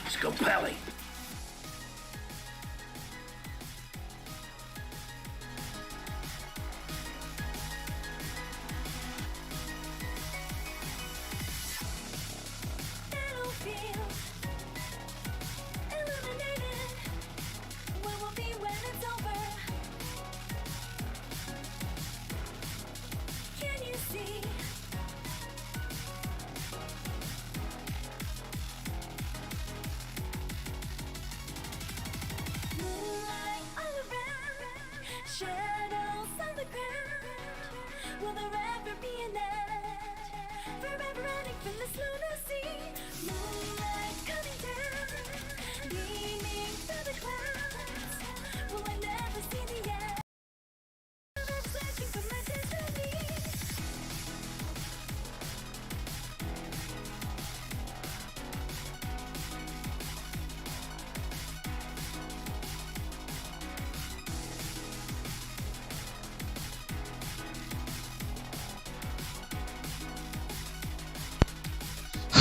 Let's go, Pally. Shadows on the ground. Will there ever be an end? Forever running from this lunacy. Moonlight coming down, beaming through the clouds. Will I never see the end? I'm searching for my destiny.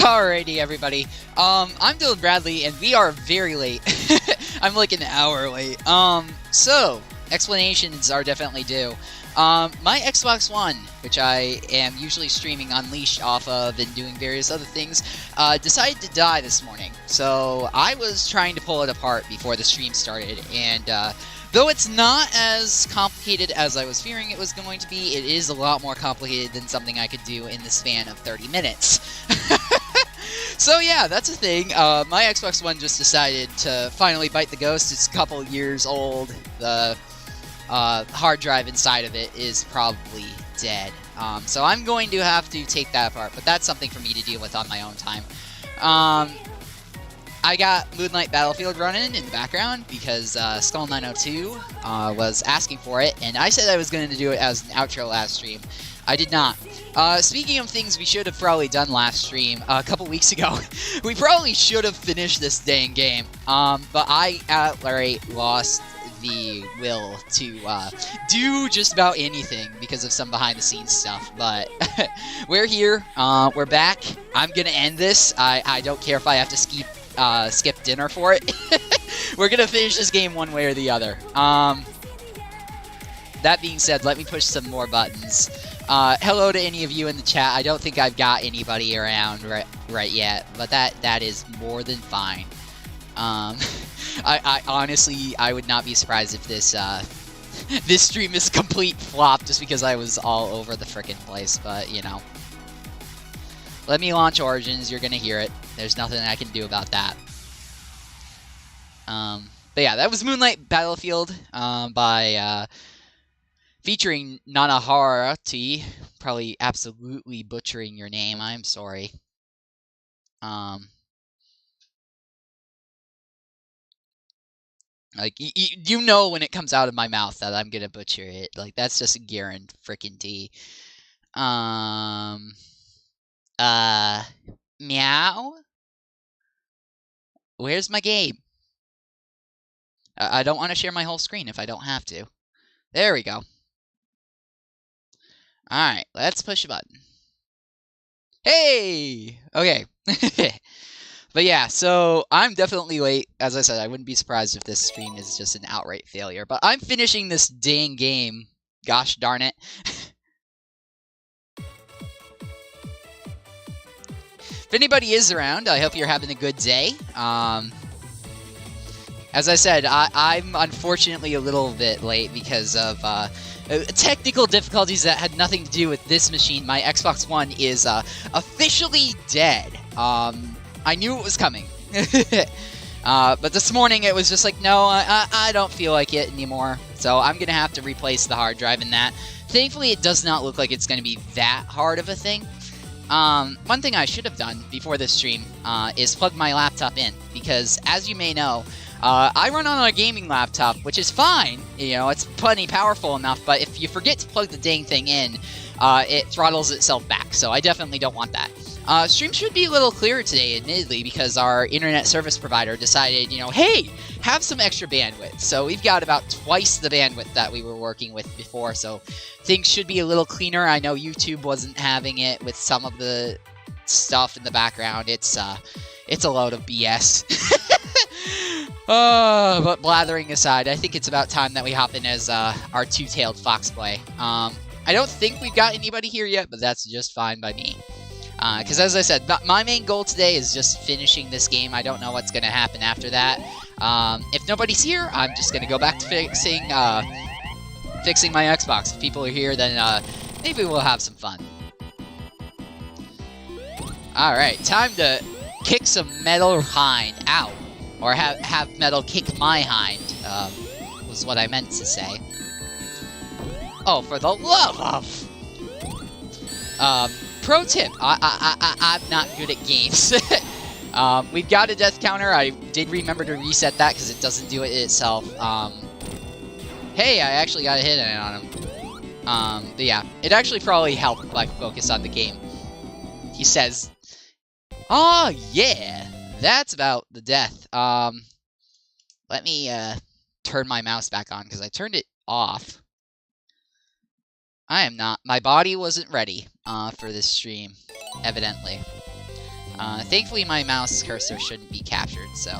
Alrighty, everybody. I'm Dylan Bradley, and we are very late. I'm like an hour late. So, explanations are definitely due. My Xbox One, which I am usually streaming Unleashed off of and doing various other things, decided to die this morning. So, I was trying to pull it apart before the stream started, and, though it's not as complicated as I was fearing it was going to be, it is a lot more complicated than something I could do in the span of 30 minutes. So yeah, that's a thing. My Xbox One just decided to finally bite the ghost. It's a couple years old. The hard drive inside of it is probably dead. So I'm going to have to take that apart, but that's something for me to deal with on my own time. I got Moonlight Battlefield running in the background because Skull902 was asking for it, and I said I was going to do it as an outro last stream. I did not. Speaking of things we should have probably done last stream, a couple weeks ago, we probably should have finished this dang game, but I outright lost the will to do just about anything because of some behind-the-scenes stuff, but we're here, we're back. I'm gonna end this. I don't care if I have to skip dinner for it. We're gonna finish this game one way or the other. That being said, let me push some more buttons. Hello to any of you in the chat. I don't think I've got anybody around right yet, but that is more than fine. I honestly, I would not be surprised if this this stream is a complete flop just because I was all over the frickin' place, but you know. Let me launch Origins, you're gonna hear it. There's nothing I can do about that. But yeah, that was Moonlight Battlefield by featuring Nanaharati. Probably absolutely butchering your name. I'm sorry. Like, you know when it comes out of my mouth that I'm gonna butcher it. Like, that's just a guarantee. Meow? Where's my game? I don't want to share my whole screen if I don't have to. There we go. Alright, let's push a button. Hey! Okay. But yeah, so I'm definitely late. As I said, I wouldn't be surprised if this stream is just an outright failure. But I'm finishing this dang game. Gosh darn it. If anybody is around, I hope you're having a good day. As I said, I'm unfortunately a little bit late because of technical difficulties that had nothing to do with this machine. My Xbox One is officially dead. I knew it was coming. But this morning it was just like, no, I don't feel like it anymore. So I'm going to have to replace the hard drive in that. Thankfully, it does not look like it's going to be that hard of a thing. One thing I should have done before this stream is plug my laptop in. Because, as you may know, I run on a gaming laptop, which is fine. You know, it's plenty powerful enough. But if you forget to plug the dang thing in, it throttles itself back. So I definitely don't want that. Stream should be a little clearer today, admittedly, because our internet service provider decided, hey, have some extra bandwidth. So we've got about twice the bandwidth that we were working with before, so things should be a little cleaner. I know YouTube wasn't having it with some of the stuff in the background. It's a load of BS. But blathering aside, I think it's about time that we hop in as our two-tailed fox play. I don't think we've got anybody here yet, but that's just fine by me. Because as I said, my main goal today is just finishing this game. I don't know what's going to happen after that. If nobody's here, I'm just going to go back to fixing my Xbox. If people are here, then maybe we'll have some fun. Alright, time to kick some metal hind. Ow. Or have metal kick my hind, was what I meant to say. Oh, for the love of... pro tip, I'm not good at games. We've got a death counter. I did remember to reset that because it doesn't do it itself. Hey, I actually got a hit on him. But yeah, it actually probably helped if I focus on the game. He says, "Oh yeah, that's about the death." Let me turn my mouse back on because I turned it off. I am not. My body wasn't ready for this stream, evidently. Thankfully, my mouse cursor shouldn't be captured, so.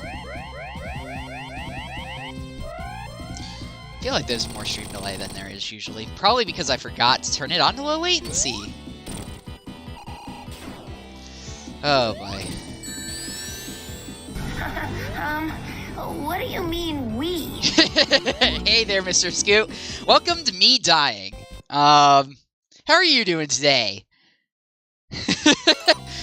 I feel like there's more stream delay than there is usually. Probably because I forgot to turn it on to low latency. Oh, boy. What do you mean, we? Hey there, Mr. Scoot. Welcome to me dying. How are you doing today?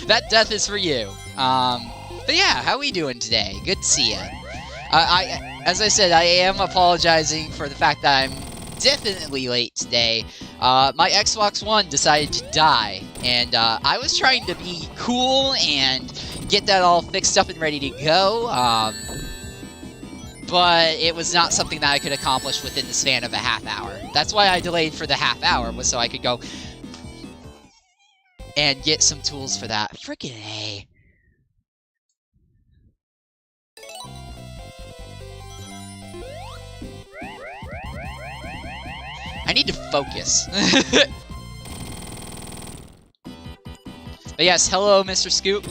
That death is for you. But yeah, how are we doing today? Good to see ya. As I said, I am apologizing for the fact that I'm definitely late today. My Xbox One decided to die, and I was trying to be cool and get that all fixed up and ready to go. But it was not something that I could accomplish within the span of a half hour. That's why I delayed for the half hour, was so I could go and get some tools for that. Frickin' A. I need to focus. But yes, hello, Mr. Scoop.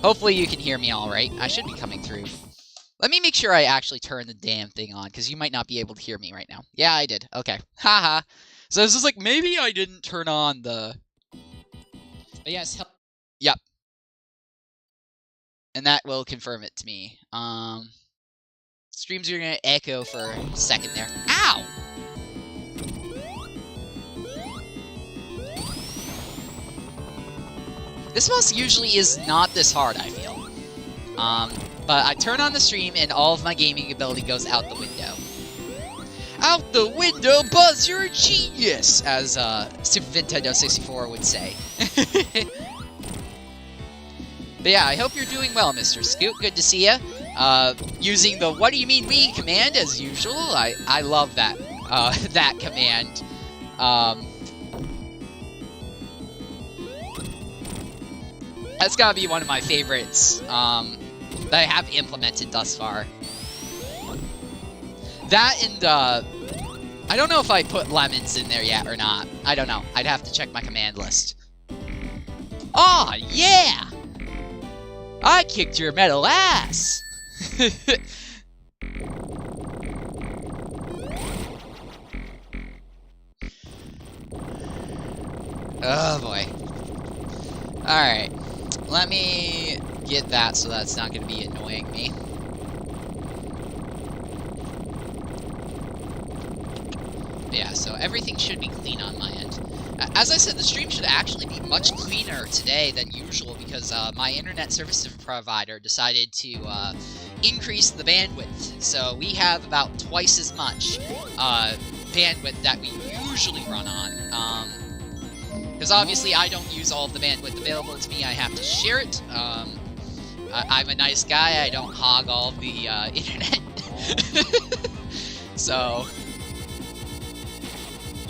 Hopefully you can hear me all right. I should be coming through. Let me make sure I actually turn the damn thing on, because you might not be able to hear me right now. Yeah, I did. Okay. Haha. So this is like, maybe I didn't turn on the... But yes, yep. And that will confirm it to me. Streams are gonna echo for a second there. Ow! This boss usually is not this hard, I feel. But I turn on the stream and all of my gaming ability goes out the window. Out the window, Buzz, you're a genius! As Super Nintendo 64 would say. But yeah, I hope you're doing well, Mr. Scoot. Good to see ya. Using the "What do you mean we" command as usual. I love that that command. That's gotta be one of my favorites that I have implemented thus far. That and I don't know if I put lemons in there yet or not. I don't know. I'd have to check my command list. Aw, yeah! I kicked your metal ass! Oh boy. Alright. Let me get that so that's not going to be annoying me. Yeah, so everything should be clean on my end. As I said, the stream should actually be much cleaner today than usual because my internet service provider decided to increase the bandwidth. So we have about twice as much bandwidth that we usually run on. Because obviously I don't use all of the bandwidth available to me, I have to share it. I'm a nice guy, I don't hog all of the internet. So...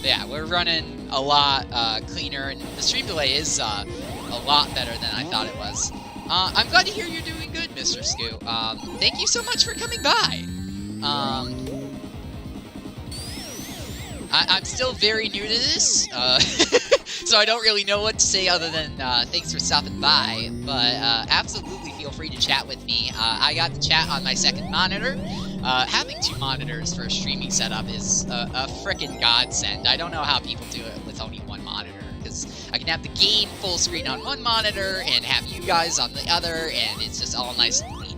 Yeah, we're running a lot cleaner, and the stream delay is a lot better than I thought it was. I'm glad to hear you're doing good, Mr. Scoot. Thank you so much for coming by. I'm still very new to this, so I don't really know what to say other than thanks for stopping by, but absolutely feel free to chat with me. I got the chat on my second monitor. Having 2 monitors for a streaming setup is a frickin' godsend. I don't know how people do it with only 1 monitor, because I can have the game full screen on 1 monitor and have you guys on the other, and it's just all nice and clean.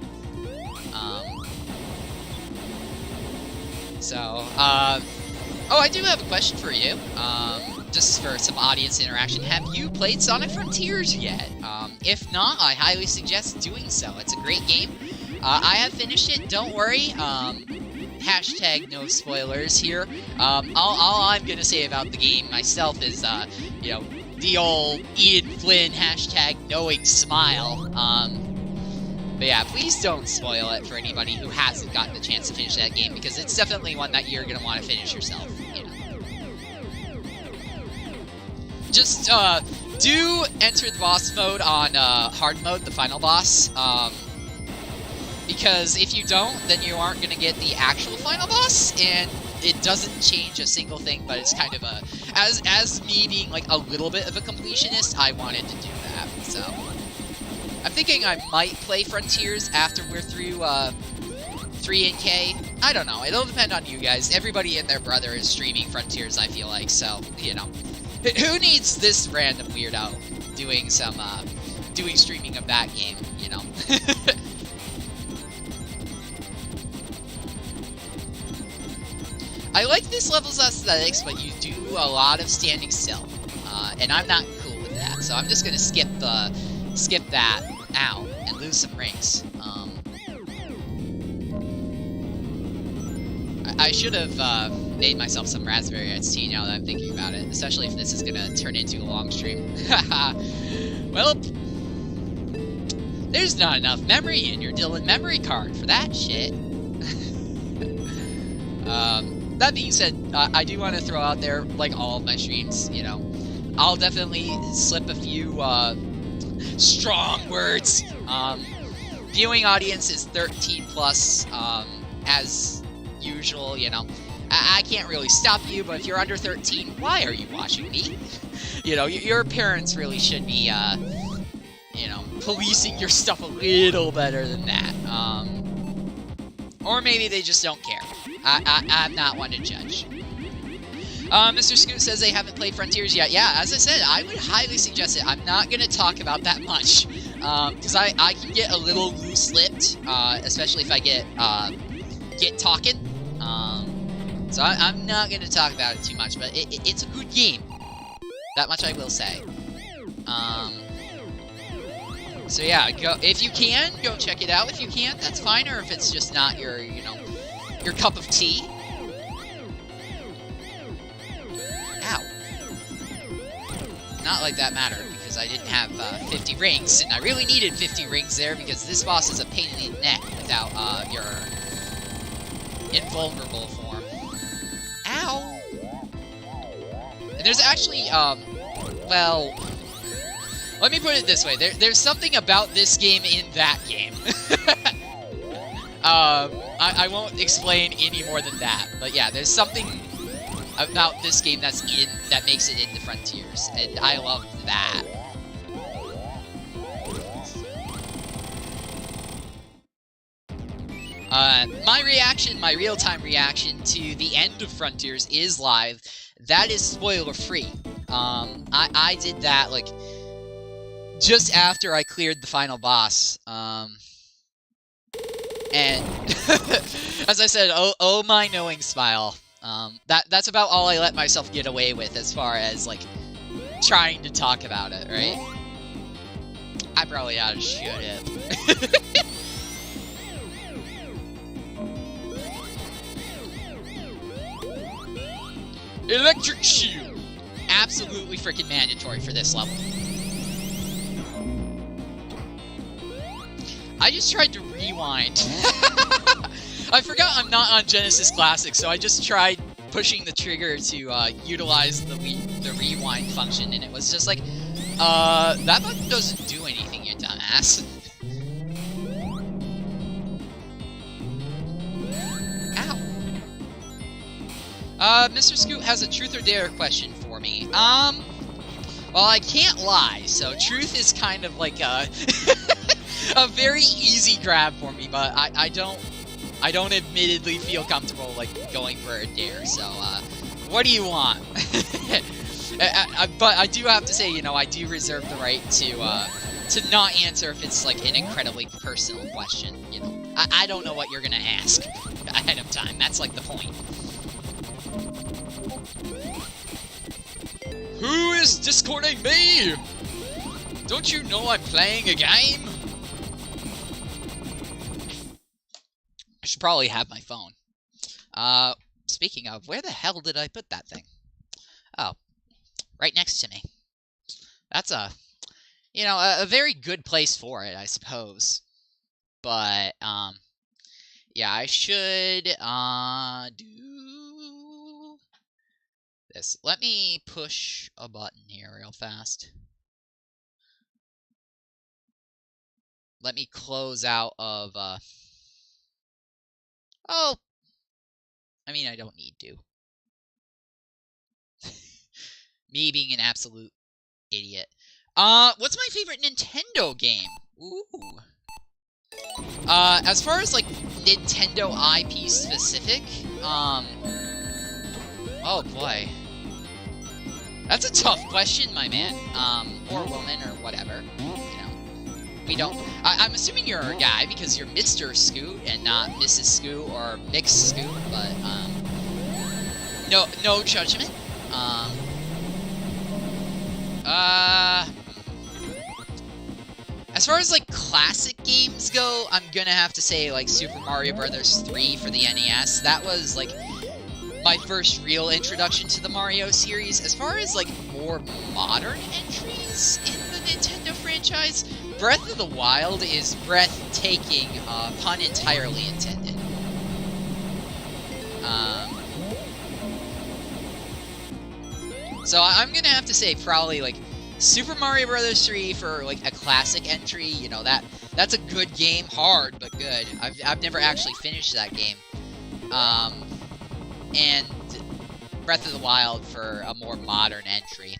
Oh, I do have a question for you, just for some audience interaction. Have you played Sonic Frontiers yet? If not, I highly suggest doing so. It's a great game. I have finished it, don't worry. Hashtag no spoilers here. All I'm gonna say about the game myself is, you know, the old Ian Flynn hashtag knowing smile. But yeah, please don't spoil it for anybody who hasn't gotten the chance to finish that game, because it's definitely one that you're gonna want to finish yourself, you know. Just, do enter the boss mode on, hard mode, the final boss, because if you don't, then you aren't gonna get the actual final boss, and it doesn't change a single thing, but it's kind of a... As me being, like, a little bit of a completionist, I wanted to do that, so... I'm thinking I might play Frontiers after we're through, 3&K. I don't know, it'll depend on you guys. Everybody and their brother is streaming Frontiers, I feel like, so, you know. Who needs this random weirdo doing some, doing streaming of that game, you know? I like this level's aesthetics, but you do a lot of standing still, and I'm not cool with that, so I'm just gonna skip that out and lose some rings. I should have made myself some raspberry iced tea now that I'm thinking about it, especially if this is gonna turn into a long stream. Well, there's not enough memory in your Dylan memory card for that shit. That being said, I do want to throw out there, like all of my streams, you know, I'll definitely slip a few strong words. Viewing audience is 13 plus, as usual, you know. I can't really stop you, but if you're under 13, why are you watching me? You know, your parents really should be, you know, policing your stuff a little better than that. Or maybe they just don't care. I'm not one to judge. Mr. Scoot says they haven't played Frontiers yet. Yeah, as I said, I would highly suggest it. I'm not going to talk about that much, because I can get a little loose-lipped, especially if I get talking. So I'm not going to talk about it too much, but it's a good game. That much I will say. So yeah, go if you can, go check it out. If you can't, that's fine, or if it's just not your, you know, your cup of tea. Ow. Not like that mattered, because I didn't have 50 rings, and I really needed 50 rings there, because this boss is a pain in the neck without your invulnerable form. Ow! And there's actually, well... Let me put it this way, there's something about this game in that game. I won't explain any more than that, but yeah, there's something about this game that makes it into Frontiers, and I love that. My real-time reaction to the end of Frontiers is live. That is spoiler-free. I did that, like, just after I cleared the final boss, and as I said, oh my knowing smile. That's about all I let myself get away with as far as, like, trying to talk about it, right? I probably ought to shoot it. Electric Shield! Absolutely freaking mandatory for this level. I just tried to rewind. I forgot I'm not on Genesis Classic, so I just tried pushing the trigger to utilize the rewind function, and it was just like, that button doesn't do anything, you dumbass. Ow. Mr. Scoot has a truth or dare question for me. Well, I can't lie, so truth is kind of like a a very easy grab for me, but I don't admittedly feel comfortable like going for a dare. So what do you want? But I do have to say, you know, I do reserve the right to not answer if it's like an incredibly personal question. You know, I don't know what you're gonna ask ahead of time. That's like the point. Who is discording me? Don't you know I'm playing a game? I should probably have my phone. Speaking of, where the hell did I put that thing? Oh, right next to me. That's you know, a very good place for it, I suppose. But, yeah, I should, do this. Let me push a button here real fast. Let me close out of, oh! I mean, I don't need to. Me being an absolute idiot. What's my favorite Nintendo game? Ooh. As far as, like, Nintendo IP specific, oh boy. That's a tough question, my man. Or woman, or whatever. You know. We don't... I'm assuming you're a guy, because you're Mr. Scoot, and not Mrs. Scoot, or Mixed Scoot, but, no judgment. As far as, like, classic games go, I'm gonna have to say, like, Super Mario Bros. 3 for the NES. That was, like, my first real introduction to the Mario series. As far as, like, more modern entries in the Nintendo franchise, Breath of the Wild is breathtaking, pun entirely intended. So I'm gonna have to say probably, like, Super Mario Bros. 3 for, like, a classic entry. You know, that's a good game. Hard, but good. I've never actually finished that game. And Breath of the Wild for a more modern entry.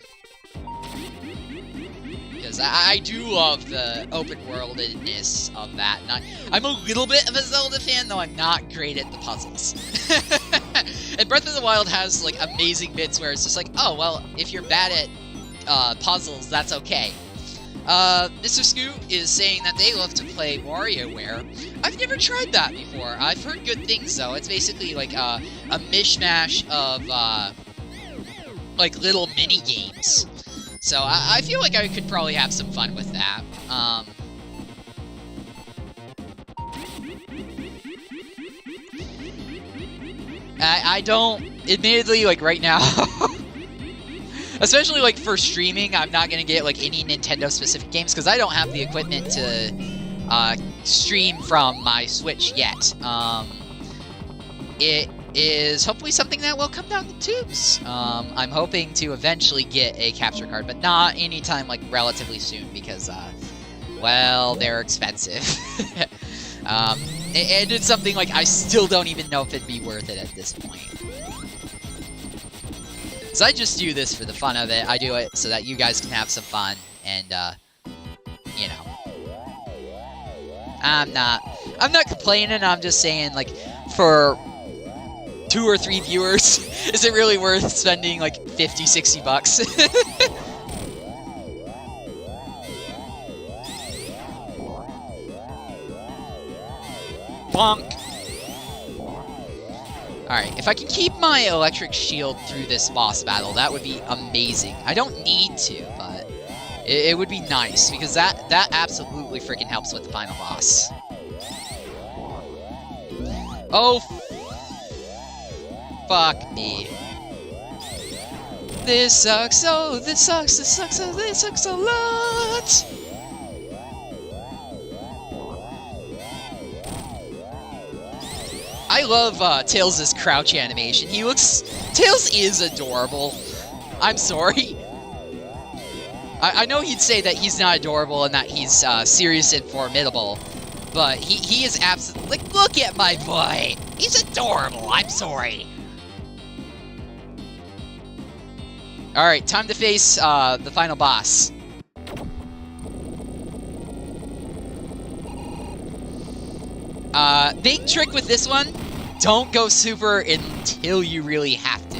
Because I do love the open-worldedness of that. I'm a little bit of a Zelda fan, though I'm not great at the puzzles. And Breath of the Wild has, like, amazing bits where it's just like, oh, well, if you're bad at puzzles, that's okay. Mr. Scoot is saying that they love to play WarioWare. I've never tried that before. I've heard good things, though. It's basically like a mishmash of, like, little mini-games. So I feel like I could probably have some fun with that. I don't, admittedly, like, right now... Especially, like, for streaming, I'm not gonna get, like, any Nintendo-specific games, because I don't have the equipment to, stream from my Switch yet. It is hopefully something that will come down the tubes. I'm hoping to eventually get a capture card, but not anytime, like, relatively soon, because, well, they're expensive. And it's something, like, I still don't even know if it'd be worth it at this point. So I just do this for the fun of it. I do it so that you guys can have some fun, and, you know. I'm not complaining, I'm just saying, like, for 2 or 3 viewers, is it really worth spending, like, 50, 60 bucks? Bonk! Alright, if I can keep my electric shield through this boss battle, that would be amazing. I don't need to, but it would be nice, because that absolutely freaking helps with the final boss. Oh, fuck me. This sucks, oh, this sucks, this sucks, oh, this sucks a lot! I love Tails' crouch animation. Tails is adorable. I'm sorry. I know he'd say that he's not adorable and that he's serious and formidable, but he is absolutely... Like, look at my boy! He's adorable, I'm sorry. Alright, time to face the final boss. Big trick with this one, don't go super until you really have to.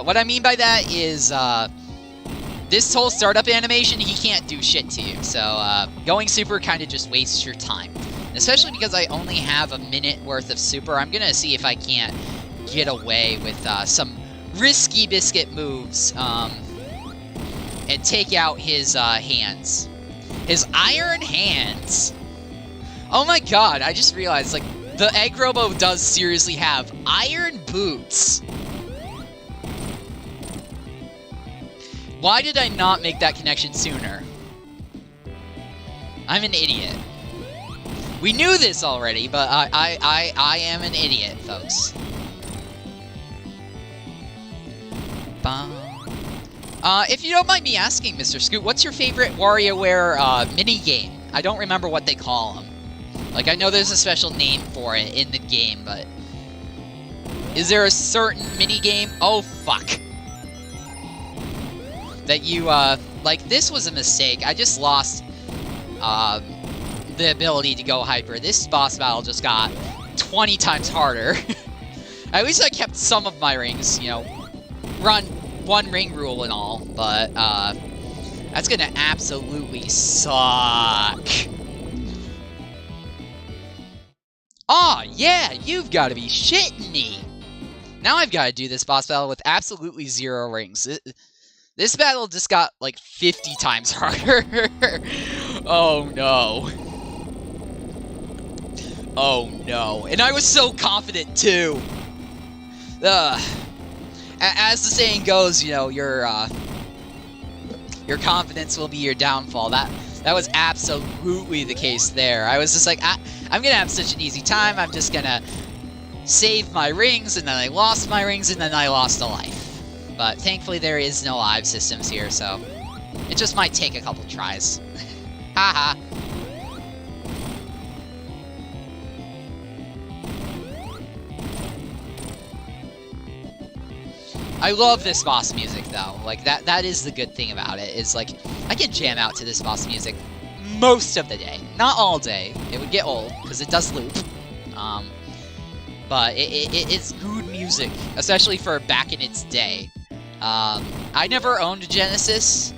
What I mean by that is, this whole startup animation, he can't do shit to you, so going super kind of just wastes your time. And especially because I only have a minute worth of super, I'm gonna see if I can't get away with some risky biscuit moves, and take out his hands. His iron hands! Oh my god, I just realized, like, the Egg Robo does seriously have iron boots. Why did I not make that connection sooner? I'm an idiot. We knew this already, but I am an idiot, folks. If you don't mind me asking, Mr. Scoot, what's your favorite WarioWare mini-game? I don't remember what they call them. Like, I know there's a special name for it in the game, but... Is there a certain mini-game? Oh, fuck. That you, like, this was a mistake. I just lost, the ability to go hyper. This boss battle just got 20 times harder. At least I kept some of my rings, you know, run one ring rule and all, but, that's gonna absolutely suck. Aw, yeah, you've gotta be shitting me! Now I've gotta do this boss battle with absolutely 0 rings. This battle just got, like, 50 times harder. Oh, no. Oh, no. And I was so confident, too. As the saying goes, you know, your confidence will be your downfall. That was absolutely the case there. I was just like, I'm gonna have such an easy time, I'm just gonna save my rings, and then I lost my rings, and then I lost a life. But thankfully there is no live systems here, so it just might take a couple tries. Haha. I love this boss music, though. Like, that is the good thing about it, is, like, I can jam out to this boss music most of the day. Not all day. It would get old, because it does loop. But it's good music, especially for back in its day. I never owned a Genesis.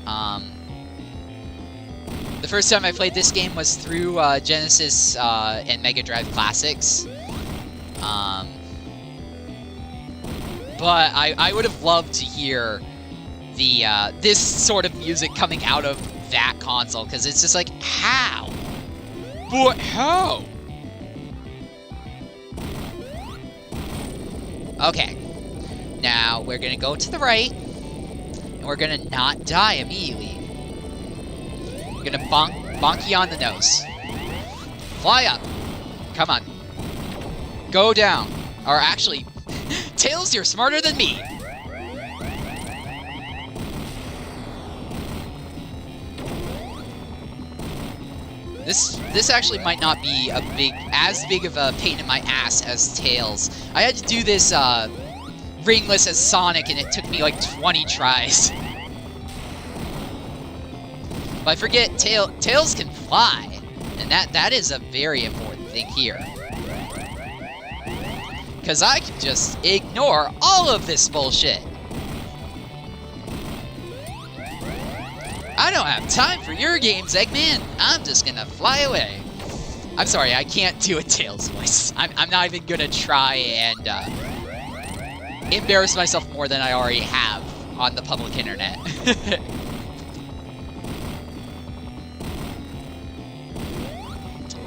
The first time I played this game was through Genesis and Mega Drive Classics. But I would have loved to hear the this sort of music coming out of that console, because it's just like, how? But how? Okay. Now, we're gonna go to the right, and we're gonna not die immediately. We're gonna bonk you on the nose. Fly up. Come on. Go down. Or actually, Tails, you're smarter than me. This actually might not be as big of a pain in my ass as Tails. I had to do this ringless as Sonic, and it took me like 20 tries. But I forget, Tails can fly, and that is a very important thing here. Because I can just ignore all of this bullshit. I don't have time for your games, Eggman. I'm just gonna fly away. I'm sorry, I can't do a Tails voice. I'm not even gonna try and embarrass myself more than I already have on the public internet.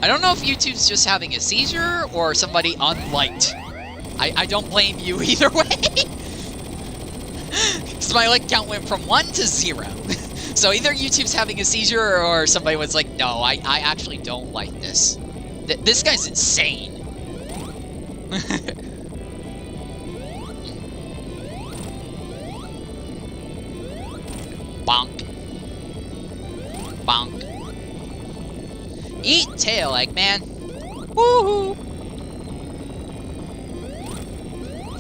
I don't know if YouTube's just having a seizure or somebody unliked. I don't blame you either way. Because my like count went from 1 to 0. So either YouTube's having a seizure or somebody was like, no, I actually don't like this. This guy's insane. Bonk. Bonk. Eat tail, Eggman. Woohoo!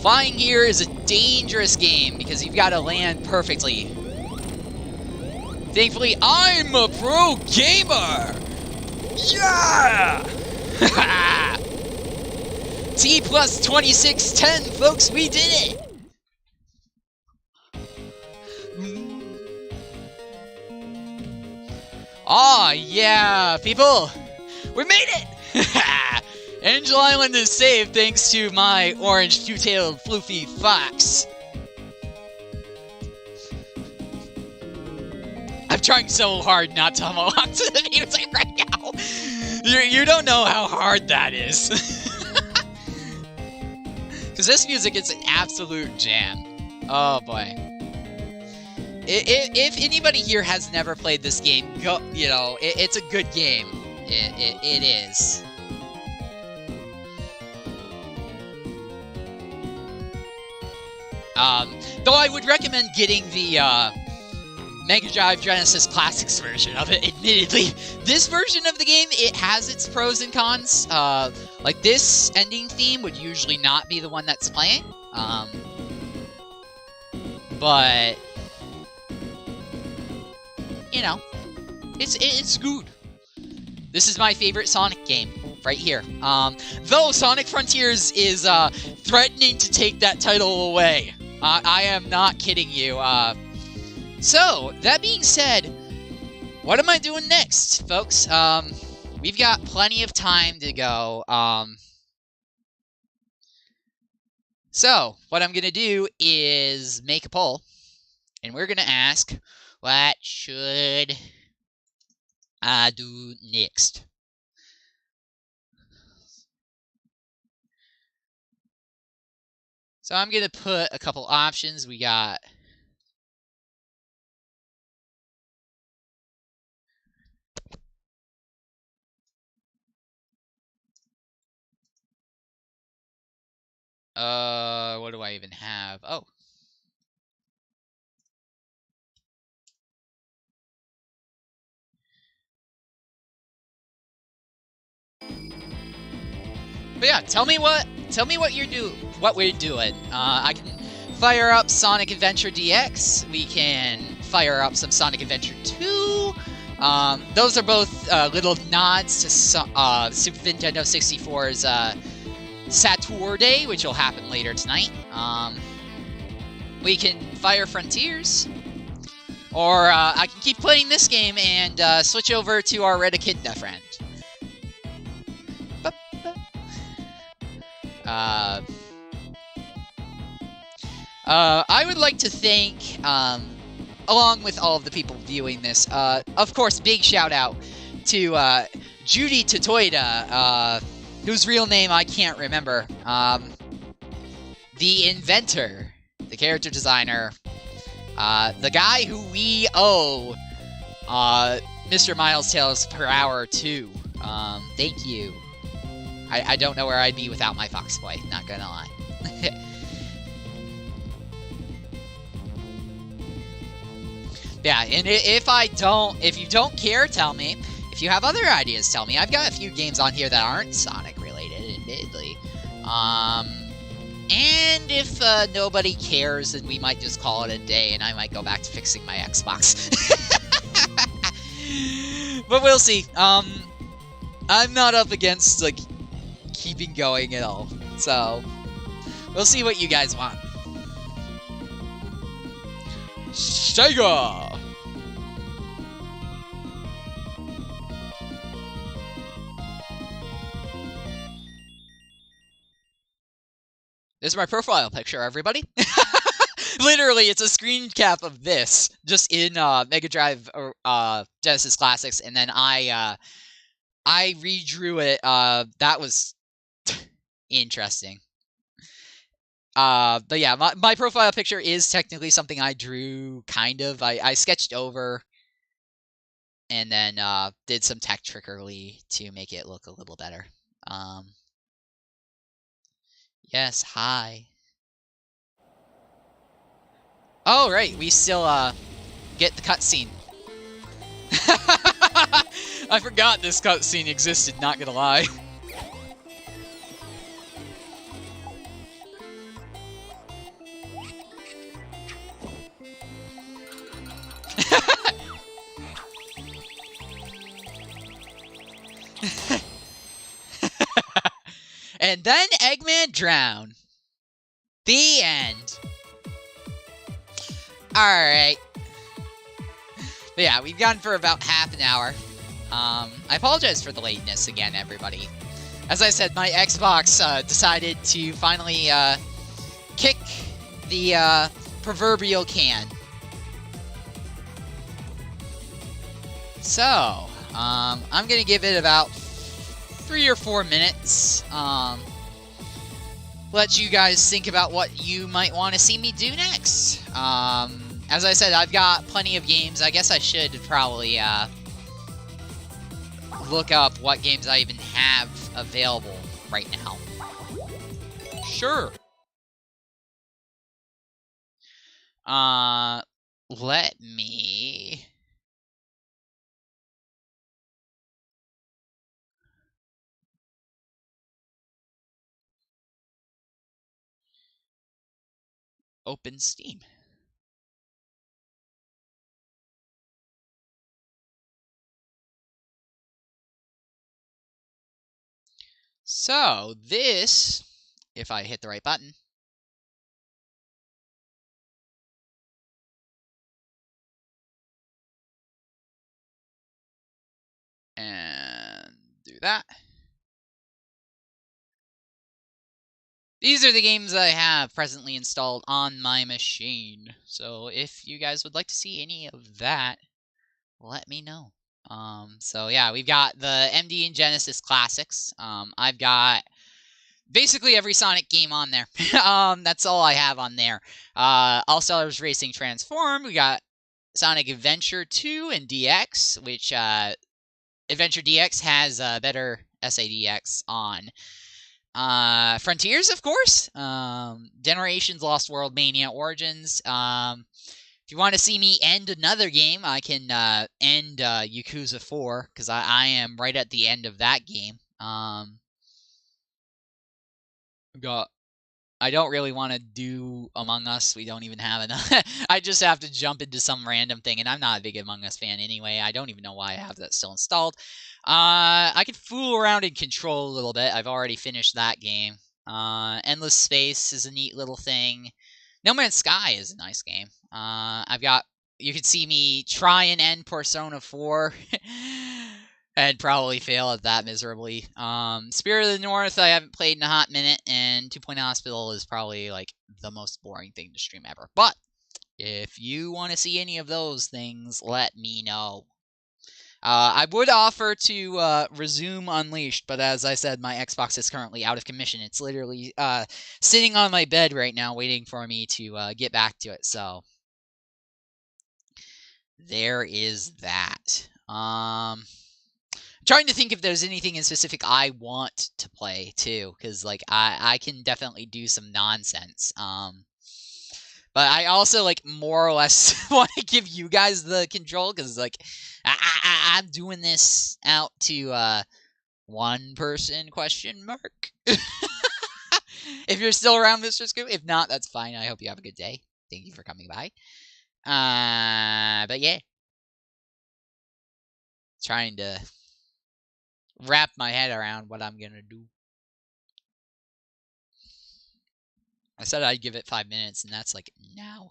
Flying here is a dangerous game because you've got to land perfectly. Thankfully, I'm a pro gamer! Yeah! T plus 2610, folks, we did it! Aw, yeah, people! We made it! Angel Island is saved thanks to my orange two-tailed floofy fox. I'm trying so hard not to hum along to the music right now. You don't know how hard that is. Because this music is an absolute jam. Oh boy. If anybody here has never played this game, go. You know, it's a good game. It is. Though I would recommend getting the Mega Drive Genesis Classics version of it. Admittedly, this version of the game, it has its pros and cons. Like this ending theme would usually not be the one that's playing. But you know, it's good. This is my favorite Sonic game right here. Though Sonic Frontiers is threatening to take that title away. I am not kidding you. So, that being said, what am I doing next, folks? We've got plenty of time to go. So, what I'm going to do is make a poll, and we're going to ask, what should I do next? So I'm going to put a couple options. We got what do I even have? Oh. But yeah, tell me what we're doing. I can fire up Sonic Adventure DX. We can fire up some Sonic Adventure 2. Those are both little nods to Super Nintendo 64's Saturn Day, which will happen later tonight. We can fire Frontiers, or I can keep playing this game and switch over to our Red Echidna friend. I would like to thank, along with all of the people viewing this, of course, big shout out to Judy Totoida, whose real name I can't remember. The inventor, the character designer, the guy who we owe Mr. Miles Tails Prower to. Thank you. I don't know where I'd be without my Fox Boy, not gonna lie. Yeah, and if you don't care, tell me. If you have other ideas, tell me. I've got a few games on here that aren't Sonic related, admittedly. And if nobody cares, then we might just call it a day, and I might go back to fixing my Xbox. But we'll see. I'm not up against, like, keeping going at all. So, we'll see what you guys want. Sega! This is my profile picture, everybody. Literally, it's a screen cap of this, just in Mega Drive Genesis Classics, and then I redrew it. That was interesting. But yeah, my profile picture is technically something I drew, kind of. I sketched over, and then did some tech trickery to make it look a little better. Yes, hi. Oh, right, we still, get the cutscene. I forgot this cutscene existed, not gonna lie. And then Eggman drowned. The end. Alright. Yeah, we've gone for about half an hour. I apologize for the lateness again, everybody. As I said, my Xbox decided to finally kick the proverbial can. So, I'm gonna give it about 3 or 4 minutes. Let you guys think about what you might want to see me do next. As I said, I've got plenty of games. I guess I should probably look up what games I even have available right now. Sure. Let me... open Steam. So, this, if I hit the right button, and do that. These are the games I have presently installed on my machine. So if you guys would like to see any of that, let me know. So yeah, we've got the MD and Genesis classics. I've got basically every Sonic game on there. That's all I have on there. All Stars Racing Transform. We got Sonic Adventure 2 and DX, which Adventure DX has better SADX on. Frontiers, of course. Generations, Lost World, Mania, Origins. If you want to see me end another game, I can end Yakuza 4, because I am right at the end of that game. I don't really want to do Among Us. We don't even have enough. I just have to jump into some random thing, and I'm not a big Among Us fan anyway. I don't even know why I have that still installed. I can fool around and Control a little bit. I've already finished that game. Endless Space is a neat little thing. No Man's Sky is a nice game. You could see me try and end Persona 4. And probably fail at that miserably. Spirit of the North, I haven't played in a hot minute, and 2 Point Hospital is probably, like, the most boring thing to stream ever. But, if you want to see any of those things, let me know. I would offer to resume Unleashed, but as I said, my Xbox is currently out of commission. It's literally sitting on my bed right now, waiting for me to get back to it, so... there is that. Trying to think if there's anything in specific I want to play too, because like I can definitely do some nonsense. But I also like more or less want to give you guys the control, because like I'm doing this out to one person ? If you're still around, Mr. Scoop. If not, that's fine. I hope you have a good day. Thank you for coming by. But yeah, trying to wrap my head around what I'm gonna do. I said I'd give it 5 minutes, and that's like now.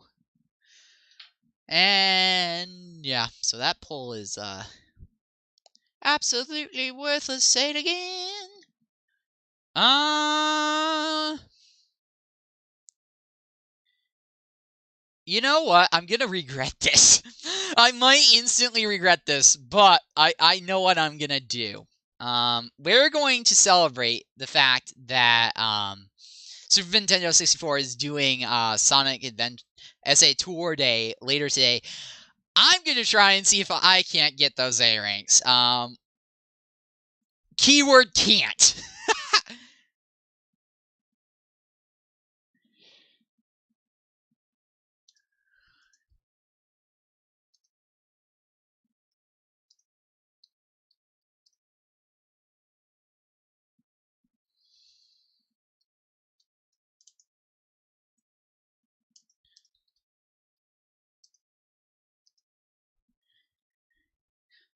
And yeah, so that poll is absolutely worthless. Say it again. You know what? I'm gonna regret this. I might instantly regret this, but I know what I'm gonna do. We're going to celebrate the fact that Super Nintendo 64 is doing Sonic Adventure SA Tour Day later today. I'm gonna try and see if I can't get those A ranks. Keyword can't.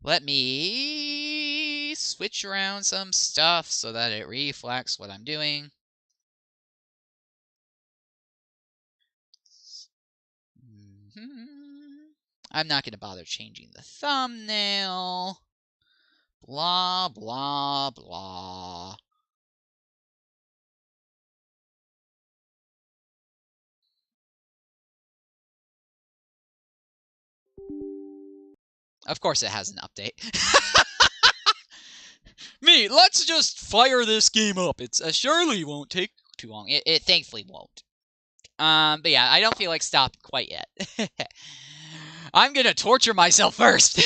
Let me switch around some stuff so that it reflects what I'm doing. I'm not going to bother changing the thumbnail. Blah, blah, blah. Of course it has an update. Let's just fire this game up. It surely won't take too long. It thankfully won't. But yeah, I don't feel like stopping quite yet. I'm gonna torture myself first.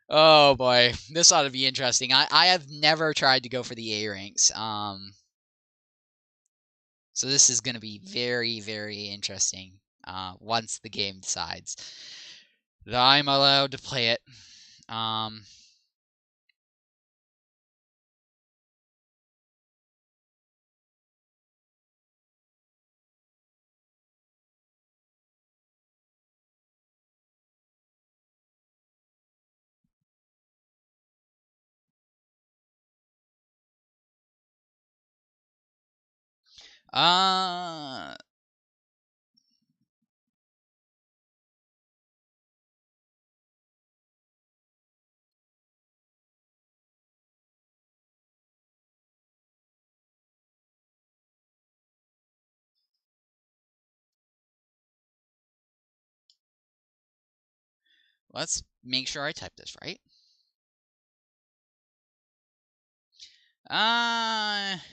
Oh boy, this ought to be interesting. I have never tried to go for the A ranks. So this is gonna be very, very interesting. Once the game decides that I'm allowed to play it. Let's make sure I type this right.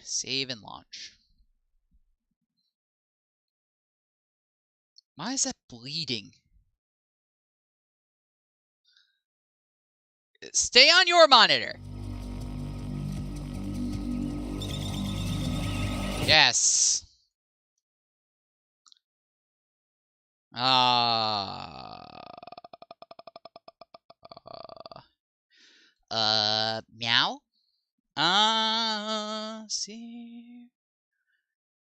Save and launch. Why is that bleeding? Stay on your monitor. Yes. Meow? See.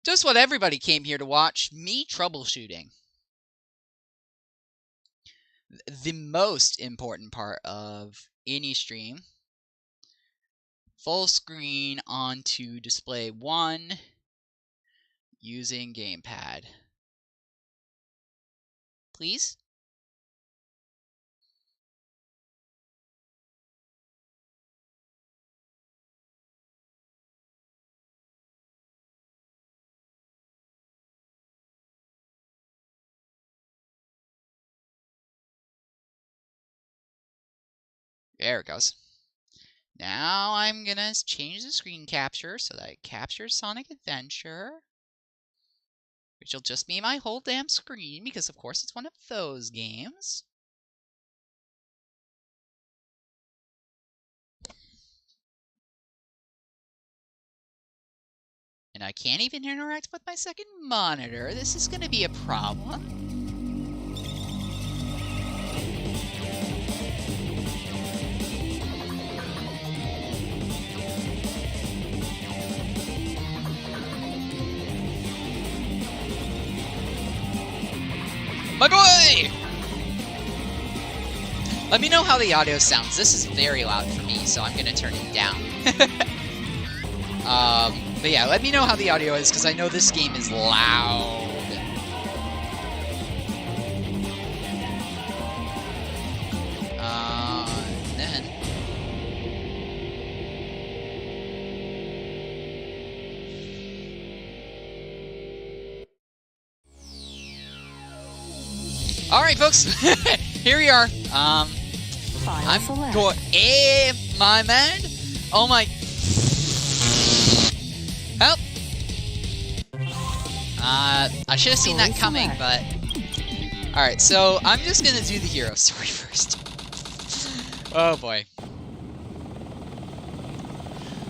Just what everybody came here to watch, me troubleshooting. The most important part of any stream. Full screen onto display 1 using gamepad. Please? There it goes. Now I'm gonna change the screen capture so that it captures Sonic Adventure. Which will just be my whole damn screen, because of course it's one of those games. And I can't even interact with my second monitor. This is gonna be a problem. My boy! Let me know how the audio sounds. This is very loud for me, so I'm gonna turn it down. But yeah, let me know how the audio is, because I know this game is loud. Then... Alright, folks. Here we are. I'm going... my man! Oh my... Help! I should have seen that coming, but... Alright, so I'm just gonna do the hero story first. Oh boy.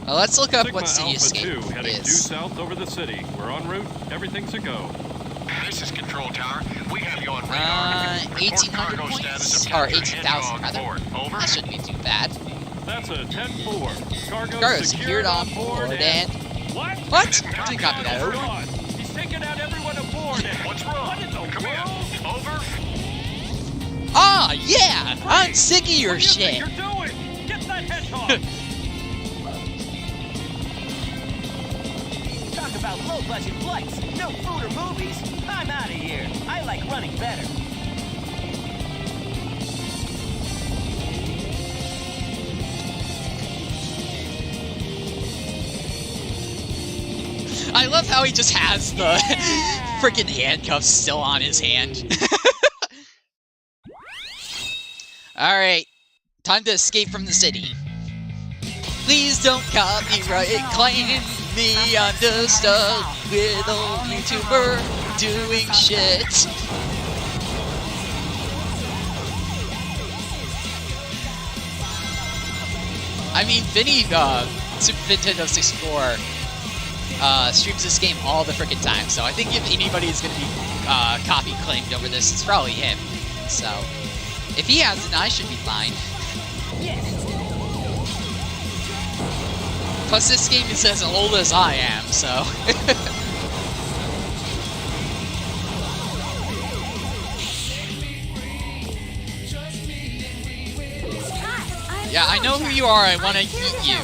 Well, let's look up what City Escape is. Heading due south over the city. We're en route. Everything's a go. This is Control Tower. We have you on radar. 1,800 points? Or 18,000, rather. Over. That shouldn't be too bad. That's a 10-4. Cargo secured on board and... What? Didn't copy that. Over. He's taking out everyone aboard. What's wrong? What in the Come world? in. Over. Ah, yeah! I'm sick of your What do you think shit! you're doing? Get that hedgehog! Talk about low-budget flights, no food or movies. I'm out of here. I like running better. I love how he just has the freaking handcuffs still on his hand. Alright, time to escape from the city. Please don't copyright claim me. I'm just a little YouTuber doing shit. I mean, Vinny, Super Nintendo 64, streams this game all the frickin' time, so I think if anybody is gonna be copy claimed over this, it's probably him. So, if he has it, I should be fine. Plus, this game is as old as I am, so. Yeah, I know who you are. I want to yeet you.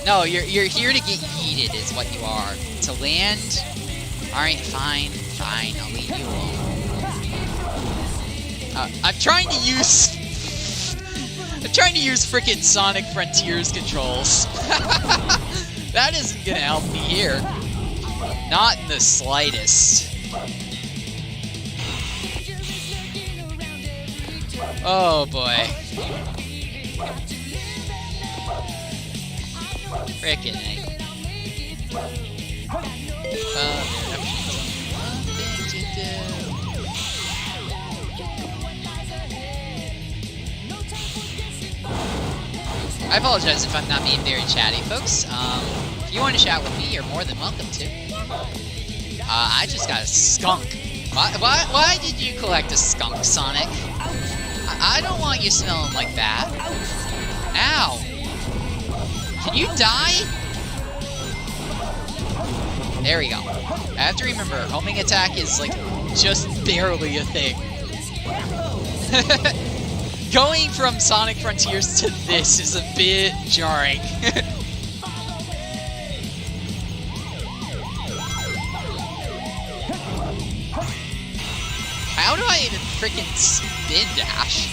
No, you're here to get yeeted, is what you are. To land. All right, fine, fine. I'll leave you alone. I'm trying to use frickin' Sonic Frontiers controls. That isn't gonna help me here. Not in the slightest. Oh boy. Frickin' A. I apologize if I'm not being very chatty, folks. If you want to chat with me, you're more than welcome to. I just got a skunk. Why did you collect a skunk, Sonic? I don't want you smelling like that. Ow! Can you die? There we go. I have to remember, homing attack is like just barely a thing. Going from Sonic Frontiers to this is a bit jarring. How do I even freaking spin dash?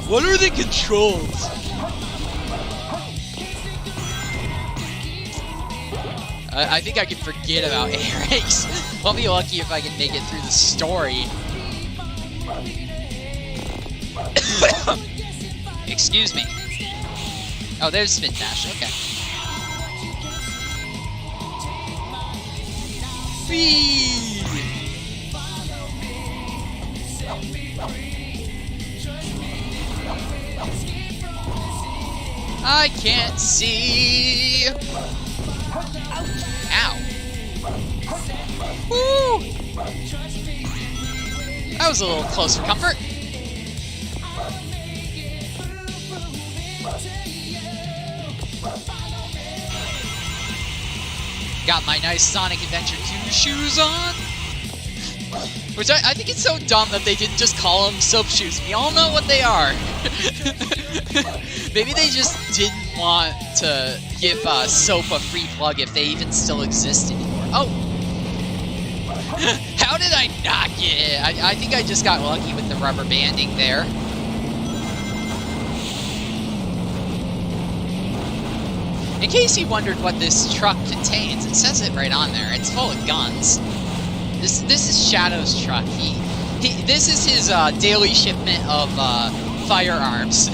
What are the controls? I think I can forget about A-Race. I'll be lucky if I can make it through the story. Excuse me. Oh, there's spin dash. Okay. Whee! I can't see. Ow. Woo! That was a little close for comfort. Got my nice Sonic Adventure 2 shoes on. Which I think it's so dumb that they didn't just call them soap shoes. We all know what they are. Maybe they just didn't want to give soap a free plug if they even still exist anymore. Oh! How did I not get it? I think I just got lucky with the rubber banding there. In case you wondered what this truck contains, it says it right on there. It's full of guns. This is Shadow's truck. This is his daily shipment of firearms.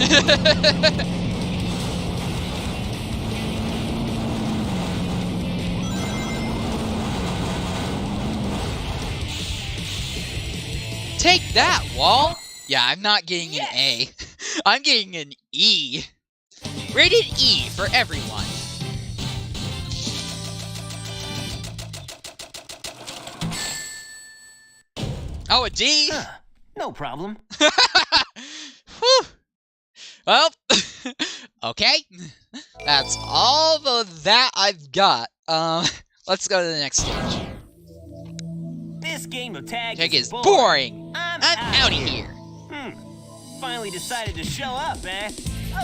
Take that, Wall! Yeah, I'm not getting an A. I'm getting an E. Rated E for everyone. Oh, a D? No problem. Whew. Well, okay. That's all of that I've got. Let's go to the next stage. This game of tag Tag is is boring. I'm out of outta here. Finally decided to show up, eh?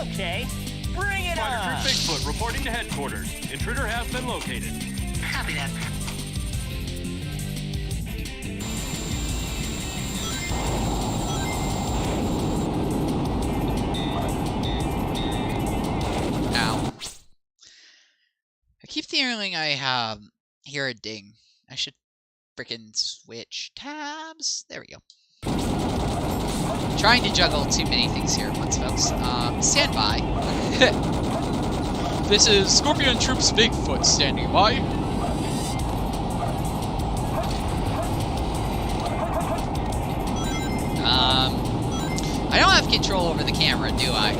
Okay, bring it Spider on. Troop Bigfoot reporting to headquarters. Intruder has been located. Copy that. Ow. I keep feeling I hear a ding. I should frickin' switch tabs. There we go. Trying to juggle too many things here at once, folks. Stand by. This is Scorpion Troops Bigfoot standing by. I don't have control over the camera, do I?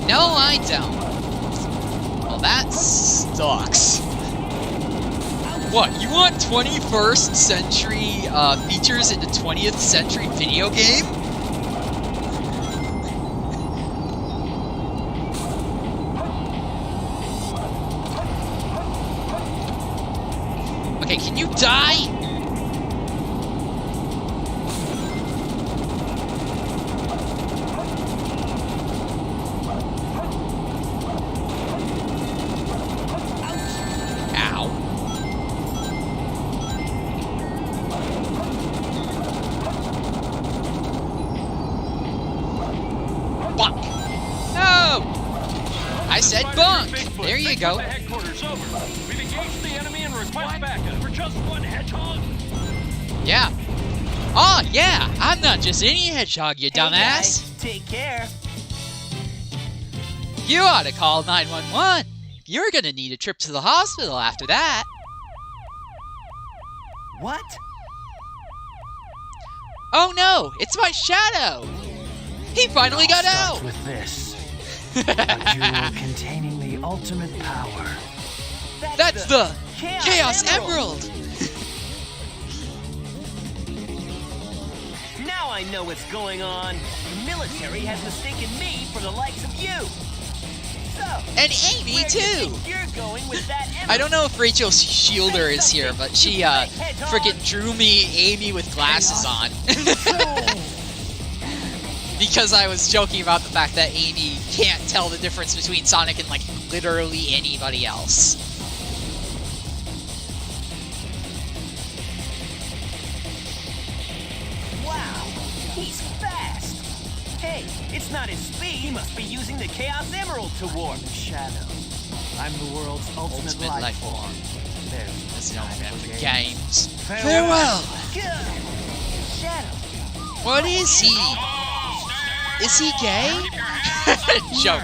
No, I don't. Well, that sucks. What, you want 21st century features in the 20th century video game? Okay, can you die? I said bunk! There you go. Headquarters over. We've engaged the enemy and request backup. For just one hedgehog? Yeah. Oh, yeah! I'm not just any hedgehog, you dumbass! Guys, take care. You ought to call 911! You're gonna need a trip to the hospital after that! What? Oh no! It's my shadow! He finally got out! With this. A jewel containing the ultimate power. That's the Chaos Emerald! Now I know what's going on. The military has mistaken me for the likes of you. So, And Amy, where do you too! think you're going with that emerald? I don't know if Rachel Shielder is here, but she, frickin' drew me Amy with glasses on. Because I was joking about the fact that Amy can't tell the difference between Sonic and, like, literally anybody else. Wow, he's fast. Hey, it's not his speed. He must be using the Chaos Emerald to warp. Shadow. I'm the world's ultimate life form. There's That's no no time fan for for games. games. Farewell. Shadow. What is he? Is he gay? Joke.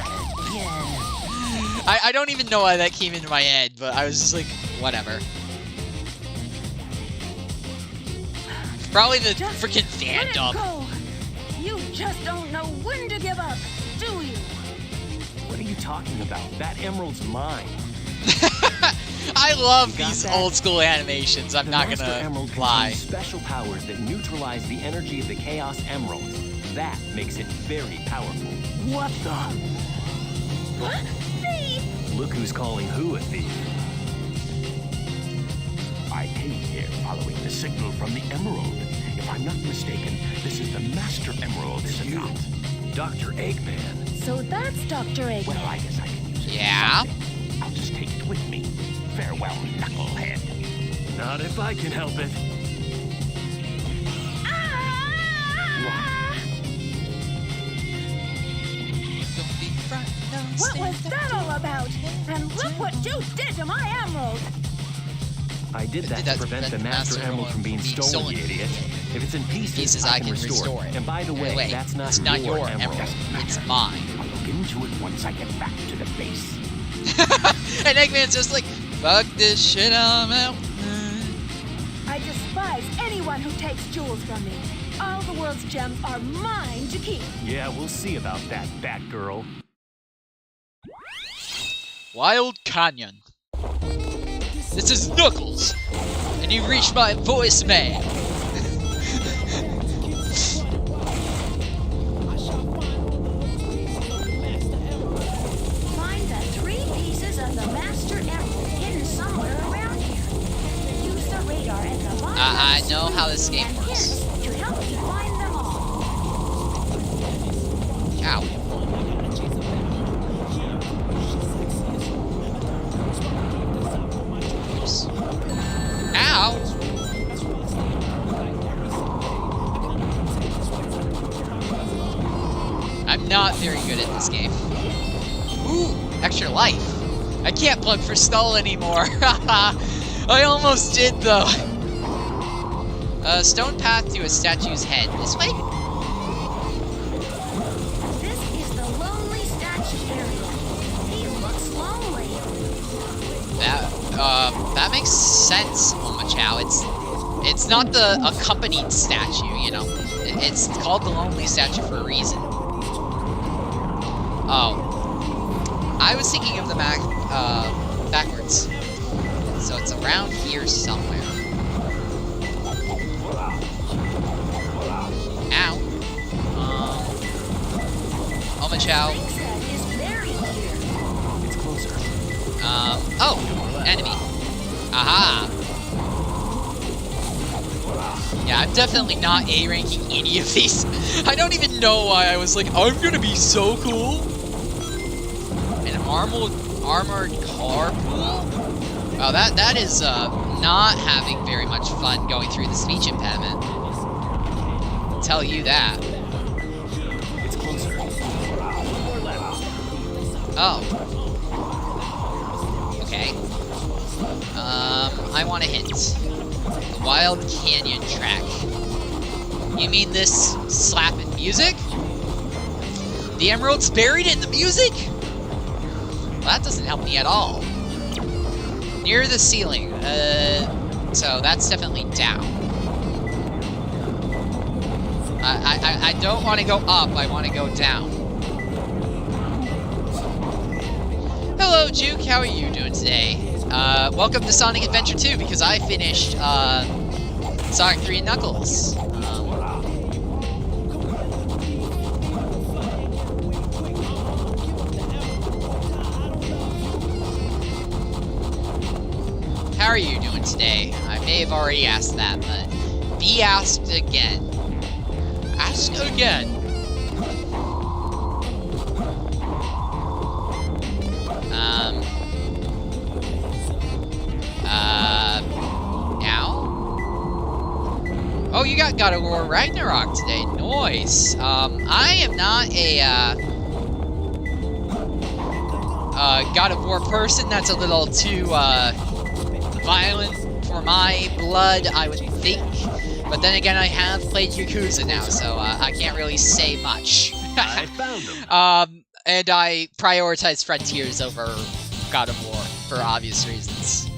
I don't even know why that came into my head, but I was just like, whatever. Probably the freaking fandom. Go. You just don't know when to give up, do you? What are you talking about? That emerald's mine. I love You got these that? old school animations, I'm The not Master gonna Emerald lie. contains special powers that neutralize the energy of the Chaos Emerald. That makes it very powerful. What the? Thief! Look who's calling who a thief. I came here following the signal from the Emerald. If I'm not mistaken, this is the Master Emerald, is it You, not? Dr. Eggman. So that's Dr. Eggman. Well, I guess I can use it. for Yeah? something. I'll just take it with me. Farewell, knucklehead. Not if I can help it. What was that all about? And look what you did to my emerald! I did that to prevent the Master Emerald from being stolen, you idiot. If it's in pieces, I can restore it. And by the way, that's not it's not your emerald. It's mine. I'll look into it once I get back to the base. And Eggman's just like, fuck this shit, I'm out. I despise anyone who takes jewels from me. All the world's gems are mine to keep. Yeah, we'll see about that, Batgirl. Wild Canyon. This is Knuckles, and you reached my voicemail. Find the 3 pieces of the Master Emerald hidden somewhere around here. Use the radar and the bomb. I know how this game and works. hints to help you find them all. Ow. Oops. Ow! I'm not very good at this game. Ooh, extra life. I can't plug for Skull anymore. I almost did though. Stone path to a statue's head. This way? This is the lonely statue area. He looks lonely. That makes sense, Momachao. It's not the accompanied statue, you know. It's called the lonely statue for a reason. Oh. I was thinking of the backwards. So it's around here somewhere. Ow. Momachao. Brink's head is buried here. It's closer. Oh, enemy. Aha. Yeah, I'm definitely not A-ranking any of these. I don't even know why I was like, I'm gonna be so cool. An armored car pool? Oh, that is not having very much fun going through the speech impediment. I'll tell you that. It's closer. Oh. Okay. I want a hint. The Wild Canyon track. You mean this slapping music? The emerald's buried in the music? Well, that doesn't help me at all. Near the ceiling. So that's definitely down. I don't want to go up, I want to go down. Hello, Juke, how are you doing today? Welcome to Sonic Adventure 2, because I finished, Sonic 3 and Knuckles. How are you doing today? I may have already asked that, but be asked again. Ask again. Now? Oh, you got God of War Ragnarok today. Nice. I am not a, God of War person. That's a little too, violent for my blood, I would think. But then again, I have played Yakuza now, so I can't really say much. I found them. And I prioritize Frontiers over God of War for obvious reasons.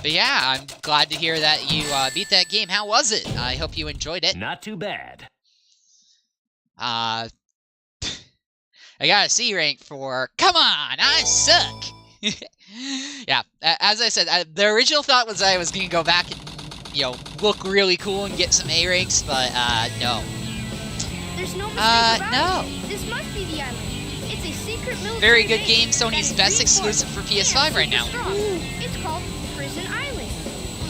But yeah, I'm glad to hear that you beat that game. How was it? I hope you enjoyed it. Not too bad. I got a C rank for, come on, I suck! Yeah, as I said, the original thought was I was going to go back and, you know, look really cool and get some A ranks, but, no. There's no mistake about no. it. This must be the island. It's a secret military Very good base game, Sony's that best is exclusive for reinforced PS5 and right now. super strong. It's called Prison Island.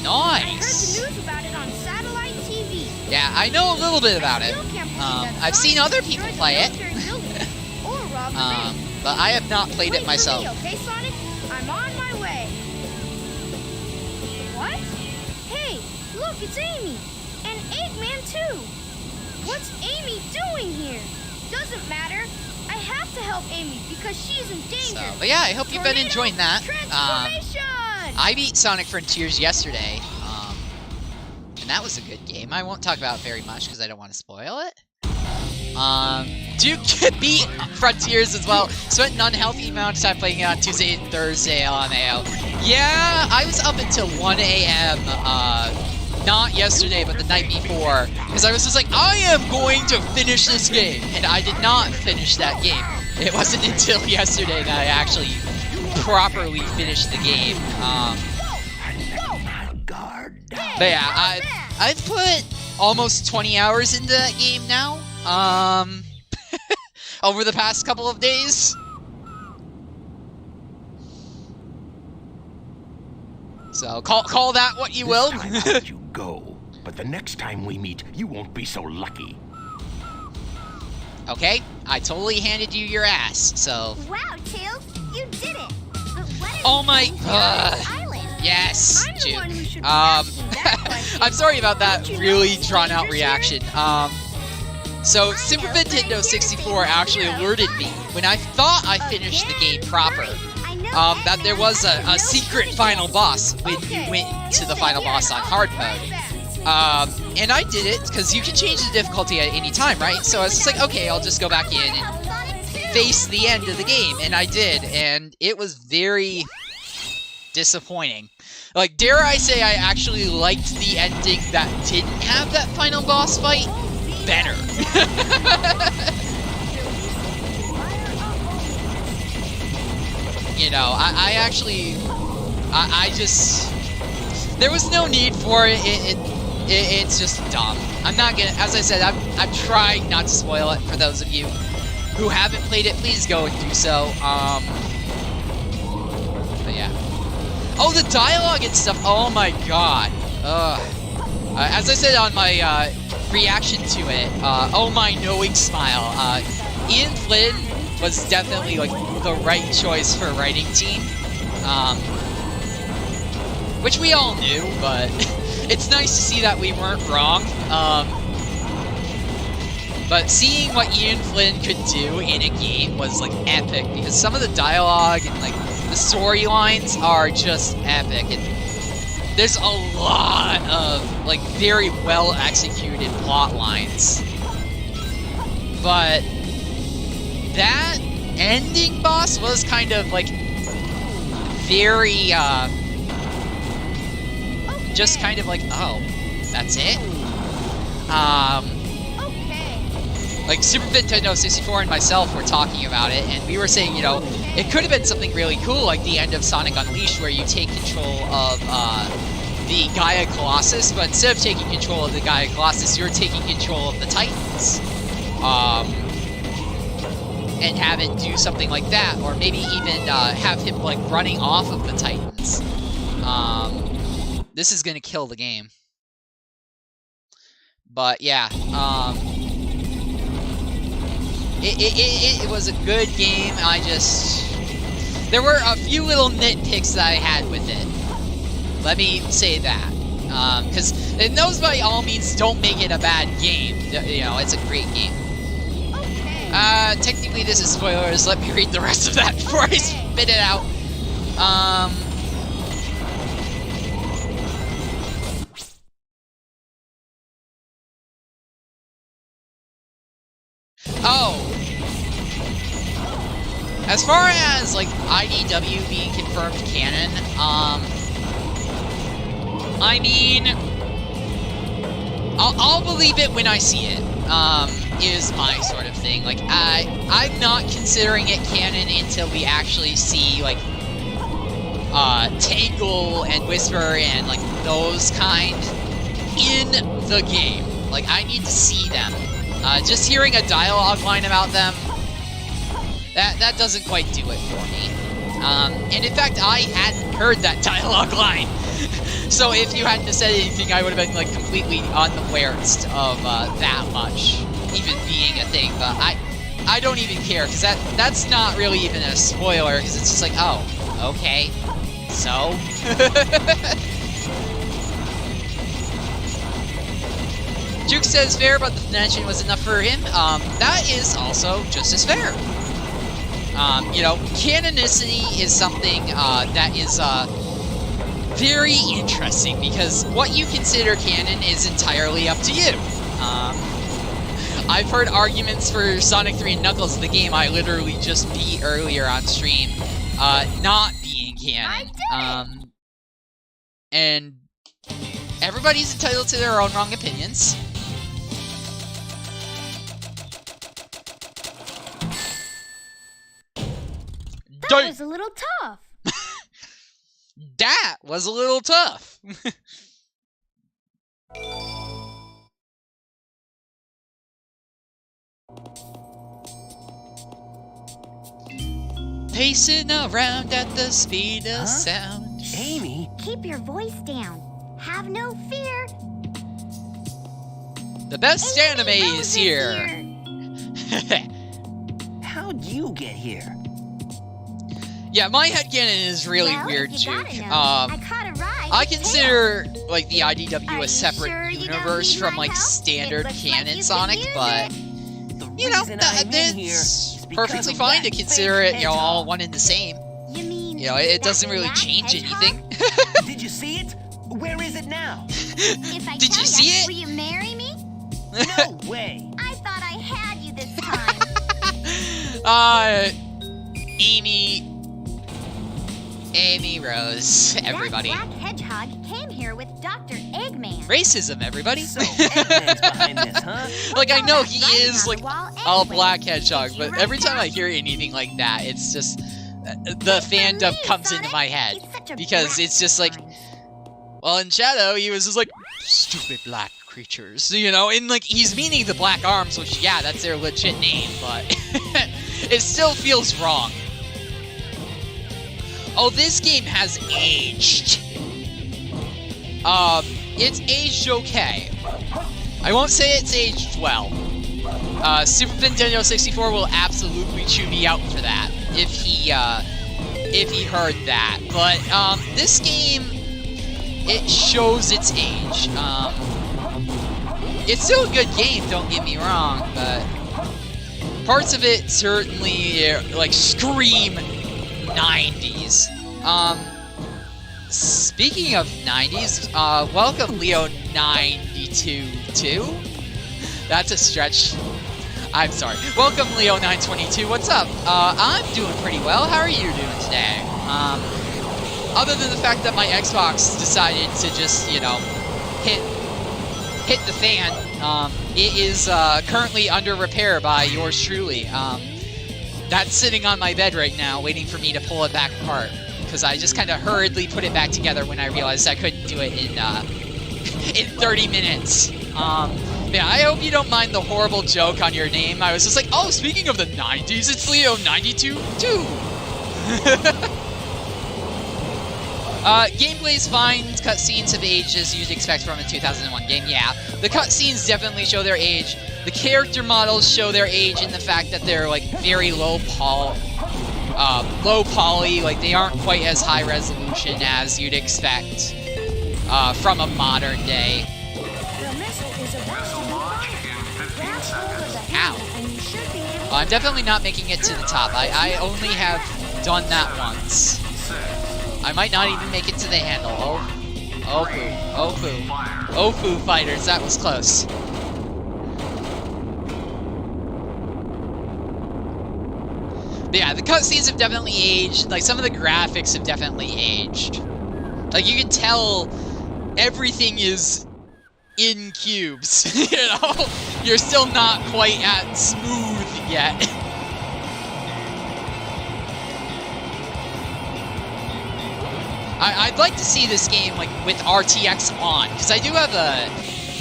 I heard the Nice! news about it on satellite TV. Yeah, I know a little bit about it. Still can't believe that I've seen Sonic other people destroyed play the it. military building or robbed the bank. But I have not played Wait it myself. For me, okay, Sonic? I'm on my way. What? Hey, look, it's Amy. And Eggman, too. What's Amy doing here? Doesn't matter. I have to help Amy because she's in danger. So, but yeah, I hope you've been Tornado enjoying that. Transformation! I beat Sonic Frontiers yesterday, and that was a good game. I won't talk about it very much because I don't want to spoil it. Duke beat Frontiers as well. Spent an unhealthy amount of time playing it on Tuesday and Thursday on AO. Yeah, I was up until 1 a.m., not yesterday, but the night before, because I was just like, I am going to finish this game, and I did not finish that game. It wasn't until yesterday that I actually properly finished the game. But yeah, I've put almost 20 hours into that game now, over the past couple of days. So call that what you will. This time I'll let you go, but the next time we meet, you won't be so lucky. Okay, I totally handed you your ass, so... Wow, Tails, you did it! But what if Oh my... we go to this island? Yes, I'm the Juke. one who should be asking that question. I'm sorry about that Don't you know really he's drawn-out dangerous reaction. here? So Super know, but I'm Nintendo here to 64 save actually you. alerted me when I thought I finished the game proper. I know That there was Eggman a has no secret punishment. final boss when Okay, you went to you the stay final here boss and on I'll hard be mode. right back. And I did it because you can change the difficulty at any time, right? So I was just like, okay, I'll just go back in and face the end of the game, and I did, and it was very disappointing. Like, dare I say I actually liked the ending that didn't have that final boss fight better. You know, I actually, I just, there was no need for it. It's just dumb. I'm not gonna, as I said, I'm trying not to spoil it for those of you who haven't played it. Please go and do so. But yeah. Oh, the dialogue and stuff. Oh my god. As I said on my reaction to it, oh my knowing smile. Ian Flynn was definitely like the right choice for writing team. Which we all knew, but it's nice to see that we weren't wrong. But seeing what Ian Flynn could do in a game was like epic, because some of the dialogue and like the storylines are just epic, and there's a lot of like very well executed plot lines. But that ending boss was kind of like very just kind of like, oh, that's it? Like, Super Nintendo 64 and myself were talking about it, and we were saying, you know, it could have been something really cool, like the end of Sonic Unleashed, where you take control of the Gaia Colossus, but instead of taking control of the Gaia Colossus, you're taking control of the Titans. And have it do something like that, or maybe even have him, like, running off of the Titans. This is gonna kill the game. But, yeah, It was a good game. There were a few little nitpicks that I had with it. Let me say that. Because those by all means don't make it a bad game. You know, it's a great game. Technically this is spoilers. Let me read the rest of that before I spit it out. Oh. As far as, like, IDW being confirmed canon, I mean, I'll believe it when I see it, is my sort of thing. Like, I'm not considering it canon until we actually see, like, Tangle and Whisper and, like, those kind in the game. Like, I need to see them. Just hearing a dialogue line about them, that doesn't quite do it for me. And in fact, I hadn't heard that dialogue line. So if you hadn't said anything, I would have been like completely unaware of that much even being a thing. But I don't even care, because that's not really even a spoiler, because it's just like, oh, okay, so. Juke says fair, but the dimension was enough for him. That is also just as fair. You know, canonicity is something that is very interesting, because what you consider canon is entirely up to you. I've heard arguments for Sonic 3 and Knuckles, the game I literally just beat earlier on stream, not being canon. And everybody's entitled to their own wrong opinions. That was a little tough. That was a little tough. Pacing around at the speed of sound. Amy, Keep your voice down. Have no fear. The best anime is here. How'd you get here? Yeah, my headcanon is really Well, weird, if you Juke. gotta know, I caught a ride I with consider like the IDW Are a you separate sure you don't universe need from my like help? standard It looks canon like you Sonic, could use but The you know, reason I'm in here it's is because perfectly of fine to that consider fake it, you know, all hedgehog. one and the same. You mean You know, it that doesn't really black change hedgehog? anything. Did you see it? Where is it now? If I Did tell you see ya, it? will you marry me? No way. I thought I had you this time. Amy Rose, everybody. That black hedgehog came here with Dr. Eggman. Racism, everybody. So Eggman's behind this, huh? Like, I saw know that he writing is on like the wall a anyway. black hedgehog, Did you but write every time I that? hear anything like that, it's just the Good for fandom me, comes into Sonic. my head. He's such a Because brat it's just like, sometimes. well, in Shadow, he was just like, stupid black creatures, you know? And like, he's meaning the Black Arms, which, yeah, that's their legit name, but it still feels wrong. Oh, this game has aged. It's aged okay. I won't say it's aged well. Super Nintendo 64 will absolutely chew me out for that if he heard that. But this game, it shows its age. It's still a good game, don't get me wrong, but parts of it certainly like scream 90s. Speaking of 90s, welcome Leo92 too. That's a stretch. I'm sorry. Welcome Leo922. What's up? I'm doing pretty well. How are you doing today? Other than the fact that my Xbox decided to just, you know, hit the fan. It is currently under repair by yours truly. That's sitting on my bed right now, waiting for me to pull it back apart. Because I just kind of hurriedly put it back together when I realized I couldn't do it in 30 minutes. Yeah, I hope you don't mind the horrible joke on your name. I was just like, oh, speaking of the 90s, it's Leo92 too. Gameplay's fine. Cutscenes have aged as you'd expect from a 2001 game. Yeah, the cutscenes definitely show their age. The character models show their age in the fact that they're like very low poly, like they aren't quite as high resolution as you'd expect from a modern day. Ow. Well, I'm definitely not making it to the top. I only have done that once. I might not even make it to the handle. Oh Foo Fighters, that was close. But yeah, the cutscenes have definitely aged. Like, some of the graphics have definitely aged. Like, you can tell everything is in cubes, you know? You're still not quite at smooth yet. I'd like to see this game, like, with RTX on, because I do have a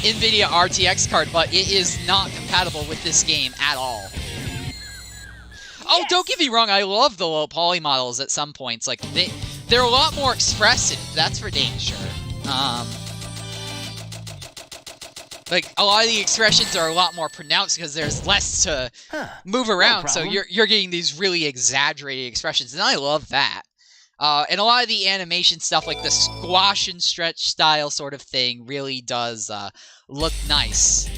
NVIDIA RTX card, but it is not compatible with this game at all. Oh, don't get me wrong, I love the low poly models at some points. Like, they're a lot more expressive, that's for dang sure. Like, a lot of the expressions are a lot more pronounced because there's less to move around, so you're getting these really exaggerated expressions, and I love that. And a lot of the animation stuff, like the squash and stretch style sort of thing, really does look nice.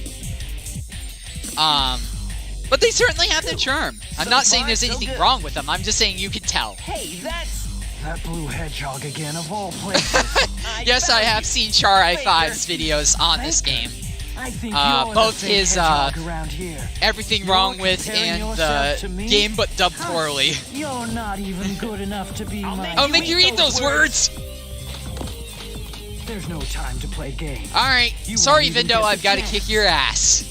But they certainly have their charm. I'm not saying there's anything wrong with them, I'm just saying you can tell. Hey, that's... That blue hedgehog again, of all places. Yes, I have seen Char I5's videos on this game. I think you're both the fake his hedgehog around here. Everything You're Wrong With comparing and yourself to me? Game But Dubbed Poorly. You're not even good enough to be mine. I'll make you eat those words! There's no time to play games. Alright, You sorry won't even Vindo, get I've the got to chance. kick your ass.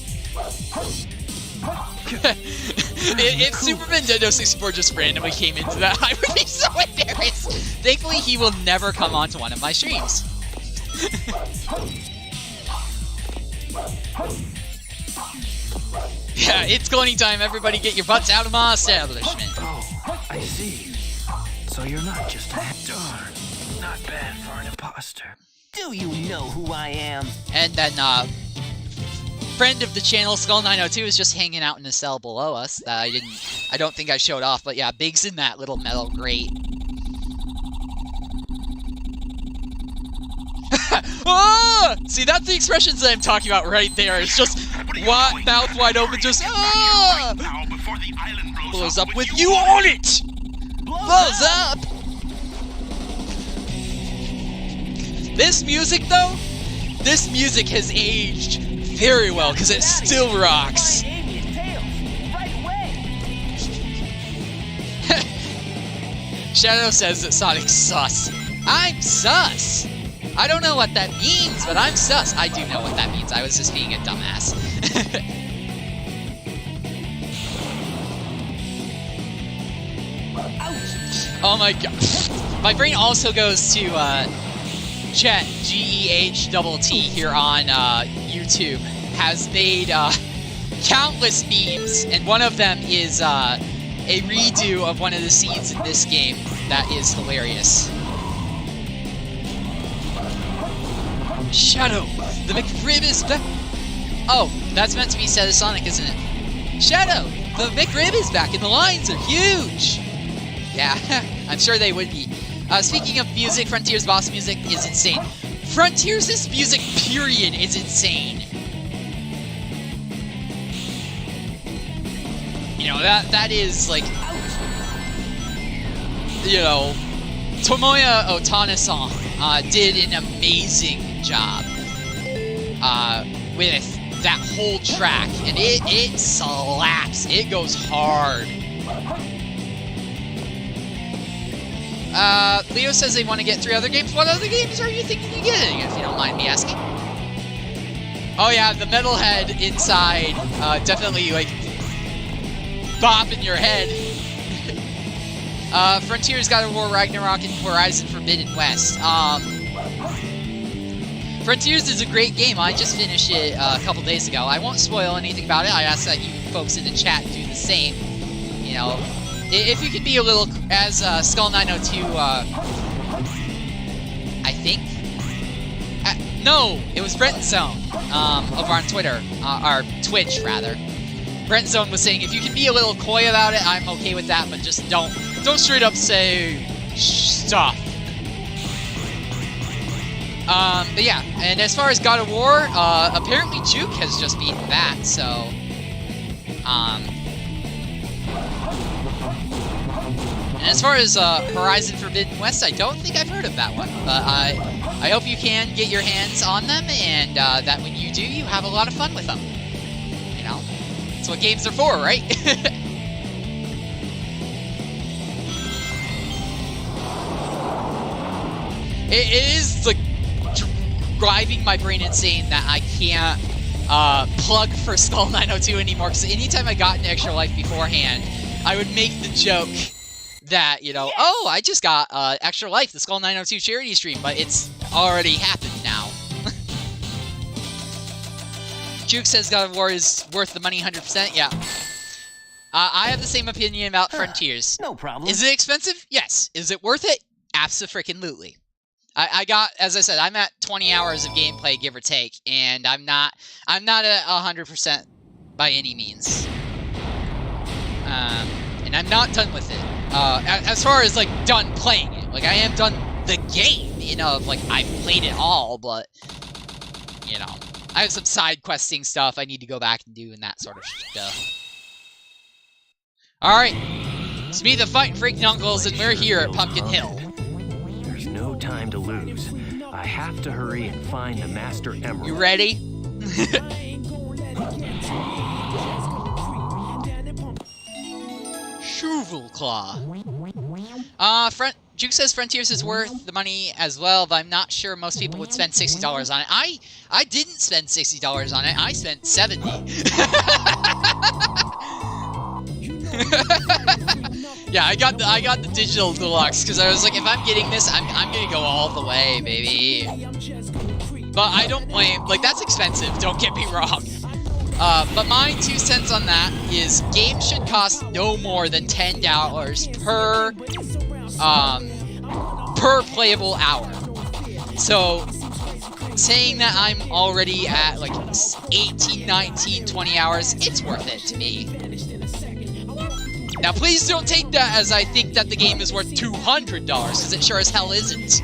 If Super Nintendo 64 just randomly came into that, I would be so embarrassed. Thankfully, he will never come onto one of my streams. Yeah, it's cloning time. Everybody get your butts out of my establishment. Oh, I see. So you're not just a darn. Not bad for an imposter. Do you know who I am? And then, friend of the channel, Skull902, is just hanging out in a cell below us that I don't think I showed off, but yeah, Big's in that little metal grate. Ah! See, that's the expressions that I'm talking about right there. It's just mouth wide open, just ah! Blows up with you on it! Blows up! This music, though, this music has aged very well, because it still rocks. Shadow says that Sonic's sus. I'm sus! I don't know what that means, but I'm sus. I do know what that means. I was just being a dumbass. Oh my god. My brain also goes to, Chet, GEHTT here on, YouTube, has made, countless memes, and one of them is, a redo of one of the scenes in this game that is hilarious. Shadow, the McRib is back. Oh, that's meant to be said as Sonic, isn't it? Shadow, the McRib is back, and the lines are huge. Yeah, I'm sure they would be. Speaking of music, Frontiers' boss music is insane. Frontiers' music, period, is insane. You know, that is, like, you know, Tomoya Otane-san did an amazing job with that whole track, and it slaps. It goes hard. Leo says they want to get 3 other games. What other games are you thinking of getting, if you don't mind me asking? Oh yeah, the metalhead inside, definitely, like, bopping your head. Frontiers, God of War, Ragnarok, and Horizon Forbidden West. Frontiers is a great game. I just finished it a couple days ago. I won't spoil anything about it. I ask that you folks in the chat do the same. You know, if you could be a little, as Skull902, I think? No, it was Brenton over on Twitter, or Twitch, rather. Brenton was saying, if you can be a little coy about it, I'm okay with that, but just don't straight up say stuff. But yeah, and as far as God of War, apparently Juke has just beaten that, so, and as far as, Horizon Forbidden West, I don't think I've heard of that one, but I hope you can get your hands on them, and, that when you do, you have a lot of fun with them. You know? That's what games are for, right? It is, like, driving my brain insane that I can't plug for Skull902 anymore, because anytime I got an extra life beforehand, I would make the joke that, you know, yes! Oh, I just got extra life, the Skull902 charity stream, but it's already happened now. Juke says God of War is worth the money 100%, yeah. I have the same opinion about Frontiers. No problem. Is it expensive? Yes. Is it worth it? Abso-freaking-lutely. I got, as I said, I'm at 20 hours of gameplay, give or take, and I'm not at 100% by any means. And I'm not done with it. As far as, like, done playing it. Like, I am done the game, you know, like, I've played it all, but, you know, I have some side questing stuff I need to go back and do and that sort of stuff. Alright, it's me, the Fighting Freaking Uncles, and we're here at Pumpkin Hill. There's no time to lose. I have to hurry and find the Master Emerald. You ready? Shovelclaw. Juke says Frontiers is worth the money as well, but I'm not sure most people would spend $60 on it. I didn't spend $60 on it. I spent $70. Yeah, I got the digital deluxe because I was like, if I'm getting this, I'm gonna go all the way, baby. But I don't blame. Like, that's expensive. Don't get me wrong. But my 2 cents on that is games should per playable hour. So, saying that I'm already at like 18, 19, 20 hours, it's worth it to me. Now, please don't take that as I think that the game is worth $200, because it sure as hell isn't.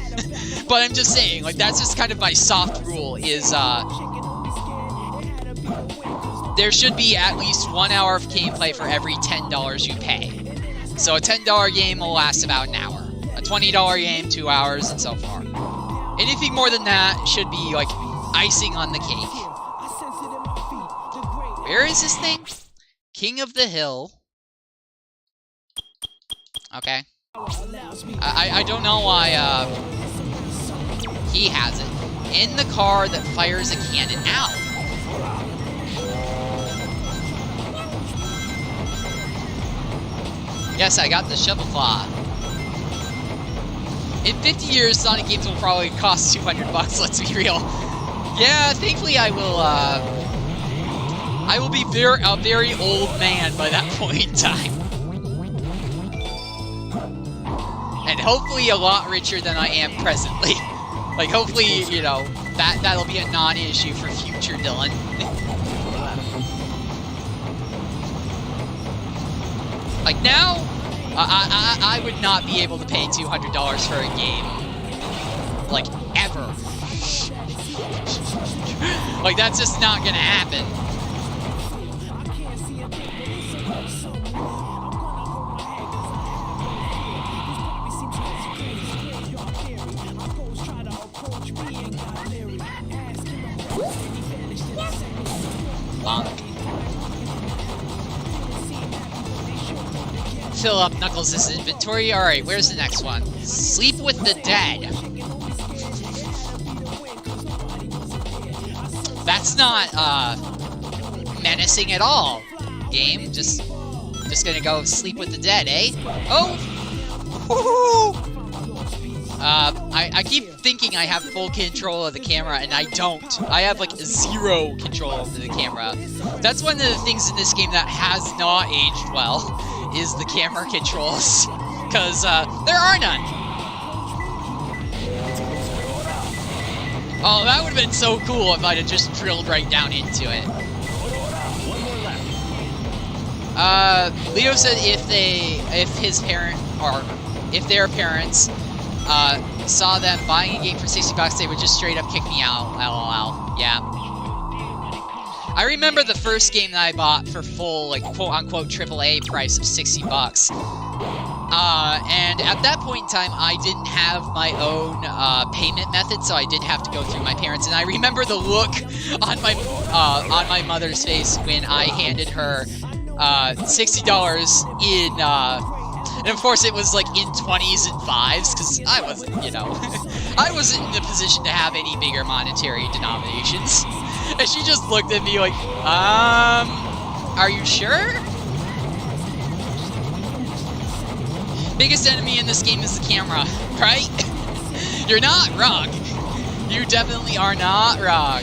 But I'm just saying, like, that's just kind of my soft rule, is, there should be at least 1 hour of gameplay for every $10 you pay. So a $10 game will last about an hour. A $20 game, 2 hours, and so far. Anything more than that should be, like, icing on the cake. Where is this thing? King of the Hill. Okay. I don't know why, he has it. In the car that fires a cannon out. Yes, I got the shovel claw. In 50 years, Sonic games will probably cost $200, let's be real. Yeah, thankfully I will be a very old man by that point in time. And hopefully a lot richer than I am presently. Like, hopefully, you know, that'll be a non-issue for future Dylan. Like, now, I would not be able to pay $200 for a game. Like, ever. Like, that's just not gonna happen. Fill up Knuckles' inventory. Alright, where's the next one? Sleep with the Dead. That's not, menacing at all. Game, just gonna go sleep with the dead, eh? Oh! I keep thinking I have full control of the camera, and I don't. I have, like, 0 control over the camera. That's one of the things in this game that has not aged well, is the camera controls. Because, there are none. Oh, that would have been so cool if I'd have just drilled right down into it. Leo said if their parents, saw them buying a game for $60, they would just straight up kick me out. LOL. Yeah. I remember the first game that I bought for full, like, quote-unquote AAA price of $60. And at that point in time, I didn't have my own payment method, so I did have to go through my parents. And I remember the look on my mother's face when I handed her $60 in, and of course it was like in 20s and 5s, because I wasn't, you know, I wasn't in a position to have any bigger monetary denominations. And she just looked at me like, are you sure? Biggest enemy in this game is the camera, right? You're not wrong. You definitely are not wrong.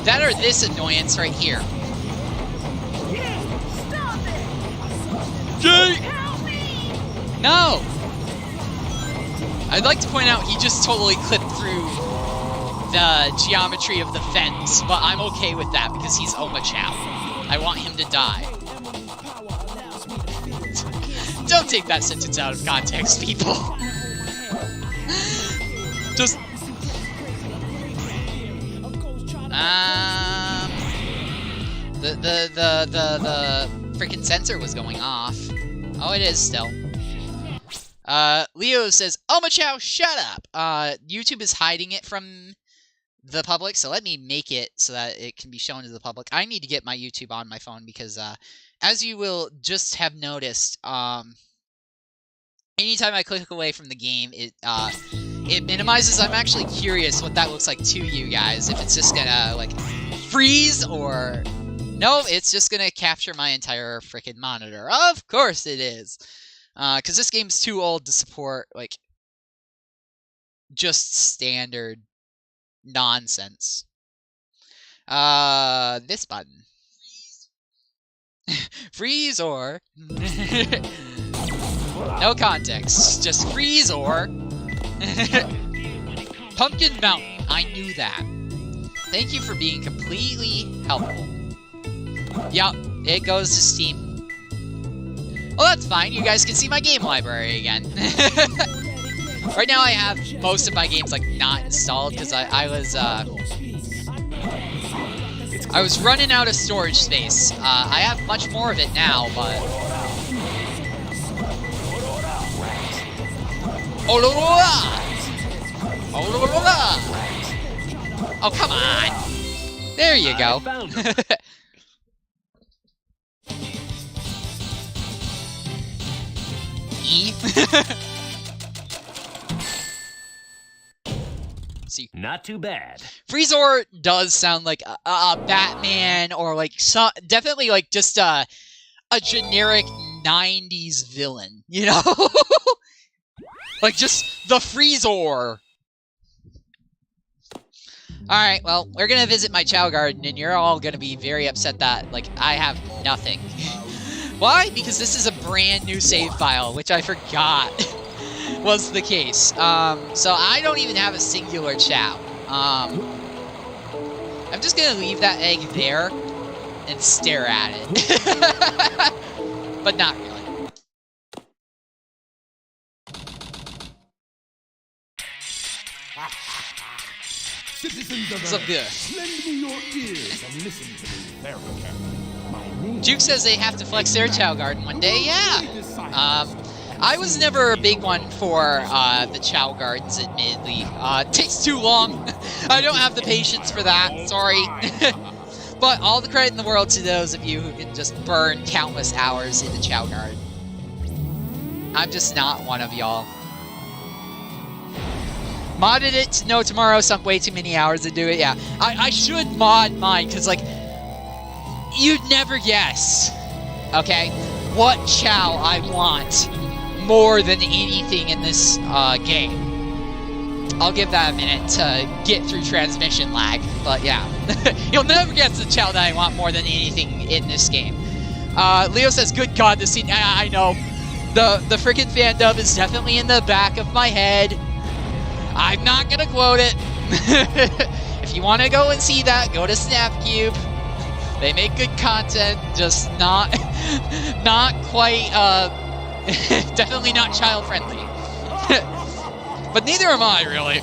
That or this annoyance right here. Stop it! Jay! Help me! No! I'd like to point out he just totally clipped through the geometry of the fence, but I'm okay with that because he's Oma Chow. I want him to die. Don't take that sentence out of context, people. Just... The freaking sensor was going off. Oh, it is still. Leo says, Oma Chow, shut up! YouTube is hiding it from the public, so let me make it so that it can be shown to the public. I need to get my YouTube on my phone because, as you will just have noticed, anytime I click away from the game, it minimizes. I'm actually curious what that looks like to you guys. If it's just gonna, like, freeze or... No, it's just gonna capture my entire frickin' monitor. Of course it is! Because this game's too old to support, like, just standard nonsense. This button. Freeze or... No context. Just freeze or... Pumpkin Mountain. I knew that. Thank you for being completely helpful. Yup, it goes to Steam. Well, that's fine. You guys can see my game library again. Right now I have most of my games, like, not installed because I was running out of storage space. I have much more of it now, but... Oh, come on! There you go. E? See. Not too bad. Freezor does sound like a Batman or like definitely like just a generic 90s villain, you know? Like just the Freezor. Alright, well, we're gonna visit my Chow Garden and you're all gonna be very upset that, like, I have nothing. Why? Because this is a brand new save file, which I forgot was the case. So I don't even have a singular Chow. I'm just gonna leave that egg there and stare at it. But not really. Citizens of Earth, lend me your ears and listen to me very carefully. My name Duke says they have to flex their Chow Garden one day. Yeah. I was never a big one for the Chow Gardens, admittedly. It takes too long. I don't have the patience for that. Sorry. But all the credit in the world to those of you who can just burn countless hours in the Chow Garden. I'm just not one of y'all. Modded it, no tomorrow, sunk way too many hours to do it, yeah. I should mod mine, because, like, you'd never guess, okay, what Chow I want more than anything in this game. I'll give that a minute to get through transmission lag, but yeah. You'll never guess the Chow that I want more than anything in this game. Leo says, good God, this scene, I know. The freaking fan dub is definitely in the back of my head. I'm not gonna quote it. If you want to go and see that, go to Snapcube. They make good content, just not quite, definitely not child-friendly. But neither am I, really.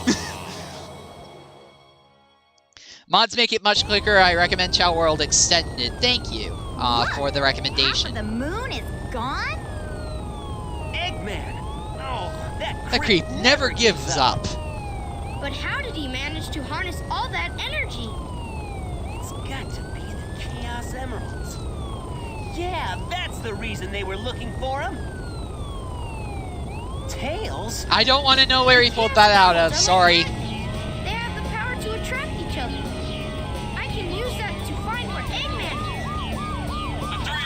Mods make it much quicker. I recommend Chow World Extended. Thank you for the recommendation. Half of the moon is gone? Eggman! Oh, That creep never gives up. But how did he manage to harness all that energy? It's got to be the Chaos Emeralds. Yeah, that's the reason they were looking for him. Tails? I don't want to know where he pulled that out of. Sorry. They have the power to attract each other. I can use that to find where Eggman is. Put your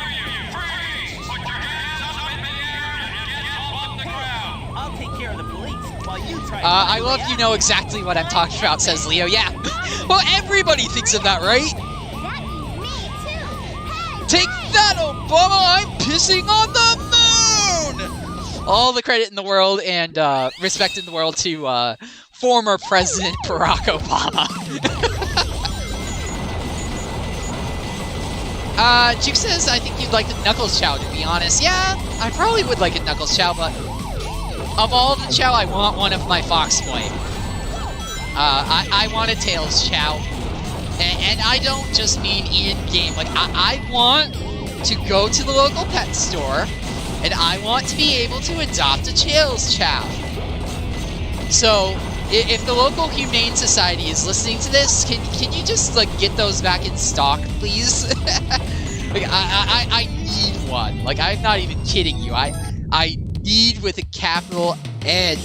hands up in the air and get off the ground. I'll take care of the police while you try to I love you know exactly what I'm talking about, says Leo. Yeah. Well, everybody thinks of that, right? That means me too. Hey, Take that, Obama! I'm pissing on the moon! All the credit in the world and respect in the world to former President Barack Obama. Juke says, I think you'd like the Knuckles Chow, to be honest. Yeah, I probably would like a Knuckles Chow, but of all the Chow, I want one of my Fox Boy. I want a Tails Chow. And I don't just mean in-game. Like, I want to go to the local pet store, and I want to be able to adopt a Tails Chow. So, if the local Humane Society is listening to this, can you just, like, get those back in stock, please? Like, I need one. Like, I'm not even kidding you. I need with a capital N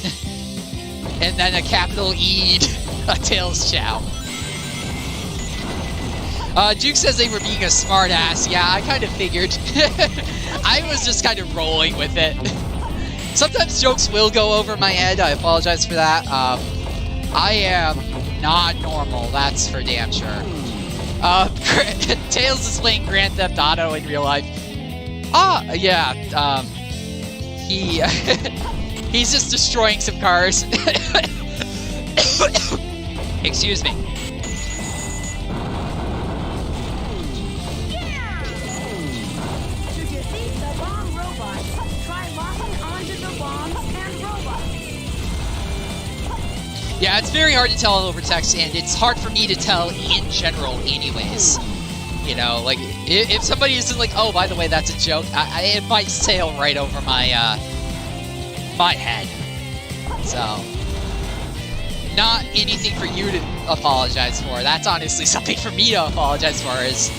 and then a capital E a Tails Chow. Duke says they were being a smartass. Yeah, I kind of figured. I was just kind of rolling with it. Sometimes jokes will go over my head. I apologize for that. I am not normal, that's for damn sure. Tails is playing Grand Theft Auto in real life. Yeah, he's just destroying some cars. Excuse me. To defeat the bomb robots, try locking onto the bombs and robots. Yeah, it's very hard to tell over text, and it's hard for me to tell in general anyways. You know, like, if somebody isn't like, oh, by the way, that's a joke, it might sail right over my, my head. So, not anything for you to apologize for. That's honestly something for me to apologize for, is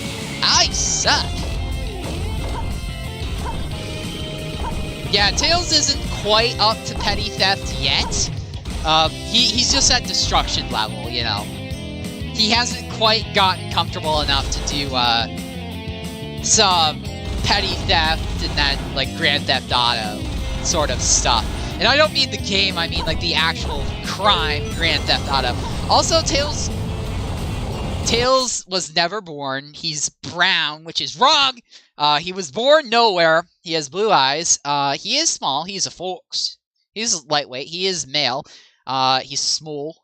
I suck. Yeah, Tails isn't quite up to petty theft yet. He's just at destruction level, you know. He hasn't quite gotten comfortable enough to do some petty theft and then like Grand Theft Auto sort of stuff. And I don't mean the game, I mean like the actual crime Grand Theft Auto. Also, Tails was never born. He's brown, which is wrong. He was born nowhere. He has blue eyes. He is small. He's a fox. He's lightweight. He is male. He's small.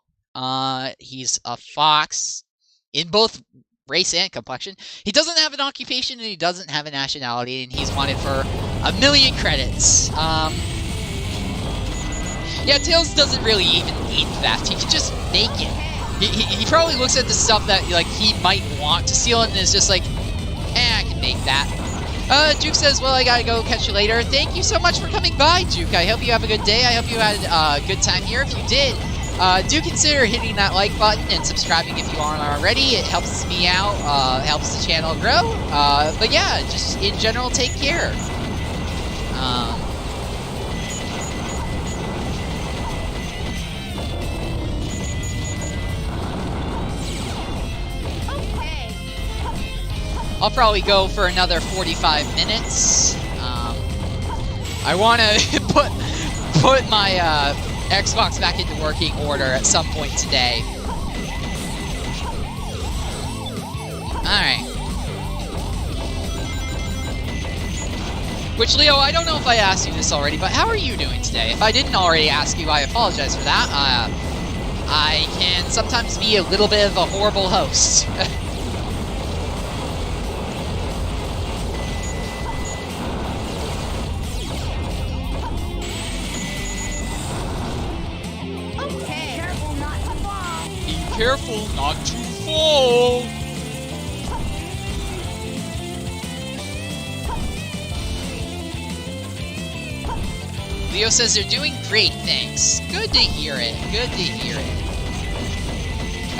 He's a fox in both race and complexion. He doesn't have an occupation and he doesn't have a nationality, and he's wanted for 1 million credits. Yeah, Tails doesn't really even need theft. He can just make it. He probably looks at the stuff that like he might want to steal and is just like, I can make that. Duke says, well, I gotta go, catch you later. Thank you so much for coming by, Duke. I hope you have a good day. I hope you had a good time here. If you did, do consider hitting that like button and subscribing if you aren't already. It helps me out, helps the channel grow. But yeah, just in general, take care. I'll probably go for another 45 minutes. I want to put my Xbox back into working order at some point today. Alright. Which, Leo, I don't know if I asked you this already, but how are you doing today? If I didn't already ask you, I apologize for that. I can sometimes be a little bit of a horrible host. Careful not to fall! Leo says they're doing great, thanks. Good to hear it, good to hear it.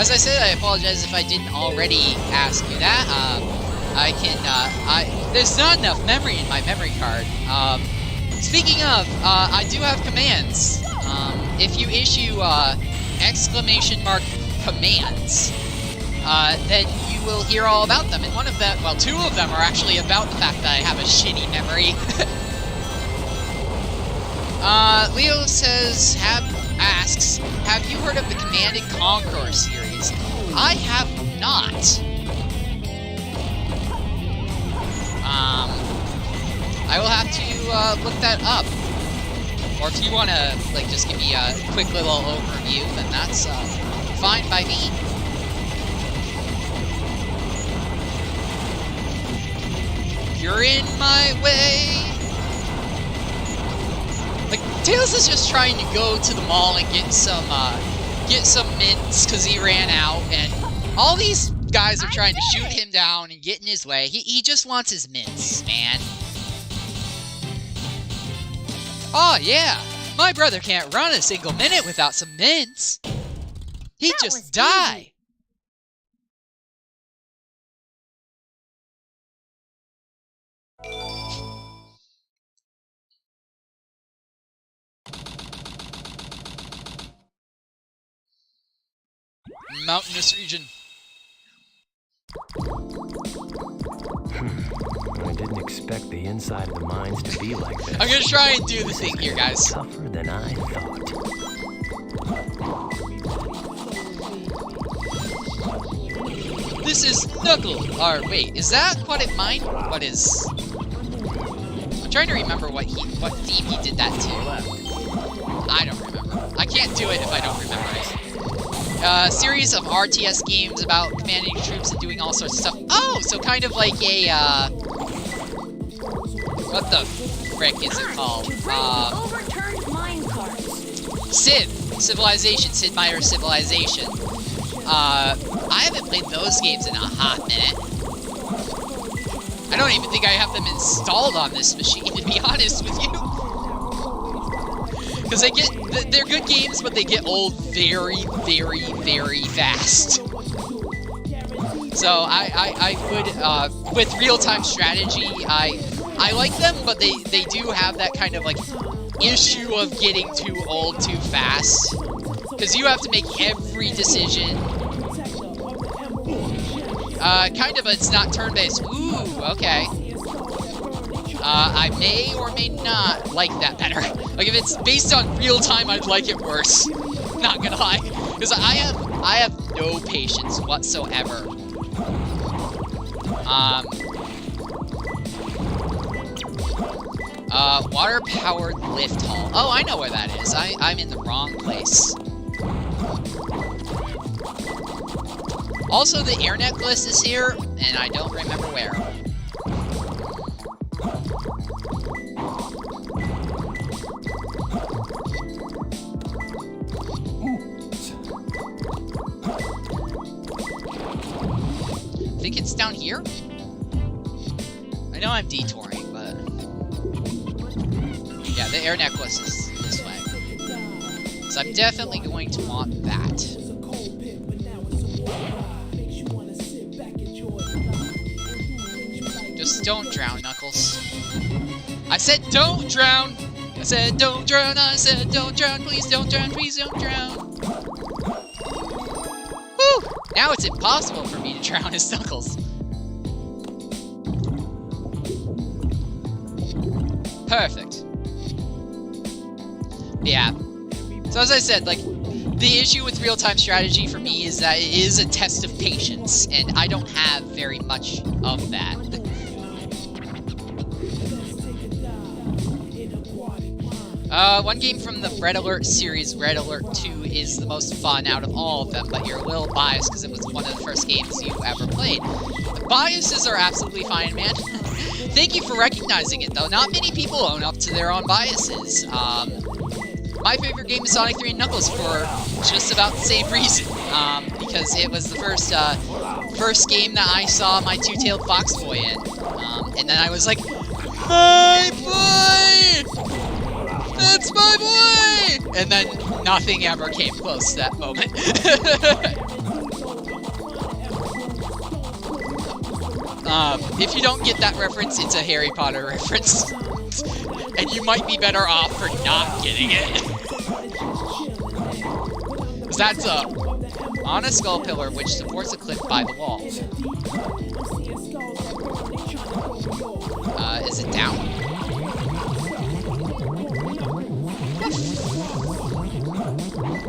As I said, I apologize if I didn't already ask you that. There's not enough memory in my memory card. Speaking of, I do have commands. If you issue, exclamation mark commands, then you will hear all about them. And one of them, well, 2 of them are actually about the fact that I have a shitty memory. Leo says, asks, have you heard of the Command & Conquer series? I have not. I will have to, look that up. Or if you want to, like, just give me a quick little overview, then that's, fine by me. You're in my way. Like, Tails is just trying to go to the mall and get some mints because he ran out, and all these guys are trying to shoot him down and get in his way. He just wants his mints, man. Oh yeah, my brother can't run a single minute without some mints. He'd just die. Mountainous region. I didn't expect the inside of the mines to be like this. I'm gonna try and do the thing here, guys. Tougher than I thought. This is Knuckle. Or wait, is that Aquatic Mine? What is? I'm trying to remember what theme he did that to. I don't remember. I can't do it if I don't remember it. Series of RTS games about commanding troops and doing all sorts of stuff. Oh, so kind of like a, what the frick is it called? Overturned mine carts. Civilization, Sid Meier's Civilization. I haven't played those games in a hot minute. I don't even think I have them installed on this machine, to be honest with you. Because they're good games, but they get old very, very, very fast. So I would, with real-time strategy, I like them, but they do have that kind of, like, issue of getting too old too fast. Because you have to make every decision. Kind of, it's not turn-based. Ooh, okay. I may or may not like that better. Like, if it's based on real time, I'd like it worse. Not gonna lie. Because I have no patience whatsoever. Water-powered lift hall. Oh, I know where that is. I'm in the wrong place. Also, the air necklace is here, and I don't remember where. I think it's down here? I know I'm detouring, but... yeah, the air necklace is this way. So I'm definitely going to want that. Just don't drown, Knuckles. I said don't drown! I said don't drown, I said don't drown, please don't drown, please don't drown. Whew! Now it's impossible for me to drown as Knuckles. Perfect. Yeah. So as I said, like, the issue with real-time strategy for me is that it is a test of patience, and I don't have very much of that. One game from the Red Alert series, Red Alert 2, is the most fun out of all of them, but you're a little biased because it was one of the first games you ever played. Biases are absolutely fine, man. Thank you for recognizing it, though. Not many people own up to their own biases. My favorite game is Sonic 3 and Knuckles for just about the same reason. Because it was the first game that I saw my two-tailed fox boy in. And then I was like, my boy! That's my boy! And then nothing ever came close to that moment. If you don't get that reference, it's a Harry Potter reference. And you might be better off for not getting it. Because that's on a skull pillar which supports a cliff by the wall. Is it down?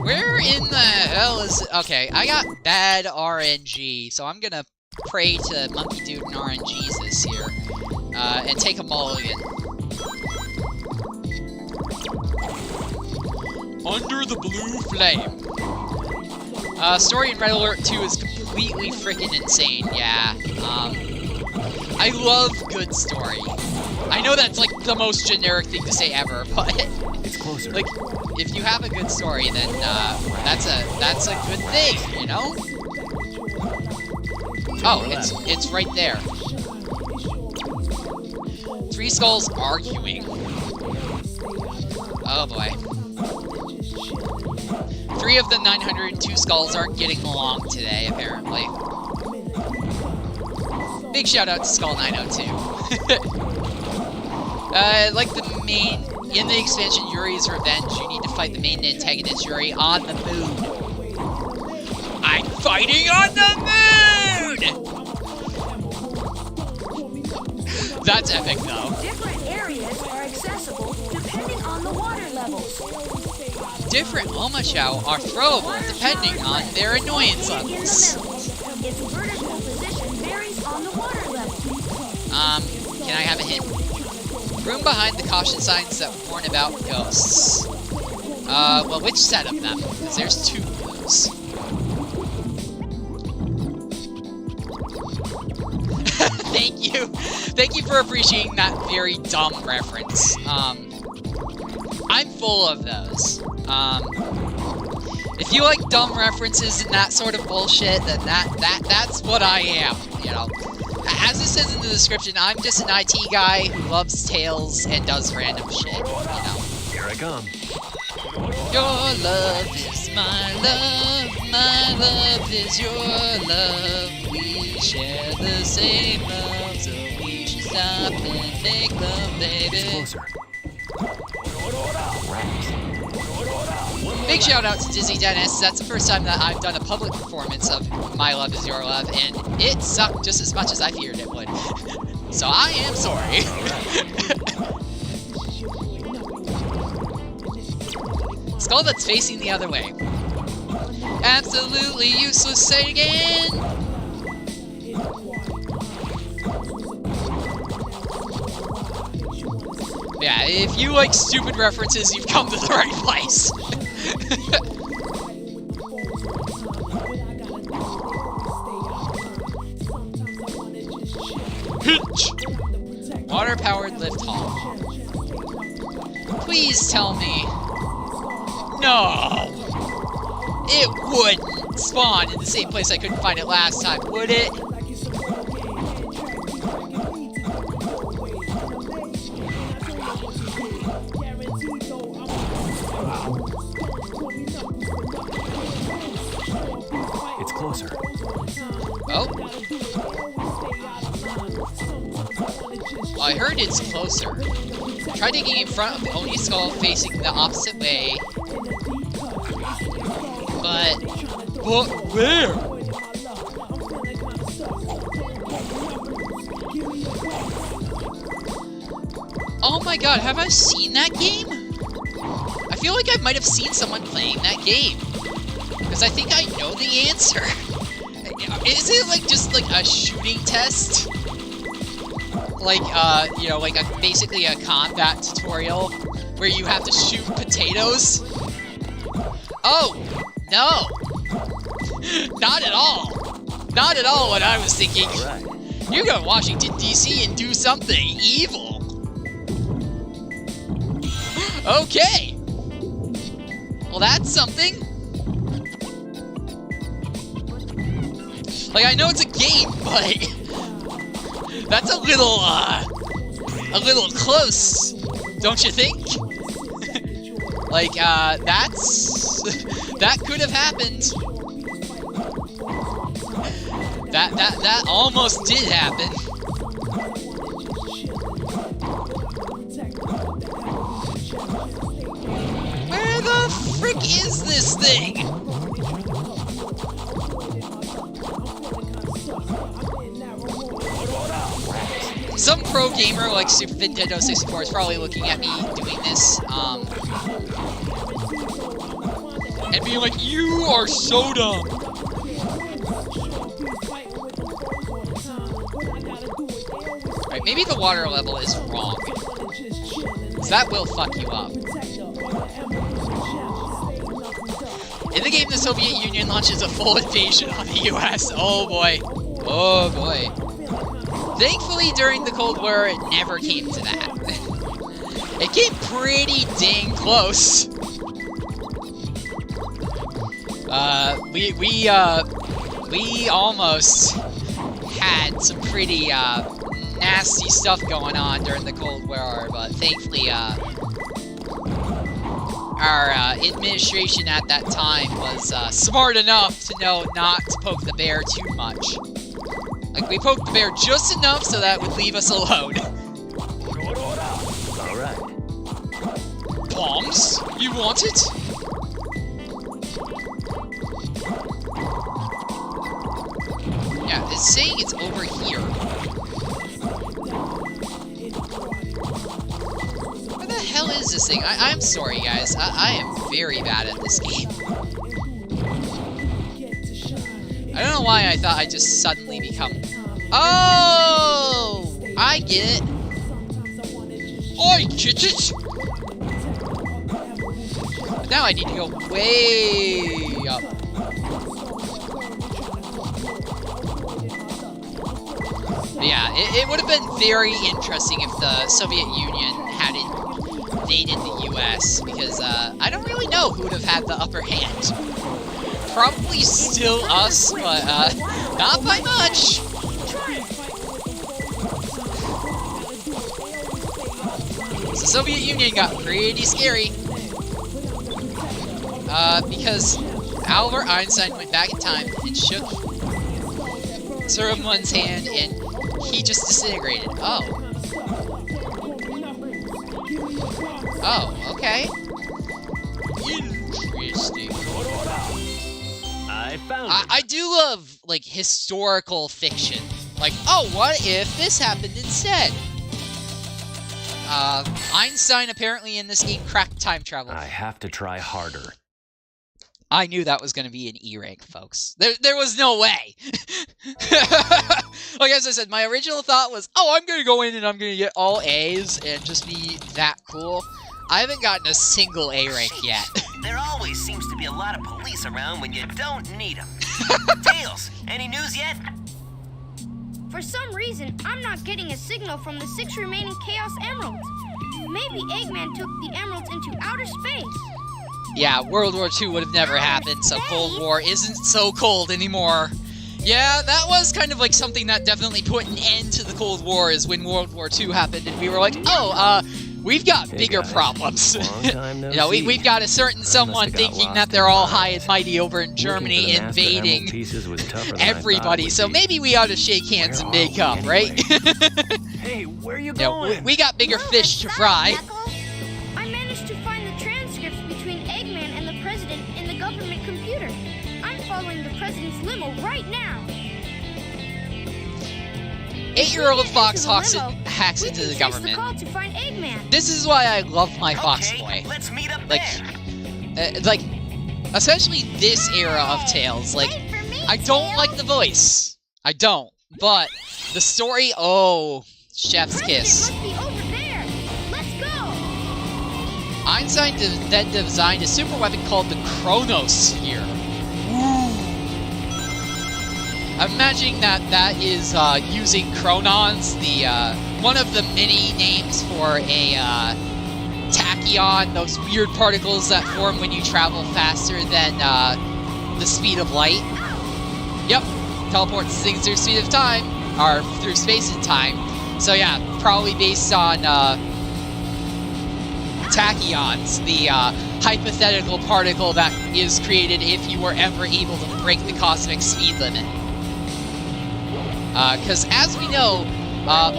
Where in the hell is it? Okay, I got bad RNG, so I'm gonna pray to Monkey Dude and RNGesus here. And take a mulligan. Under the blue flame. Story in Red Alert 2 is completely freaking insane, yeah. I love good story. I know that's like the most generic thing to say ever, but It's closer. like, if you have a good story, then that's a good thing, you know? Oh, it's right there. Three skulls arguing. Oh boy. 3 of the 902 skulls aren't getting along today, apparently. Big shout out to Skull 902. Like the main... in the expansion Yuri's Revenge, you need to fight the main antagonist Yuri on the moon. I'm fighting on the moon! That's epic, though. Different areas are accessible depending on the water levels. Different Omochao are throwable depending on their annoyance levels. Its vertical position varies on the water level. Can I have a hint? Room behind the caution signs that warn about ghosts. Well, which set of them? Because there's 2 of those. Thank you. Thank you for appreciating that very dumb reference. I'm full of those. If you like dumb references and that sort of bullshit, then that's what I am, you know. As it says in the description, I'm just an IT guy who loves Tails and does random shit, you know. Here I come. Your love is my love is your love. We share the same love, so we should stop and make love, baby. It's closer. Big shout out to Dizzy Dennis. That's the first time that I've done a public performance of My Love Is Your Love, and it sucked just as much as I feared it would. So I am sorry. Skull that's facing the other way. Absolutely useless, say it again! Yeah, if you like stupid references, you've come to the right place. Water-powered lift hall. Please tell me. No! It wouldn't spawn in the same place I couldn't find it last time, would it? It's closer. Oh? Well, I heard it's closer. Try digging in front of the Oni skull facing the opposite way. But where? Oh my god, have I seen that game? I feel like I might have seen someone playing that game. Because I think I know the answer. Is it like just like a shooting test? Like, you know, like basically a combat tutorial where you have to shoot potatoes? Oh, no. Not at all. Not at all what I was thinking. Right. You go to Washington, D.C. and do something evil. Okay. Well, that's something. Like, I know it's a game, but that's a little close, don't you think? Like, that could have happened. That almost did happen. Where the frick is this thing? Some pro gamer like Super Nintendo 64 is probably looking at me doing this, and being like, "You are so dumb." Right, maybe the water level is wrong. So that will fuck you up. In the game, the Soviet Union launches a full invasion on the US. Oh boy. Oh boy. Thankfully, during the Cold War, it never came to that. It came pretty dang close. We almost had some pretty, nasty stuff going on during the Cold War, but thankfully, our administration at that time was smart enough to know not to poke the bear too much. Like, we poked the bear just enough so that it would leave us alone. Alright. Bombs? You want it? Yeah, it's saying it's over here. Where the hell is this thing? I'm sorry, guys. I am very bad at this game. I don't know why I thought I'd just suddenly become... Oh! I get it. Oi, chit. But now I need to go way up. But yeah, it would have been very interesting if the Soviet Union had invaded the US, because I don't really know who would have had the upper hand. Probably still us, but not by much. The Soviet Union got pretty scary. Because Albert Einstein went back in time and shook someone's hand, and he just disintegrated. Oh. Oh, okay. Interesting. I found it. I do love, like, historical fiction. Like, oh, what if this happened instead? Einstein apparently in this game cracked time travel. I have to try harder. I knew that was going to be an E rank, folks. There was no way. Like as I said, my original thought was, oh, I'm going to go in and I'm going to get all A's and just be that cool. I haven't gotten a single A rank yet. There always seems to be a lot of police around when you don't need them. Tails, any news yet? For some reason, I'm not getting a signal from the 6 remaining Chaos Emeralds. Maybe Eggman took the emeralds into outer space. Yeah, World War II would have never happened, so Cold War isn't so cold anymore. Yeah, that was kind of like something that definitely put an end to the Cold War, is when World War II happened, and we were like, oh, we've got bigger problems. You know, we've got a certain someone thinking that they're all high and mighty over in Germany, invading everybody, so maybe we ought to shake hands and make up, right? Hey, where you Yeah, going? we got bigger fish to fry. I managed to find the transcripts between Eggman and the president in the government computer. I'm following the president's limo right now. 8-year-old Fox hacks into the government. To find Eggman. This is why I love my Fox Boy. Let's meet up Like, there. Essentially this era of Tails. Like, I don't like the voice. I don't. But the story, oh, chef's kiss. Must be over there. Let's go. Einstein then designed a super weapon called the Chronosphere. I'm imagining that is using chronons, the one of the many names for a tachyon, those weird particles that form when you travel faster than the speed of light. Yep, teleports things through speed of time, or through space and time. So yeah, probably based on tachyons, the hypothetical particle that is created if you were ever able to break the cosmic speed limit. Because as we know,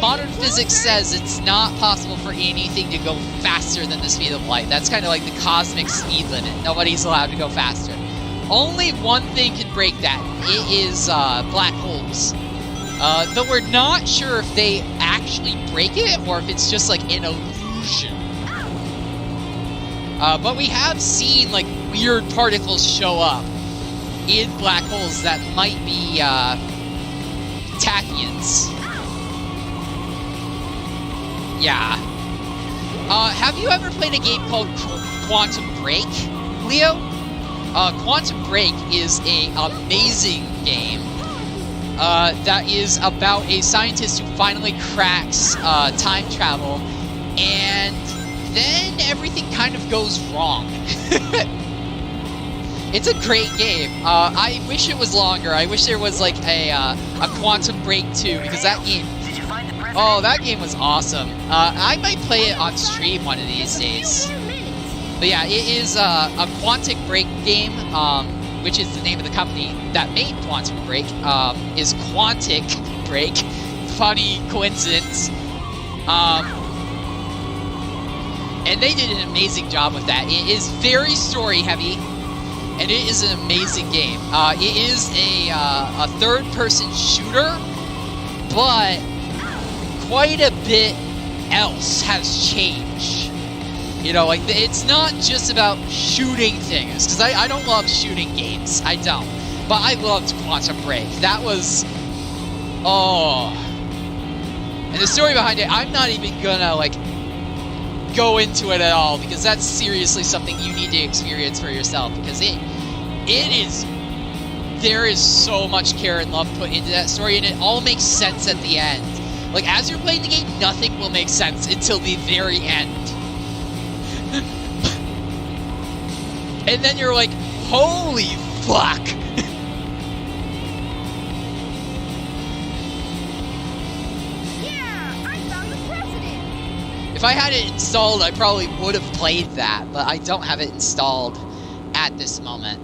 modern physics says it's not possible for anything to go faster than the speed of light. That's kind of like the cosmic speed limit. Nobody's allowed to go faster. Only one thing can break that. It is black holes. Though we're not sure if they actually break it or if it's just like an illusion. But we have seen like weird particles show up in black holes that might be tachyons. Yeah. Have you ever played a game called Quantum Break, Leo? Quantum Break is an amazing game that is about a scientist who finally cracks time travel, and then everything kind of goes wrong. It's a great game. I wish it was longer. I wish there was like a Quantum Break 2, because that game... Did you find the president? Oh, that game was awesome. I might play it on stream one of these days. But yeah, it is a Quantic Break game, which is the name of the company that made Quantum Break, is Quantic Break. Funny coincidence. And they did an amazing job with that. It is very story heavy, and it is an amazing game. It is a third-person shooter, but quite a bit else has changed. You know, like, it's not just about shooting things, because I don't love shooting games. I don't. But I loved Quantum Break. That was... Oh. And the story behind it, I'm not even gonna, like, go into it at all, because that's seriously something you need to experience for yourself, because it is, there is so much care and love put into that story, and it all makes sense at the end. Like, as you're playing the game, nothing will make sense until the very end. And then you're like, holy fuck! Yeah, I found the president! If I had it installed, I probably would have played that, but I don't have it installed at this moment.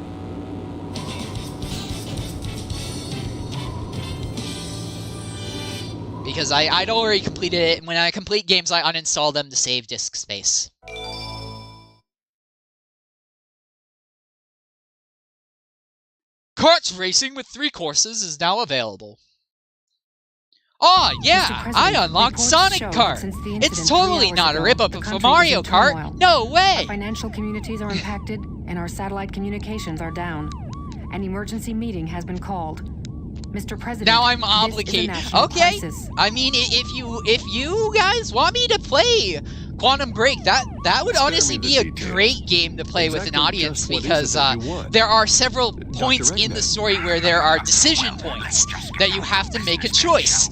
Because I'd already completed it, and when I complete games, I uninstall them to save disk space. Karts racing with 3 courses is now available. Oh, yeah! I unlocked Sonic Kart! It's totally not a rip-up of Mario Kart! No way! Our financial communities are impacted, and our satellite communications are down. An emergency meeting has been called. Mr. President, now I'm obligated. Okay, crisis. I mean, if you guys want me to play Quantum Break, that would honestly be a great game to play with an audience, because there are several points in the story where there are decision points that you have to make a choice.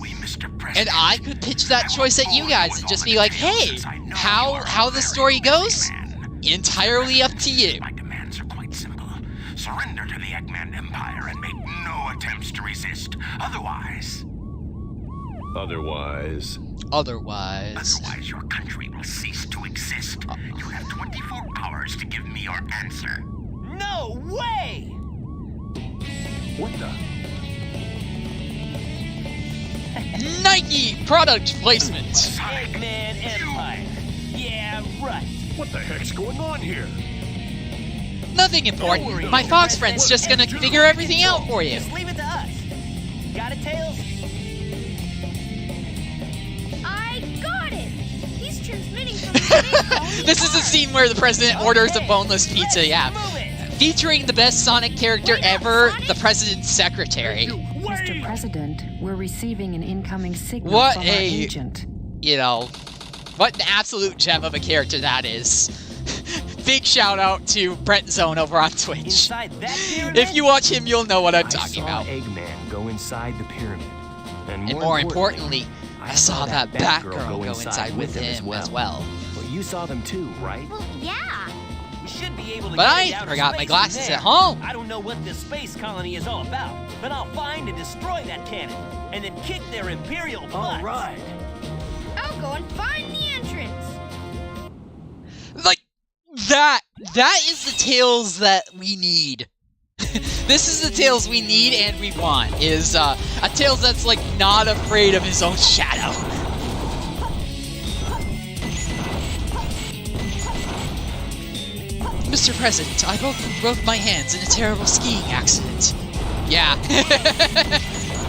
And I could pitch that choice at you guys and just be like, hey, how the story goes? Entirely up to you. My demands are quite simple. Surrender to the Eggman Empire and make no attempts to resist. Otherwise, your country will cease to exist. You have 24 hours to give me your answer. No way! What the? Nike product placement. Eggman Empire. Yeah, right. What the heck's going on here? Nothing important. My Fox friend's just gonna figure everything out for you. Just leave it to us. Got it, Tails? I got it! He's transmitting from the space colony. This is a scene where the president orders a boneless pizza, yeah. Featuring the best Sonic character ever, the president's secretary. Mr. President, we're receiving an incoming signal What from our agent. You know, what an absolute gem of a character that is. Big shout out to Brent Zone over on Twitch. If you watch him, you'll know what I'm talking about. I saw Eggman go inside the pyramid. And more importantly, I saw that Batgirl go inside with him as well. Well, you saw them too, right? Well, yeah. We should be able to But get I it out of forgot my space glasses from there. at home. I don't know what this space colony is all about, but I'll find and destroy that cannon, and then kick their Imperial butts. All right. I'll go and find the entrance. Like, that is the Tails that we need. This is the Tails we need and we want, is a Tails that's, like, not afraid of his own shadow. Mr. President, I broke my hands in a terrible skiing accident. Yeah.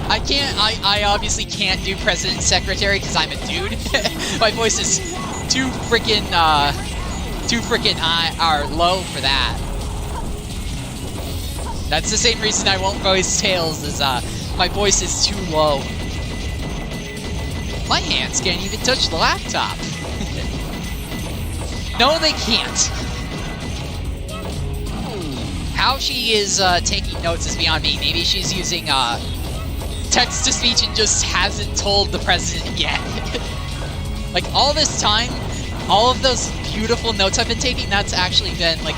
I obviously can't do President Secretary because I'm a dude. My voice is too freaking low for that. That's the same reason I won't voice Tails, is my voice is too low. My hands can't even touch the laptop. No, they can't. How she is taking notes is beyond me. Maybe she's using text-to-speech and just hasn't told the president yet. Like, all this time, all of those beautiful notes I've been taking, that's actually been, like,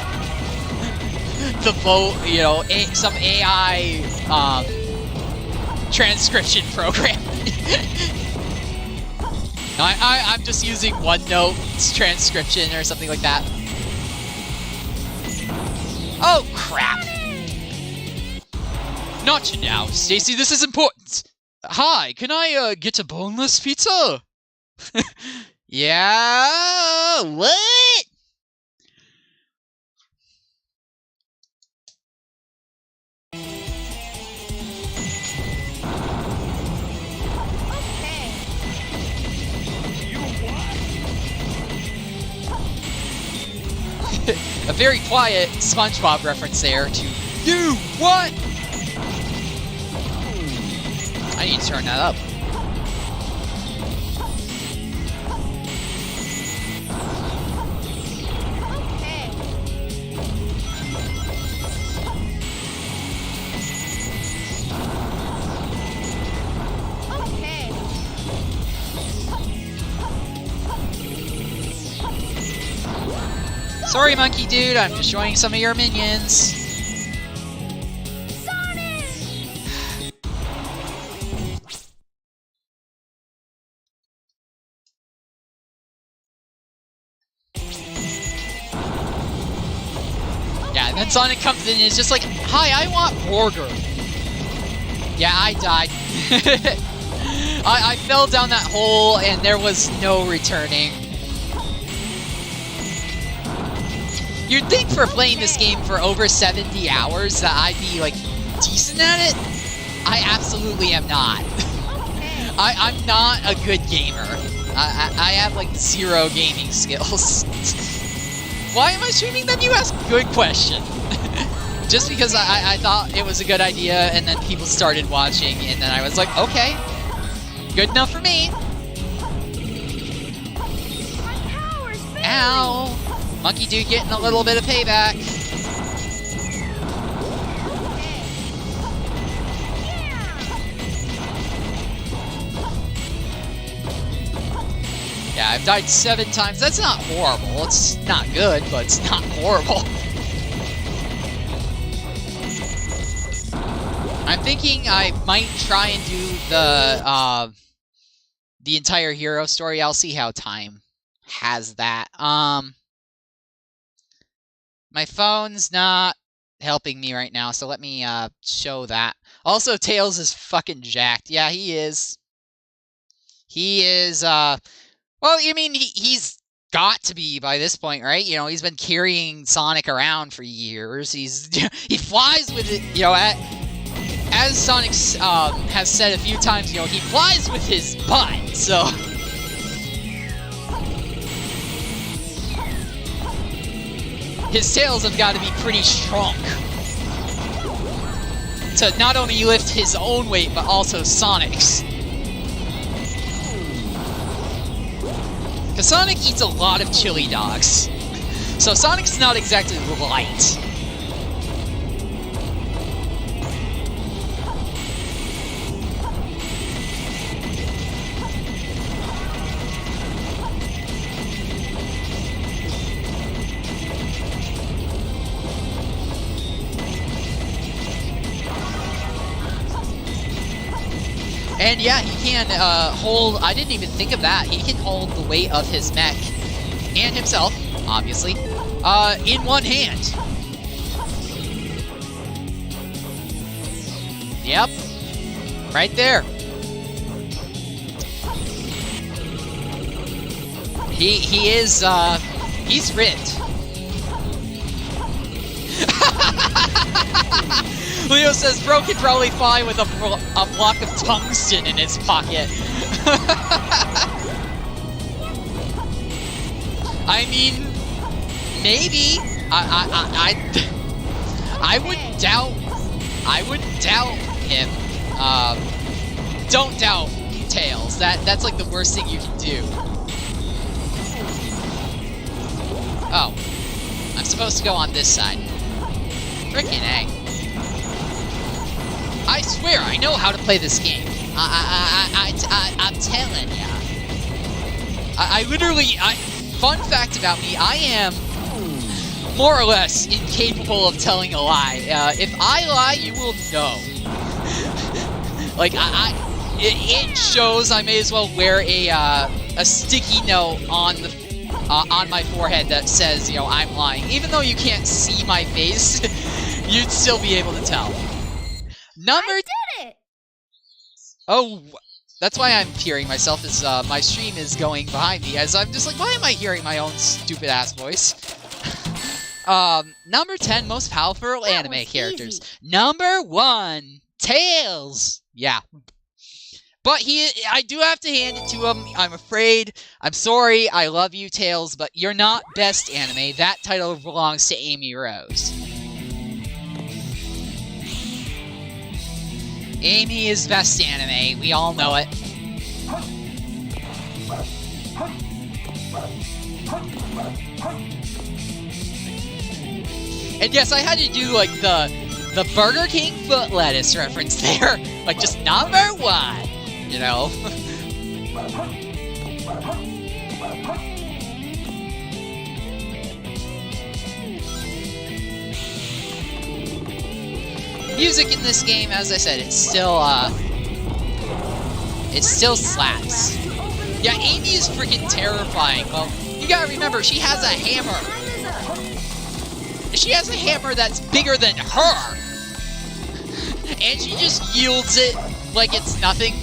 the vote, you know, some AI transcription program. No, I'm just using OneNote transcription or something like that. Oh, crap! Not you now, Stacy, this is important! Hi, can I, get a boneless pizza? Yeah, what? A very quiet SpongeBob reference there to you what? I need to turn that up. Sorry, monkey dude, I'm destroying some of your minions. Yeah, and then Sonic comes in and is just like, hi, I want burger. Yeah, I died. I fell down that hole and there was no returning. You'd think for playing this game for over 70 hours that I'd be, like, decent at it. I absolutely am not. I'm not a good gamer. I have, like, 0 gaming skills. Why am I streaming then, you ask? Good question. Just because I thought it was a good idea, and then people started watching, and then I was like, okay, good enough for me. Ow! Monkey dude getting a little bit of payback. Yeah, I've died 7 times. That's not horrible. It's not good, but it's not horrible. I'm thinking I might try and do the entire hero story. I'll see how time has that. My phone's not helping me right now, so let me show that. Also, Tails is fucking jacked. Yeah, he is. He is, well, I mean, he's got to be by this point, right? You know, he's been carrying Sonic around for years. He flies with it, you know, as Sonic has said a few times, you know, he flies with his butt, so... His tails have got to be pretty strong to not only lift his own weight, but also Sonic's. Because Sonic eats a lot of chili dogs, so Sonic's not exactly light. And yeah, he can hold, I didn't even think of that, he can hold the weight of his mech, and himself, obviously, in one hand. Yep, right there. He is, he's ripped. Leo says, Bro could probably fly with a block of tungsten in his pocket. I mean, maybe. I wouldn't doubt. I wouldn't doubt him. Don't doubt Tails. That's like the worst thing you can do. Oh, I'm supposed to go on this side. Frickin' A. I swear, I know how to play this game. I'm telling ya. I literally, fun fact about me, I am more or less incapable of telling a lie. If I lie, you will know. Like, it shows I may as well wear a sticky note on my forehead that says, you know, I'm lying. Even though you can't see my face, you'd still be able to tell. I did it! Oh, that's why I'm hearing myself, is my stream is going behind me, as I'm just like, why am I hearing my own stupid-ass voice? Number 10 most powerful anime characters. Easy. Number 1, Tails! Yeah. But I do have to hand it to him, I'm afraid. I'm sorry, I love you, Tails, but you're not best anime. That title belongs to Amy Rose. Amy is best anime, we all know it. And yes, I had to do like the Burger King foot lettuce reference there. Like just number 1, you know? music in this game, as I said, it still slaps. Yeah, Amy is freaking terrifying. Well, you gotta remember, she has a hammer. She has a hammer that's bigger than her. And she just yields it like it's nothing.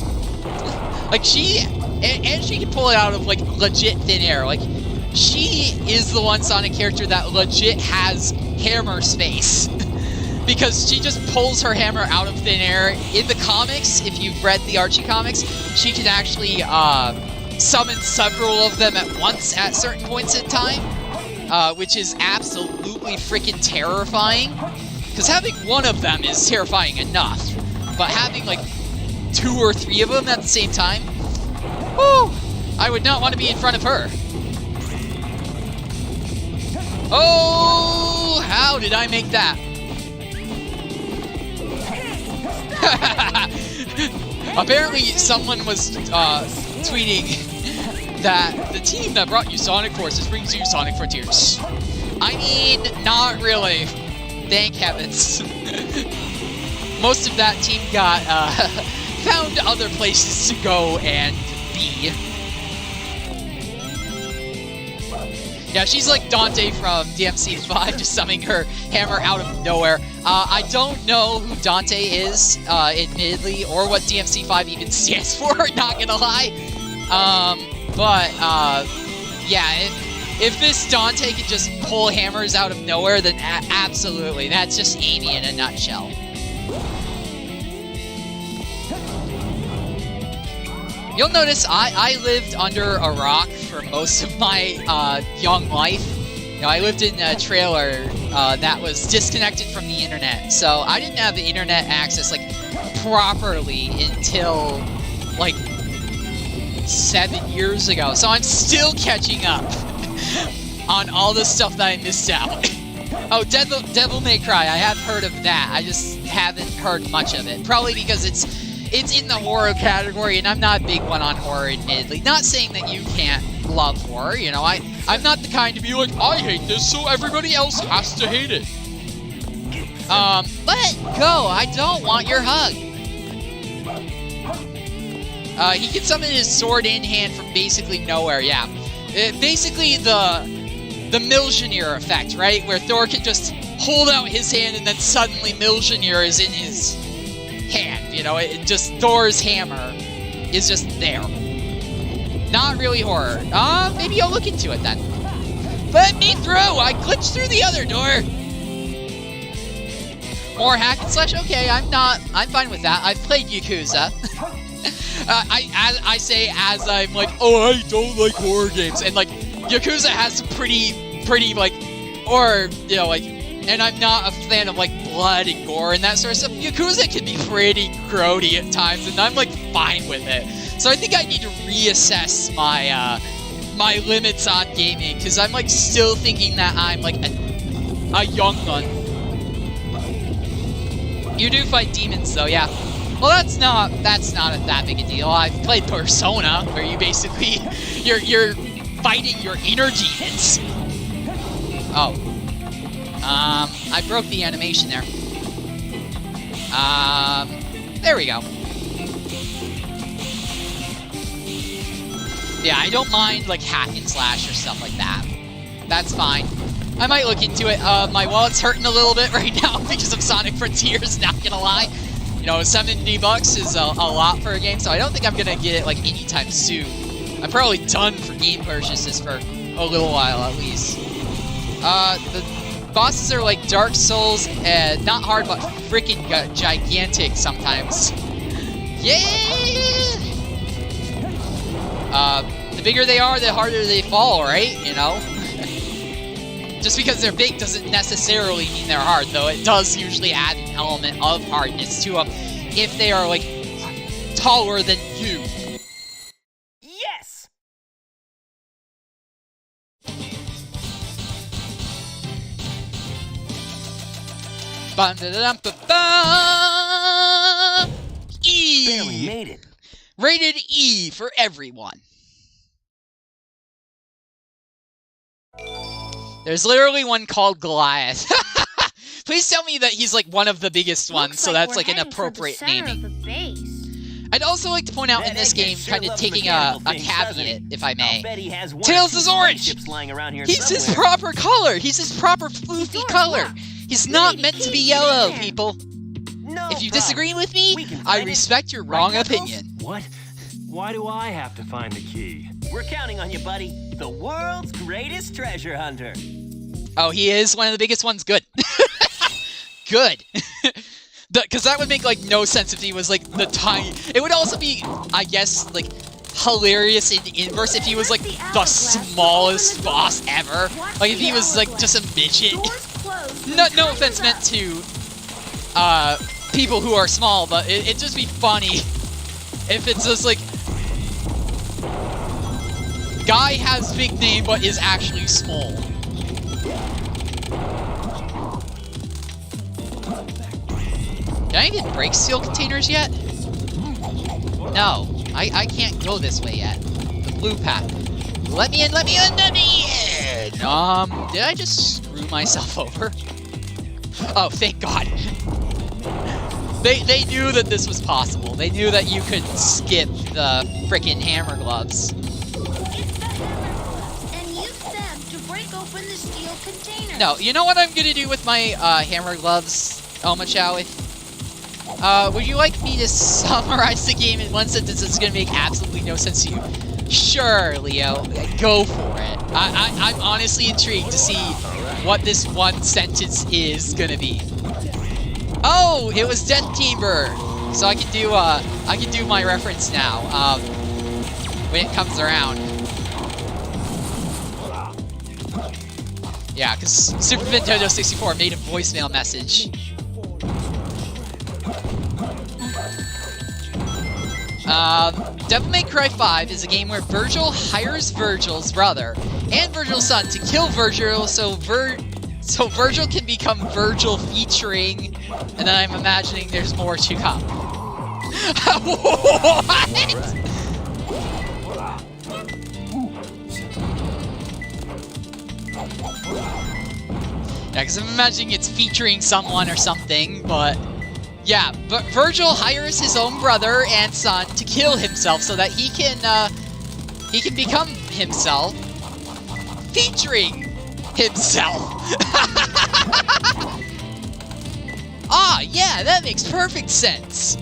Like, and she can pull it out of, like, legit thin air. Like, she is the one Sonic character that legit has hammer space. Because she just pulls her hammer out of thin air. In the comics, if you've read the Archie comics, she can actually summon several of them at once at certain points in time. Which is absolutely freaking terrifying. Because having one of them is terrifying enough. But having, like, 2 or 3 of them at the same time, whoo! I would not want to be in front of her. Oh, how did I make that? Apparently, someone was tweeting that the team that brought you Sonic Forces brings you Sonic Frontiers. I mean, not really. Thank heavens. Most of that team got found other places to go and be. Yeah, she's like Dante from DMC5, just summoning her hammer out of nowhere. I don't know who Dante is, admittedly, or what DMC5 even stands for, not gonna lie. Yeah, if this Dante can just pull hammers out of nowhere, then absolutely, that's just Amy in a nutshell. You'll notice I lived under a rock for most of my young life. You know, I lived in a trailer that was disconnected from the internet, so I didn't have the internet access like properly until like 7 years ago. So I'm still catching up on all the stuff that I missed out. Oh, Devil May Cry, I have heard of that. I just haven't heard much of it. Probably because it's in the horror category, and I'm not a big one on horror, admittedly. Not saying that you can't love horror, you know, I'm not the kind to be like, I hate this, so everybody else has to hate it. Let go, I don't want your hug. He can summon his sword in hand from basically nowhere, yeah. Basically the Mjolnir effect, right? Where Thor can just hold out his hand and then suddenly Mjolnir is in his hand, you know? It just, Thor's hammer is just there. Not really horror. Maybe I'll look into it then. Let me through! I glitched through the other door! More hack and slash? Okay, I'm fine with that. I've played Yakuza. I say as I'm like, oh, I don't like horror games. And like, Yakuza has some pretty like, or, you know, like, and I'm not a fan of like blood and gore and that sort of stuff. Yakuza can be pretty grody at times, and I'm like fine with it. So I think I need to reassess my my limits on gaming, because I'm like still thinking that I'm like a young one. You do fight demons though, yeah. Well, that's not that big a deal. I've played Persona, where you basically you're fighting your inner demons. Oh. I broke the animation there. There we go. Yeah, I don't mind, like, hack and slash or stuff like that. That's fine. I might look into it. My wallet's hurting a little bit right now because of Sonic Frontiers, not gonna lie. You know, $70 is a lot for a game, so I don't think I'm gonna get it, like, anytime soon. I'm probably done for game purchases for a little while, at least. The bosses are like Dark Souls, not hard, but freaking gigantic sometimes. Yeah! The bigger they are, the harder they fall, right? You know? Just because they're big doesn't necessarily mean they're hard, though it does usually add an element of hardness to them if they are, like, taller than you. Yes! E! Barely made it. Rated E for everyone. There's literally one called Goliath. Please tell me that he's like one of the biggest ones, so that's like an appropriate naming. I'd also like to point out in this game, kind of taking a caveat, if I may. Tails is orange! He's his proper color! He's his proper floofy color! He's not meant to be yellow, people! If you disagree with me, I respect your wrong opinion. What? Why do I have to find the key? We're counting on you, buddy. The world's greatest treasure hunter. Oh, he is one of the biggest ones? Good. Good. Because that would make, like, no sense if he was, like, the tiny... It would also be, I guess, like, hilarious in the inverse if he was, like, the smallest boss ever. Like, if he was, like, just a midget. No offense meant to, people who are small, but it'd just be funny if it's just, like... Guy has big name, but is actually small. Did I even break steel containers yet? No, I can't go this way yet. The blue path. Let me in, let me in, let me in! Did I just screw myself over? Oh, thank God. They knew that this was possible. They knew that you could skip the frickin' hammer gloves. No, you know what I'm gonna do with my hammer gloves, Omachowie? Would you like me to summarize the game in one sentence that's gonna make absolutely no sense to you? Sure, Leo, go for it. I'm honestly intrigued to see what this one sentence is gonna be. Oh, it was Death Chamber! So I can do my reference now, when it comes around. Yeah, because Super Nintendo 64 made a voicemail message. Devil May Cry 5 is a game where Virgil hires Virgil's brother and Virgil's son to kill Virgil so Virgil can become Virgil featuring, and then I'm imagining there's more to come. What? Yeah, because I'm imagining it's featuring someone or something, but... Yeah, but Virgil hires his own brother and son to kill himself so that he can become himself, featuring himself. Ah, yeah, that makes perfect sense.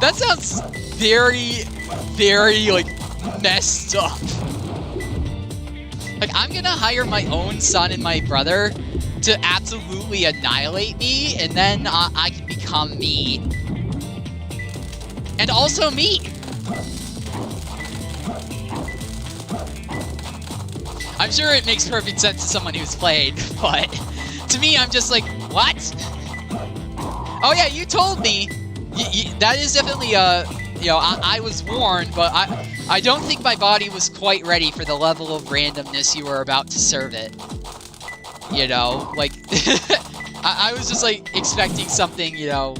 That sounds very, very, like, messed up. Like, I'm gonna hire my own son and my brother to absolutely annihilate me, and then I can become me. And also me! I'm sure it makes perfect sense to someone who's played, but to me, I'm just like, what? Oh yeah, you told me! That is definitely, you know, I was warned, but I don't think my body was quite ready for the level of randomness you were about to serve it. You know, like, I was just, like, expecting something, you know.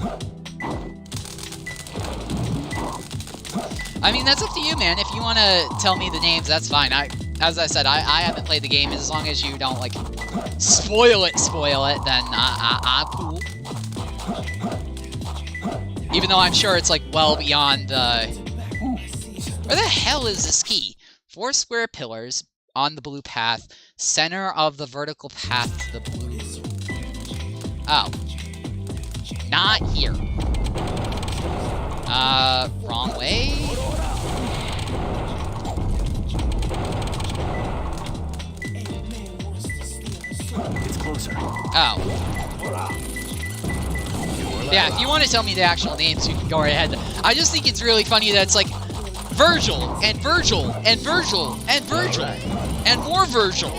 I mean, that's up to you, man. If you want to tell me the names, that's fine. As I said, I haven't played the game. As long as you don't, like, spoil it, then I'm cool. Even though I'm sure it's, like, well beyond the... Where the hell is this key? 4 square pillars on the blue path. Center of the vertical path to the blue. Oh. Not here. Wrong way? It's closer. Oh. Yeah, if you want to tell me the actual names, you can go right ahead. I just think it's really funny that it's like Virgil, and Virgil, and Virgil, and Virgil, and more Virgil.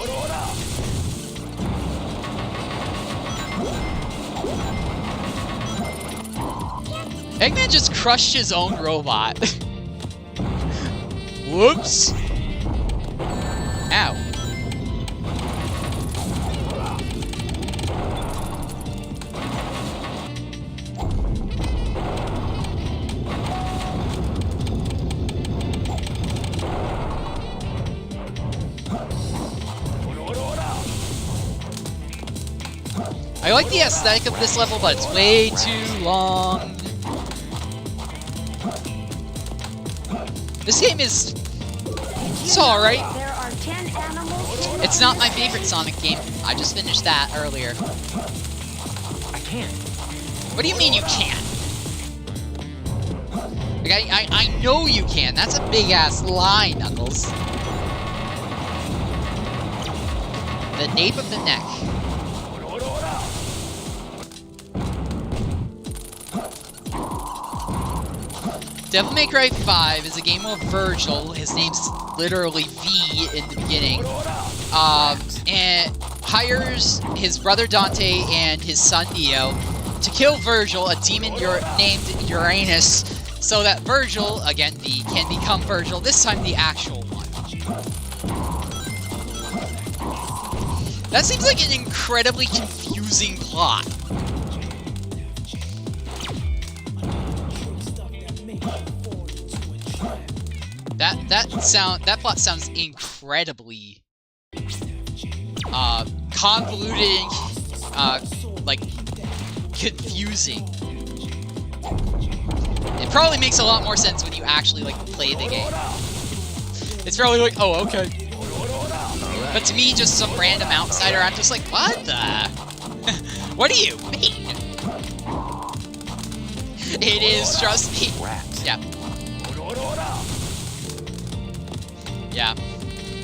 Eggman just crushed his own robot. Whoops. Ow. I like the aesthetic of this level, but it's way too long. This game is... It's alright. There are 10 animals. It's not my favorite Sonic game. I just finished that earlier. I can't. What do you mean you can't? Like, I know you can. That's a big-ass lie, Knuckles. The nape of the neck. Devil May Cry 5 is a game of Virgil. His name's literally V in the beginning. And hires his brother Dante and his son Neo to kill Virgil, a demon named Uranus, so that Virgil, again V, can become Virgil, this time the actual one. That seems like an incredibly confusing plot. That plot sounds incredibly convoluted, like confusing. It probably makes a lot more sense when you actually like play the game. It's probably like, oh, okay. But to me, just some random outsider, I'm just like, what the? What do you mean? It is just me. Yeah. Yeah.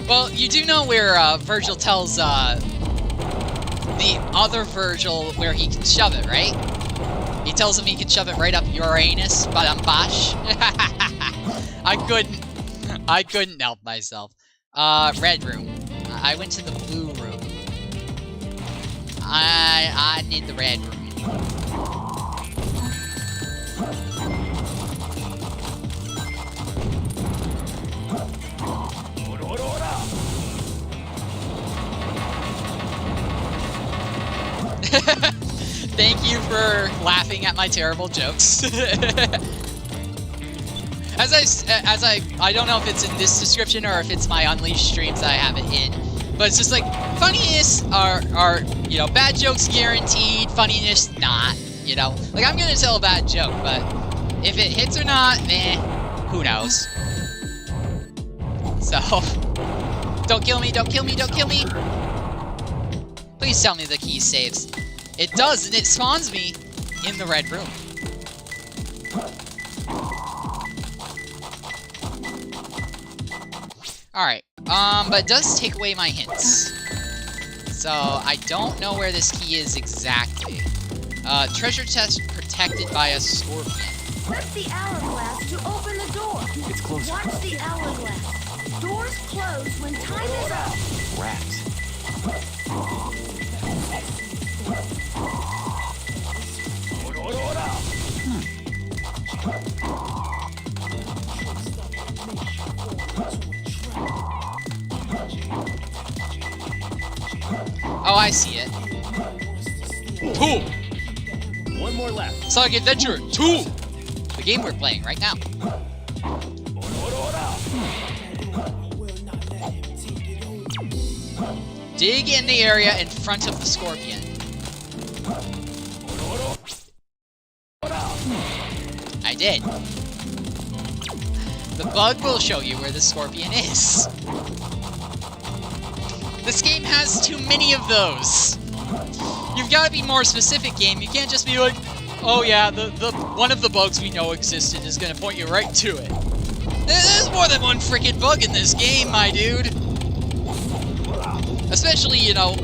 Well, you do know where Virgil tells the other Virgil where he can shove it, right? He tells him he can shove it right up Uranus, badambash. I couldn't help myself. Red room. I went to the blue room. I need the red room. Thank you for laughing at my terrible jokes. I don't know if it's in this description or if it's my Unleashed streams that I have it in, but it's just like, funniness are you know, bad jokes guaranteed, funniness not, you know? Like, I'm gonna tell a bad joke, but if it hits or not, who knows? So, don't kill me, don't kill me, don't kill me! Please tell me the key saves. It does, and it spawns me in the red room. Alright, but it does take away my hints. So, I don't know where this key is exactly. Treasure chest protected by a scorpion. Press the hourglass to open the door. It's closer. Watch the hourglass. Doors close when time is up. Rats. Oh, I see it. 2! One more left. Sonic Adventure 2! The game we're playing right now. Dig in the area in front of the scorpion. I did. The bug will show you where the scorpion is. This game has too many of those. You've got to be more specific, game. You can't just be like, oh yeah, the one of the bugs we know existed is going to point you right to it. There's more than one freaking bug in this game, my dude. Especially, you know,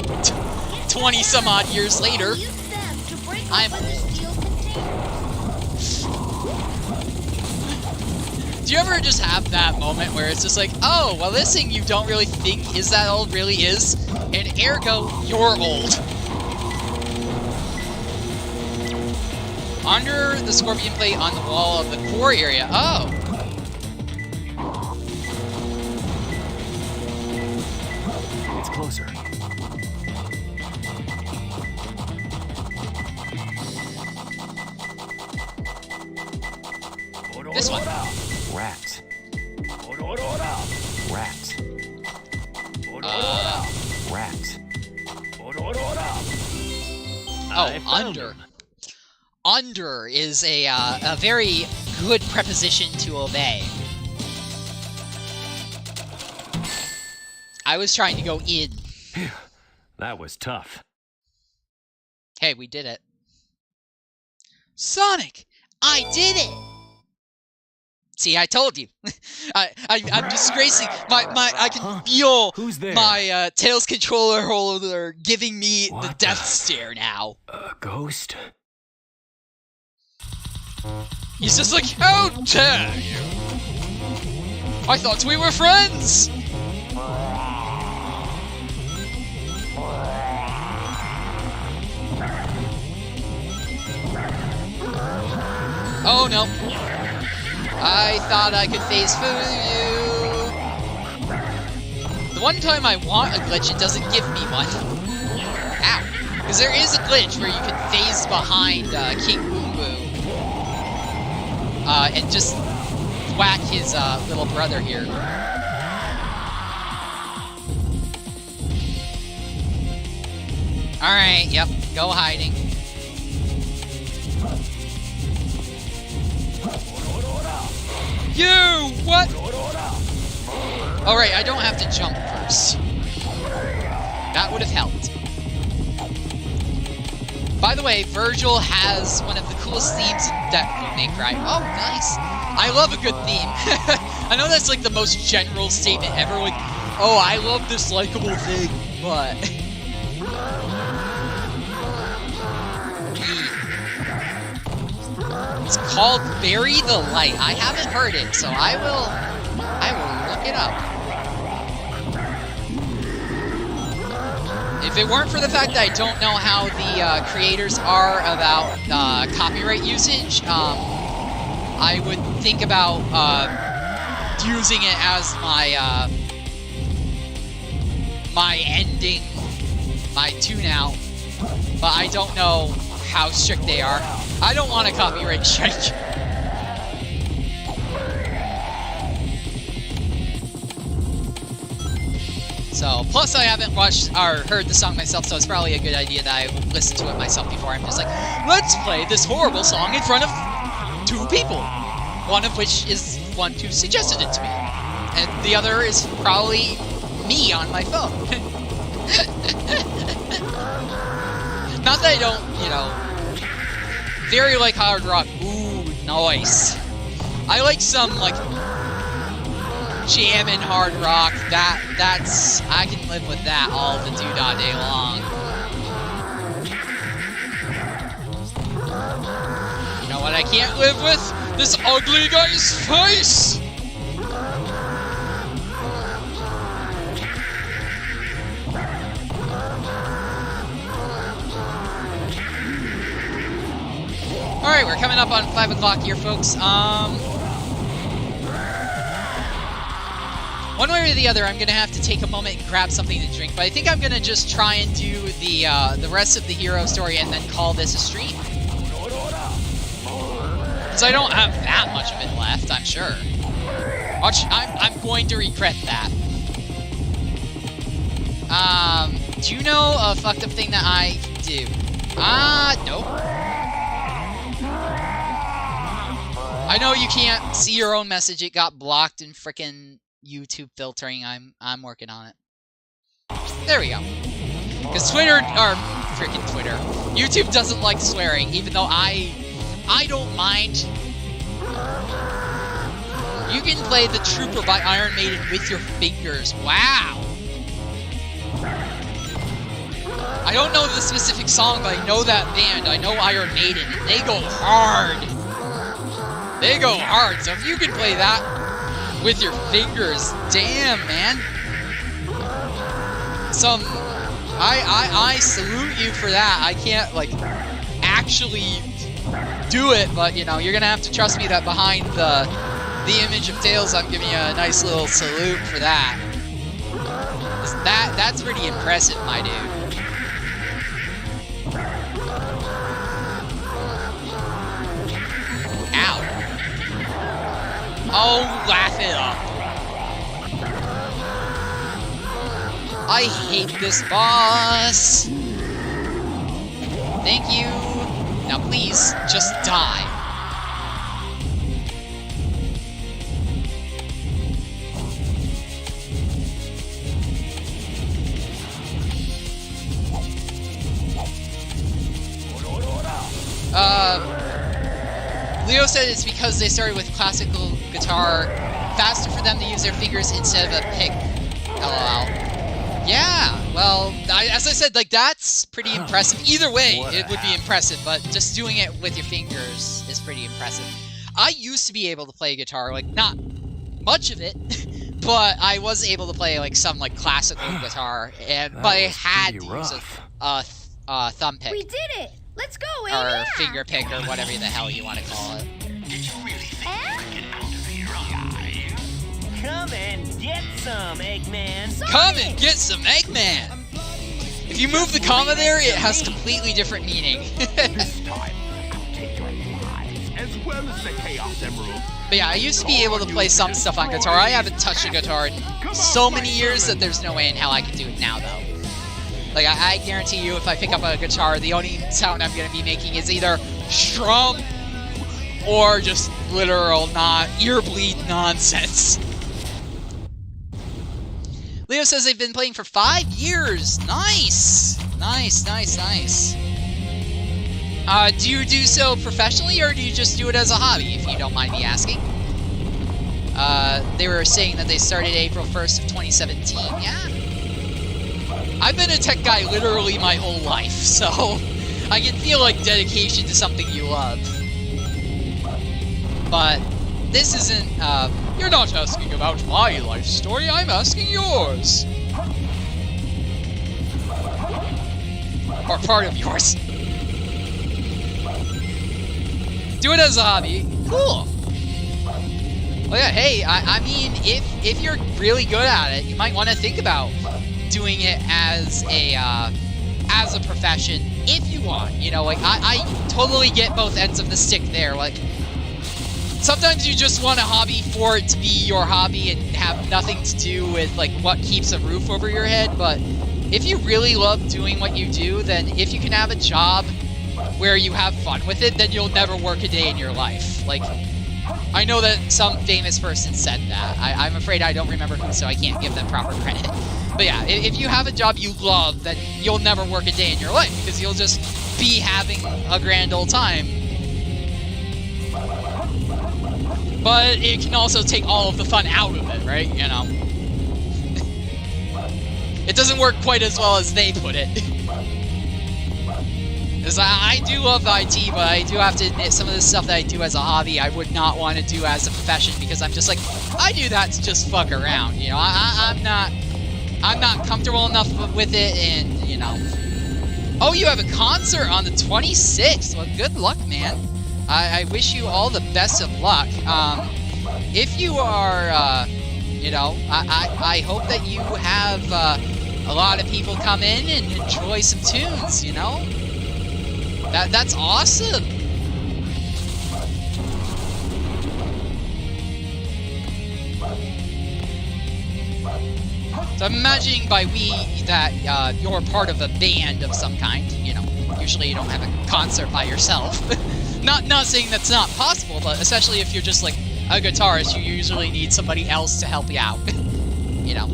20 some odd years later. Do you ever just have that moment where it's just like, oh, well, this thing you don't really think is that old really is, and ergo, you're old. Under the scorpion plate on the wall of the core area. Oh. It's closer. This one. Rats. Rats. Rats. Oh, under. Under is a very good preposition to obey. I was trying to go in. That was tough. Hey, we did it. Sonic! I did it! See, I told you. I'm disgracing I can feel Who's there? my Tails controller holder giving me the death stare now. A ghost? He's just like, how dare you! I thought we were friends! Oh no. I thought I could phase through you. The one time I want a glitch, it doesn't give me one. Ow. Because there is a glitch where you can phase behind King Boom Boo. And just whack his little brother here. Alright, yep, go hiding. You! What? Alright, I don't have to jump first. That would have helped. By the way, Virgil has one of the coolest themes in Devil May Cry. Oh, nice. I love a good theme. I know that's like the most general statement ever, like, oh, I love this likable thing, but... It's called Bury the Light. I haven't heard it, so I will look it up. If it weren't for the fact that I don't know how the creators are about copyright usage, I would think about using it as my my ending, my tune out, but I don't know how strict they are. I don't want a copyright strike. So, plus I haven't watched or heard the song myself, so it's probably a good idea that I listen to it myself before I'm just like, let's play this horrible song in front of 2 people. One of which is one who suggested it to me. And the other is probably me on my phone. Not that I don't, you know, very like hard rock. Ooh, nice. I like some like jamming hard rock. That's I can live with that all the doo-dah day long. You know what I can't live with? This ugly guy's face. Alright, we're coming up on 5 o'clock here, folks. One way or the other, I'm going to have to take a moment and grab something to drink, but I think I'm going to just try and do the rest of the hero story and then call this a stream. Because I don't have that much of it left, I'm sure. Watch, I'm going to regret that. Do you know a fucked up thing that I do? Nope. I know you can't see your own message. It got blocked in frickin' YouTube filtering. I'm working on it. There we go. Because Twitter, or frickin' Twitter, YouTube doesn't like swearing, even though I don't mind. You can play The Trooper by Iron Maiden with your fingers. Wow. I don't know the specific song, but I know that band. I know Iron Maiden, and they go hard. They go hard, so if you can play that with your fingers, damn, man. I salute you for that. I can't, like, actually do it, but, you know, you're gonna have to trust me that behind the image of Tails, I'm giving you a nice little salute for that. That's pretty impressive, my dude. Ow. Oh, laugh it up. I hate this boss. Thank you. Now please, just die. Leo said it's because they started with classical guitar, faster for them to use their fingers instead of a pick. LOL. Yeah, well, as I said, like, that's pretty impressive. Either way, it would be impressive, but just doing it with your fingers is pretty impressive. I used to be able to play guitar, like, not much of it, but I was able to play, like, some, like, classical guitar, but I had to use a thumb pick. We did it! Let's go, Or finger pick, or whatever the hell you want to call it. Come and get some, Eggman. Come and get some, Eggman! If you move the comma there, it has completely different meaning. This time, I'll take your lives as well as the Chaos Emerald. But yeah, I used to be able to play some stuff on guitar. I haven't touched a guitar in so many years that there's no way in hell I can do it now, though. Like, I guarantee you, if I pick up a guitar, the only sound I'm going to be making is either strum or just literal ear-bleed nonsense. Leo says they've been playing for 5 years. Nice! Nice, nice, nice. Do you do so professionally, or do you just do it as a hobby, if you don't mind me asking? They were saying that they started April 1st of 2017, yeah? I've been a tech guy literally my whole life, so I can feel like dedication to something you love. But this isn't, you're not asking about my life story, I'm asking yours. Or part of yours. Do it as a hobby. Cool. Well, yeah, hey, I mean, if you're really good at it, you might want to think about doing it as a profession, if you want. You know, like, I totally get both ends of the stick there. Like, sometimes you just want a hobby for it to be your hobby and have nothing to do with, like, what keeps a roof over your head. But if you really love doing what you do, then if you can have a job where you have fun with it, then you'll never work a day in your life. Like, I know that some famous person said that. I'm afraid I don't remember who, so I can't give them proper credit. But yeah, if you have a job you love, then you'll never work a day in your life, because you'll just be having a grand old time. But it can also take all of the fun out of it, right? You know? It doesn't work quite as well as they put it. Because I do love IT, but I do have to admit, some of the stuff that I do as a hobby, I would not want to do as a profession, because I'm just like, I do that to just fuck around, you know? I'm not comfortable enough with it, and, you know. Oh, you have a concert on the 26th. Well, good luck, man. I wish you all the best of luck. If you are, you know, I hope that you have a lot of people come in and enjoy some tunes, you know? That's awesome. So I'm imagining by we that you're part of a band of some kind, you know. Usually you don't have a concert by yourself. Not saying that's not possible, but especially if you're just like a guitarist, you usually need somebody else to help you out. You know.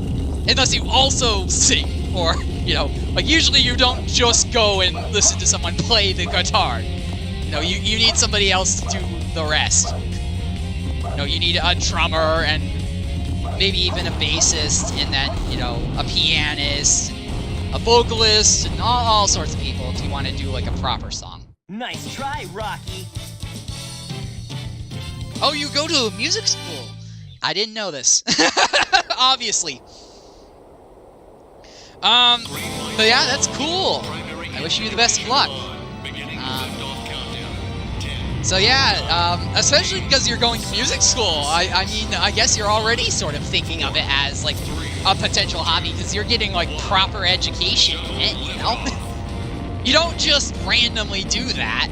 Unless you also sing, or, you know, like usually you don't just go and listen to someone play the guitar. You know, you need somebody else to do the rest. You know, you need a drummer and maybe even a bassist, and then, you know, a pianist, a vocalist, and all sorts of people if you want to do like a proper song. Nice try, Rocky. Oh, you go to a music school? I didn't know this. Obviously. But yeah, that's cool. I wish you the best of luck. So yeah, especially because you're going to music school, I mean, I guess you're already sort of thinking of it as, like, a potential hobby, because you're getting, like, proper education in it, you know? You don't just randomly do that,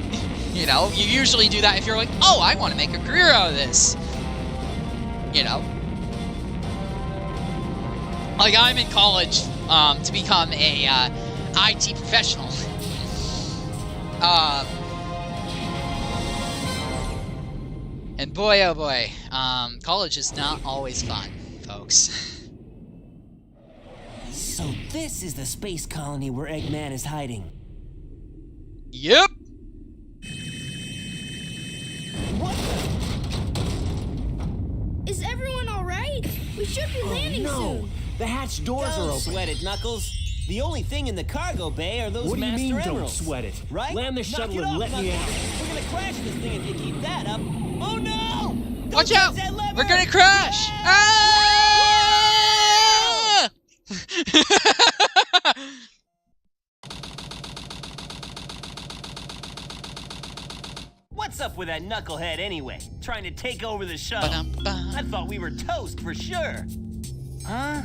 you know? You usually do that if you're like, oh, I want to make a career out of this, you know? Like, I'm in college to become a IT professional. And boy, oh boy, college is not always fun, folks. So this is the space colony where Eggman is hiding. Yep. What the? Is everyone all right? We should be landing soon. The hatch doors are open. Don't sweat it, Knuckles. The only thing in the cargo bay are those What do you Master mean, Emeralds. don't sweat it? Right? Land the Knock shuttle it and off, let me Knuckles. out. We're gonna crash this thing if you keep that up. Oh no! Don't Watch touch out! that lever! We're gonna crash! Ah! What's up with that knucklehead anyway? Trying to take over the shuttle? Ba-dum-bum. I thought we were toast for sure. Huh?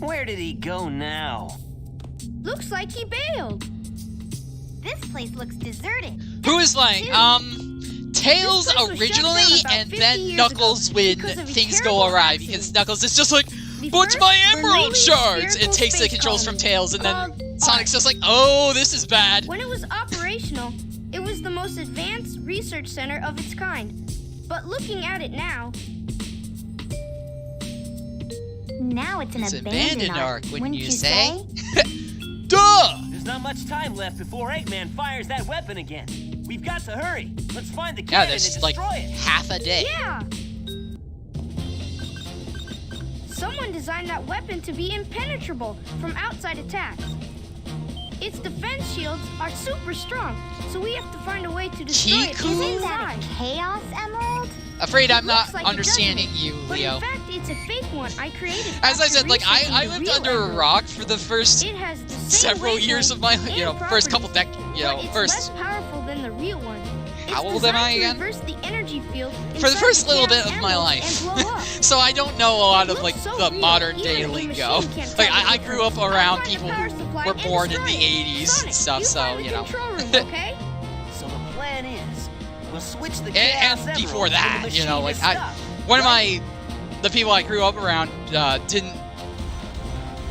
Where did he go now? Looks like he bailed. This place looks deserted. Who is lying? Tails This place was shut originally, down about and 50 then years Knuckles ago when because of a things terrible go awry. accident. Because Knuckles is just like, The what's first my emerald Bernoulli shards? It spherical takes the space controls from colony Tails, and then called Sonic's Ark. just like, oh, this is bad. When it was operational, it was the most advanced research center of its kind. But looking at it now, Now it's an It's abandoned ark, wouldn't you say? Duh! There's not much time left before Eggman fires that weapon again. We've got to hurry. Let's find the Yeah, cannon and there's destroy like it. half a day. yeah! Someone designed that weapon to be impenetrable from outside attacks. Its defense shields are super strong, so we have to find a way to destroy it from Kiku? Isn't that inside. a Chaos Emerald? Afraid I'm It not looks like it understanding doesn't, you, But Leo. in fact, it's a fake one I created. As I after said, like I researching the lived real under a emerald. rock for the first It has the same several years of my, wavelength and first couple properties, but it's first. less powerful than the real one. How It's old am I designed again? to reverse the energy field For the inside first little Chaos bit of my Emerald life. and blow up. So I don't know a lot It of like looks so the real, modern even day a lingo. machine can't Like tell the I grew up difference. around I'll find the people power who supply were and born in destroy the it. 80s Sonic, and stuff, you so find the you know. control room, okay? So the plan is, we'll switch the Chaos And Emerald before to the that, you know, like machinist stuff, one of right? the people I grew up around didn't,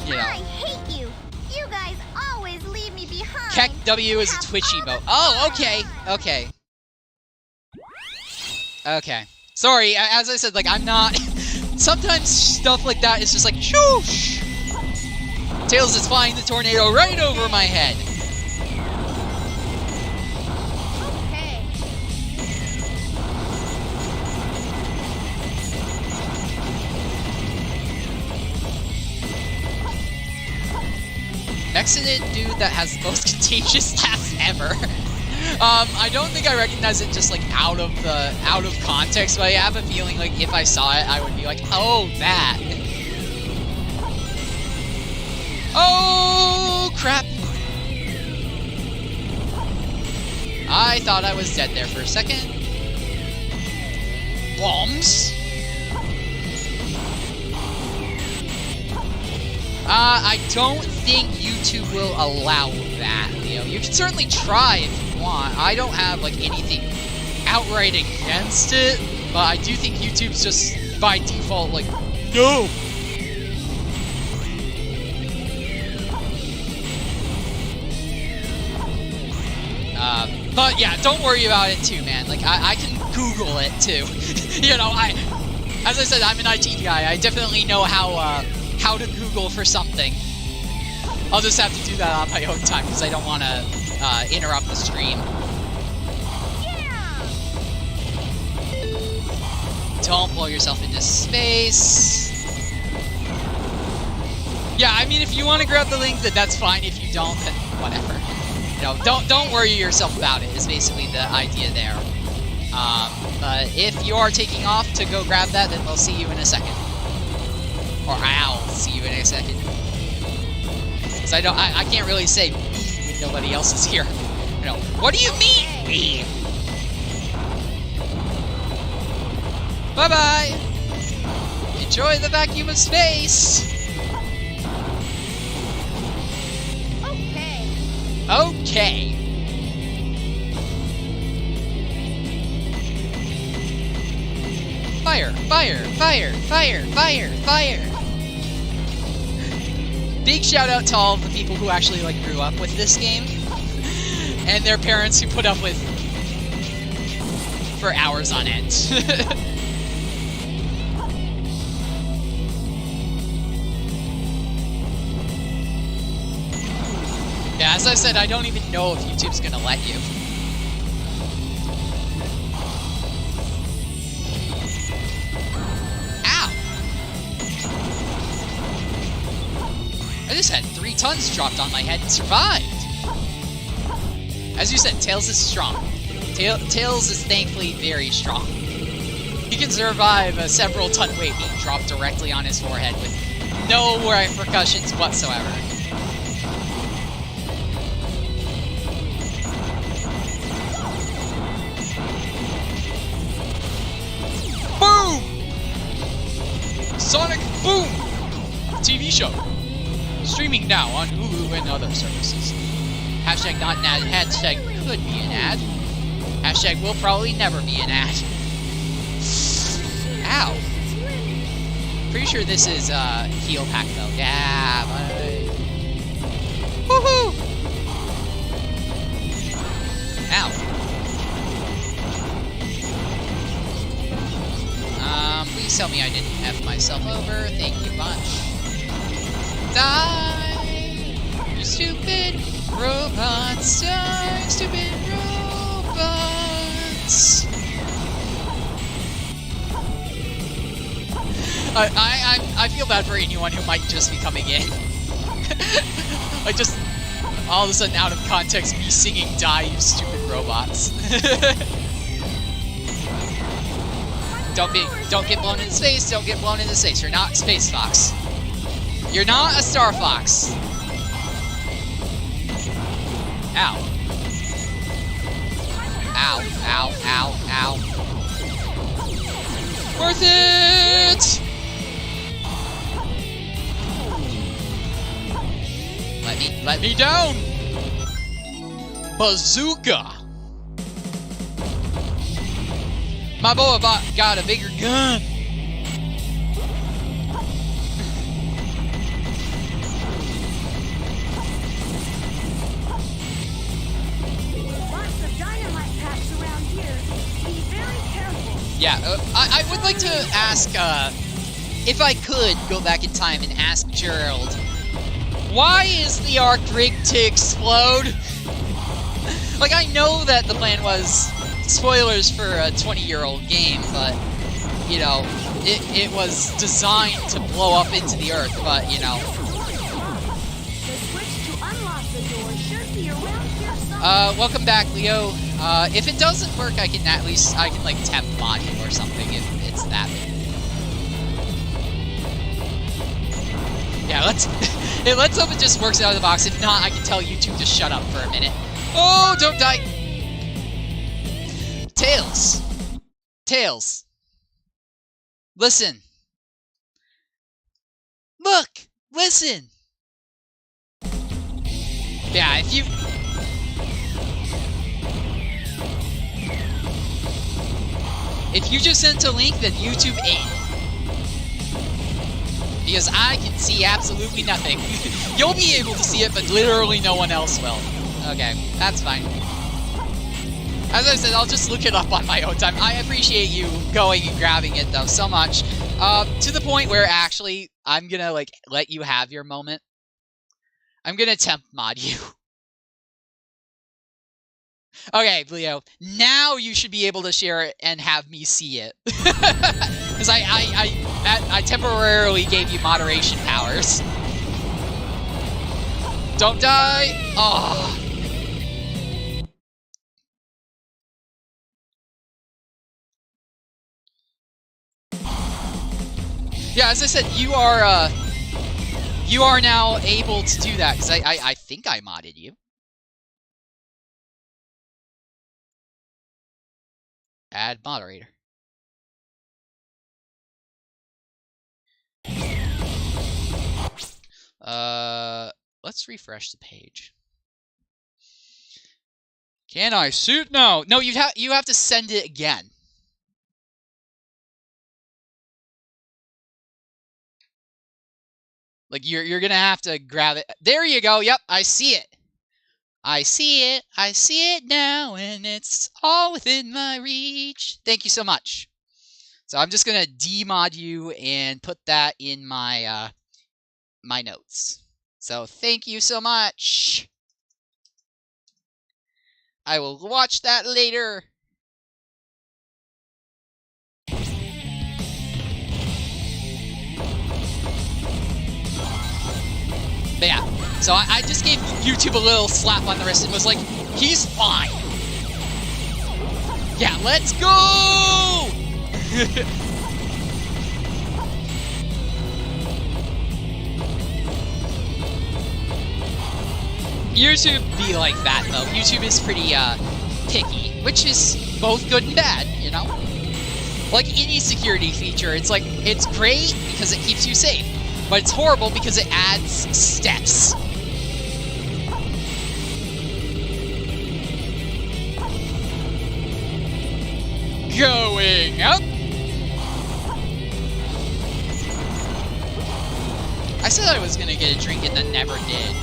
you know. I hate you. You guys always leave me behind. Keck W is a Have Twitch all the emote. Oh, fun. okay. Okay. Sorry, as I said, like, I'm not... Sometimes stuff like that is just like, shoosh! Tails is flying the tornado right over my head. Okay. Mexican dude that has the most contagious laugh ever. I don't think I recognize it just like out of context, but I have a feeling like if I saw it, I would be like, oh, that. Oh, crap. I thought I was dead there for a second. Bombs. I don't think YouTube will allow that, Leo. You can certainly try if you want. I don't have, like, anything outright against it, but I do think YouTube's just, by default, like, no! But yeah, don't worry about it too, man. Like, I can Google it too. You know, as I said, I'm an IT guy. I definitely know how to Google for something. I'll just have to do that on my own time because I don't want to interrupt the stream. Yeah. Don't blow yourself into space. Yeah, I mean, if you want to grab the link, that's fine. If you don't, then whatever. You know, don't worry yourself about it. Is basically the idea there. But if you are taking off to go grab that, then we'll see you in a second. Or I'll see you in a second. Because I can't really say me when nobody else is here. You know, what do you mean me? Bye-bye! Enjoy the vacuum of space! Okay. Okay. Fire, fire, fire, fire, fire, fire. Big shout out to all of the people who actually like grew up with this game. and their parents who put up with for hours on end. Yeah, as I said, I don't even know if YouTube's gonna let you. Ow! I just had 3 tons dropped on my head and survived! As you said, Tails is strong. Tails is thankfully very strong. He can survive a several ton weight being dropped directly on his forehead with no repercussions whatsoever. Boom! Sonic Boom! TV show. Streaming now on Hulu and other services. Hashtag not an ad. Hashtag could be an ad. Hashtag will probably never be an ad. Ow. Pretty sure this is heal pack though. Yeah, buddy. Woohoo! Ow. Please tell me I didn't F myself over. Thank you much. Die! You stupid robots! Die, stupid robots! I feel bad for anyone who might just be coming in. Like just all of a sudden out of context me singing "Die, you stupid robots." Don't get blown into space. Don't get blown into space. You're not Space Fox. You're not a Star Fox. Ow. Ow, ow, ow, ow. Worth it! Let me down! Bazooka! My boy got a bigger gun! Lots of dynamite packs around here. Be very careful. Yeah, I would like to ask, if I could go back in time and ask Gerald, why is the Ark rigged to explode? Like, I know that the plan was spoilers for a 20-year-old game, but, you know, it was designed to blow up into the Earth, but, you know. The switch to unlock the door should be around here somewhere. Welcome back, Leo. If it doesn't work, I can like temp mod you or something if it's that. Yeah, let's hope it just works out of the box. If not, I can tell YouTube to shut up for a minute. Oh, don't die! Tails! Tails! Listen! Look! Listen! Yeah, if you just sent a link, then YouTube ate it. Because I can see absolutely nothing. You'll be able to see it, but literally no one else will. Okay, that's fine. As I said, I'll just look it up on my own time. I appreciate you going and grabbing it, though, so much. To the point where, actually, I'm gonna, like, let you have your moment. I'm gonna temp mod you. Okay, Leo, now you should be able to share it and have me see it. Because I temporarily gave you moderation powers. Don't die! Oh. Yeah, as I said, you are now able to do that, because I think I modded you. Add moderator. Let's refresh the page. Can I shoot? No, you have to send it again. Like you're gonna have to grab it. There you go. Yep, I see it. I see it now, and it's all within my reach. Thank you so much. So I'm just gonna demod you and put that in my my notes. So thank you so much. I will watch that later. But yeah, so I just gave YouTube a little slap on the wrist and was like, he's fine. Yeah, let's go! YouTube be like that, though. YouTube is pretty, picky, which is both good and bad, you know? Like any security feature, it's like, it's great because it keeps you safe, but it's horrible because it adds steps. Going up! I said I was gonna get a drink and then never did.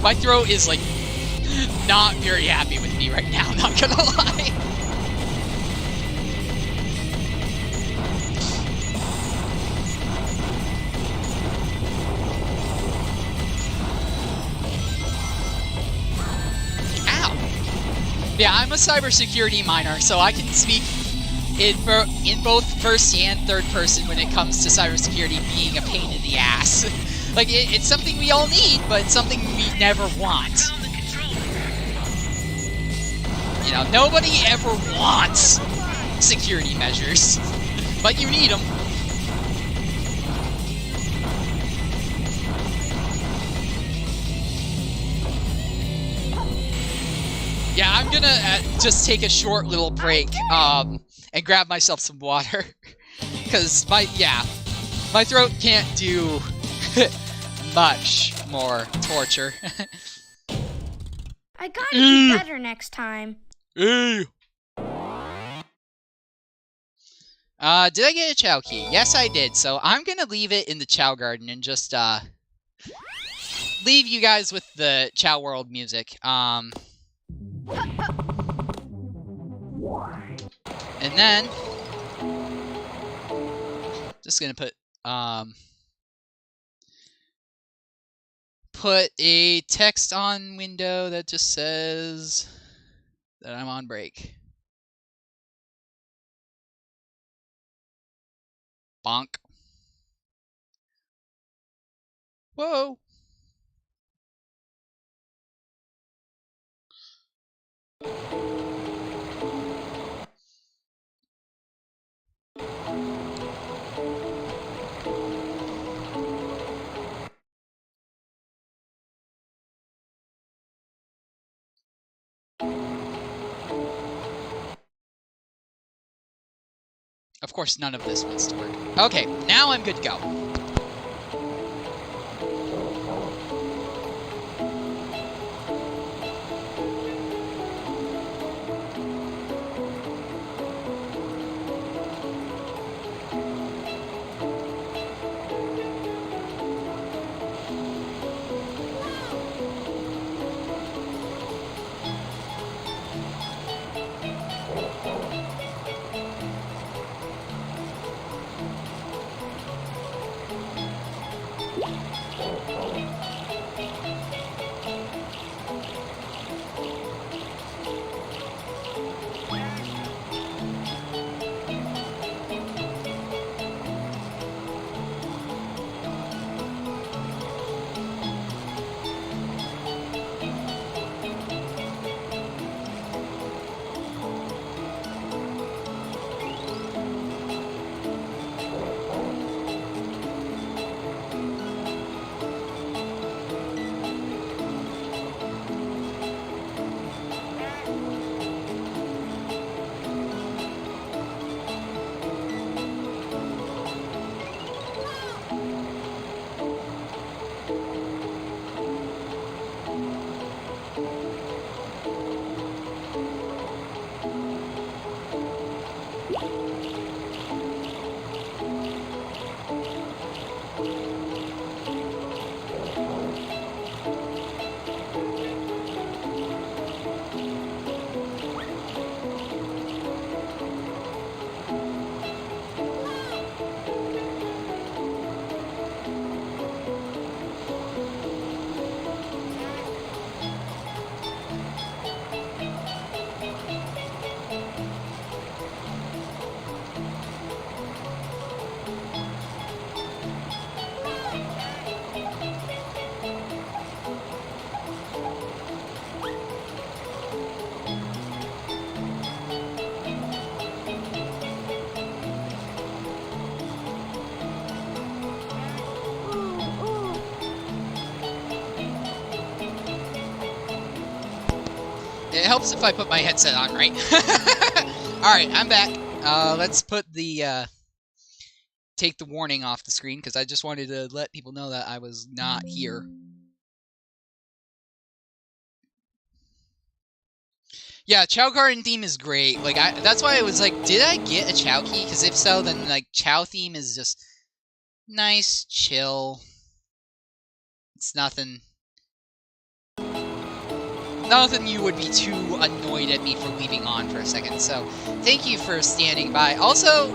My throat is, like, not very happy with me right now, not gonna lie. Ow! Yeah, I'm a cybersecurity minor, so I can speak in both first and third person when it comes to cybersecurity being a pain in the ass. Like, it's something we all need, but it's something we never want. You know, nobody ever wants security measures, but you need them. Yeah, I'm gonna just take a short little break, and grab myself some water. Because my throat can't do much more torture. I gotta do better next time. Did I get a Chow key? Yes, I did. So I'm gonna leave it in the Chow Garden and just leave you guys with the Chow World music. And then just gonna put a text on window that just says that I'm on break. Bonk. Whoa. Of course, none of this wants to work. Okay, now I'm good to go. It helps if I put my headset on, right? Alright, I'm back. Let's put the, take the warning off the screen, because I just wanted to let people know that I was not here. Yeah, Chow Garden theme is great. Like, that's why I was like, did I get a Chow key? Because if so, then, like, Chow theme is just nice, chill. It's nothing... Nothing you would be too annoyed at me for leaving on for a second. So, thank you for standing by. Also,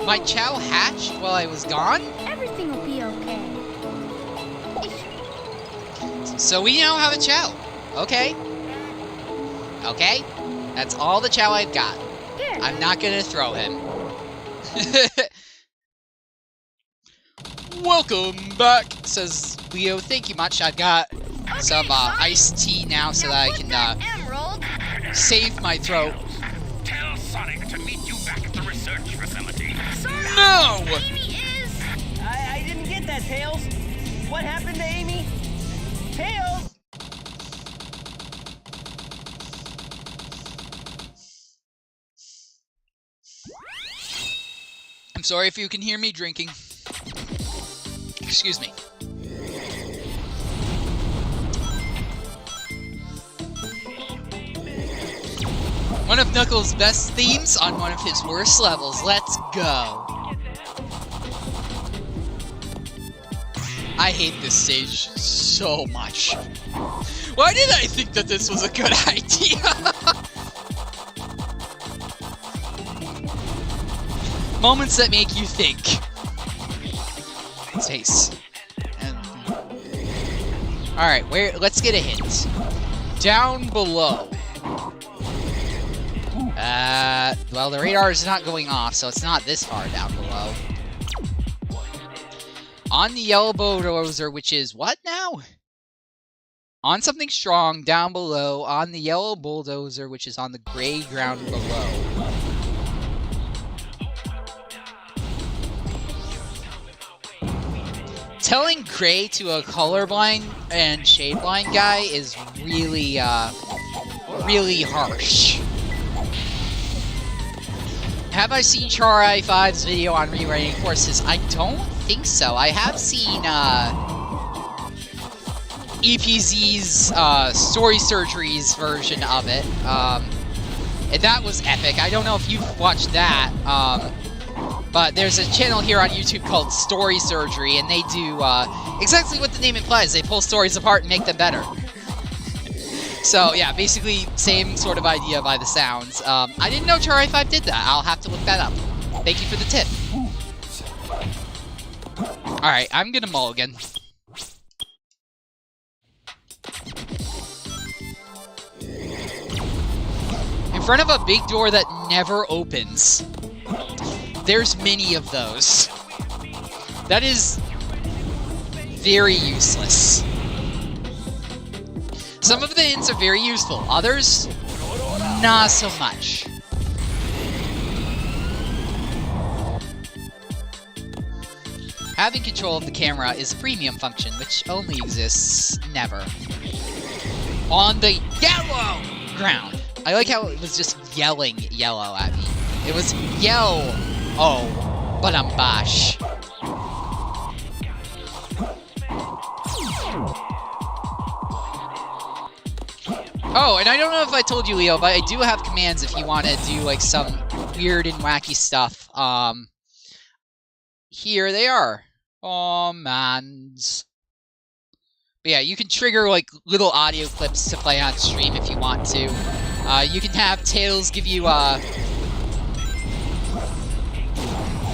my Chow hatched while I was gone. Everything will be okay. So we now have a Chow. Okay. Okay? That's all the Chow I've got. Good. I'm not gonna throw him. Welcome back, says Leo. Thank you much. I've got some iced tea now so that I can save my throat. Tell Sonic to meet you back at the research facility. No! Amy is... I didn't get that, Tails. What happened to Amy? Tails! I'm sorry if you can hear me drinking. Excuse me. One of Knuckles' best themes on one of his worst levels. Let's go. I hate this stage so much. Why did I think that this was a good idea? Moments that make you think. Face. Alright, let's get a hint. Down below. Well, the radar is not going off, so it's not this far down below. On the yellow bulldozer, which is what now? On something strong, down below. On the yellow bulldozer, which is on the gray ground below. Telling gray to a colorblind and shadeblind guy is really, really harsh. Have I seen Char-I-5's video on rewriting courses? I don't think so. I have seen, EPZ's, Story Surgery's version of it, and that was epic. I don't know if you've watched that, but there's a channel here on YouTube called Story Surgery, and they do, exactly what the name implies. They pull stories apart and make them better. So, yeah, basically, same sort of idea by the sounds. I didn't know Char-I-5 did that. I'll have to look that up. Thank you for the tip. Alright, I'm gonna mulligan. In front of a big door that never opens. There's many of those. That is very useless. Some of the hints are very useful, others, not so much. Having control of the camera is a premium function, which only exists never. On the yellow ground. I like how it was just yelling yellow at me. It was yell. Oh, but I'm bosh. Oh, and I don't know if I told you, Leo, but I do have commands if you want to do, like, some weird and wacky stuff. Here they are. Commands. But yeah, you can trigger, like, little audio clips to play on stream if you want to. You can have Tails give you,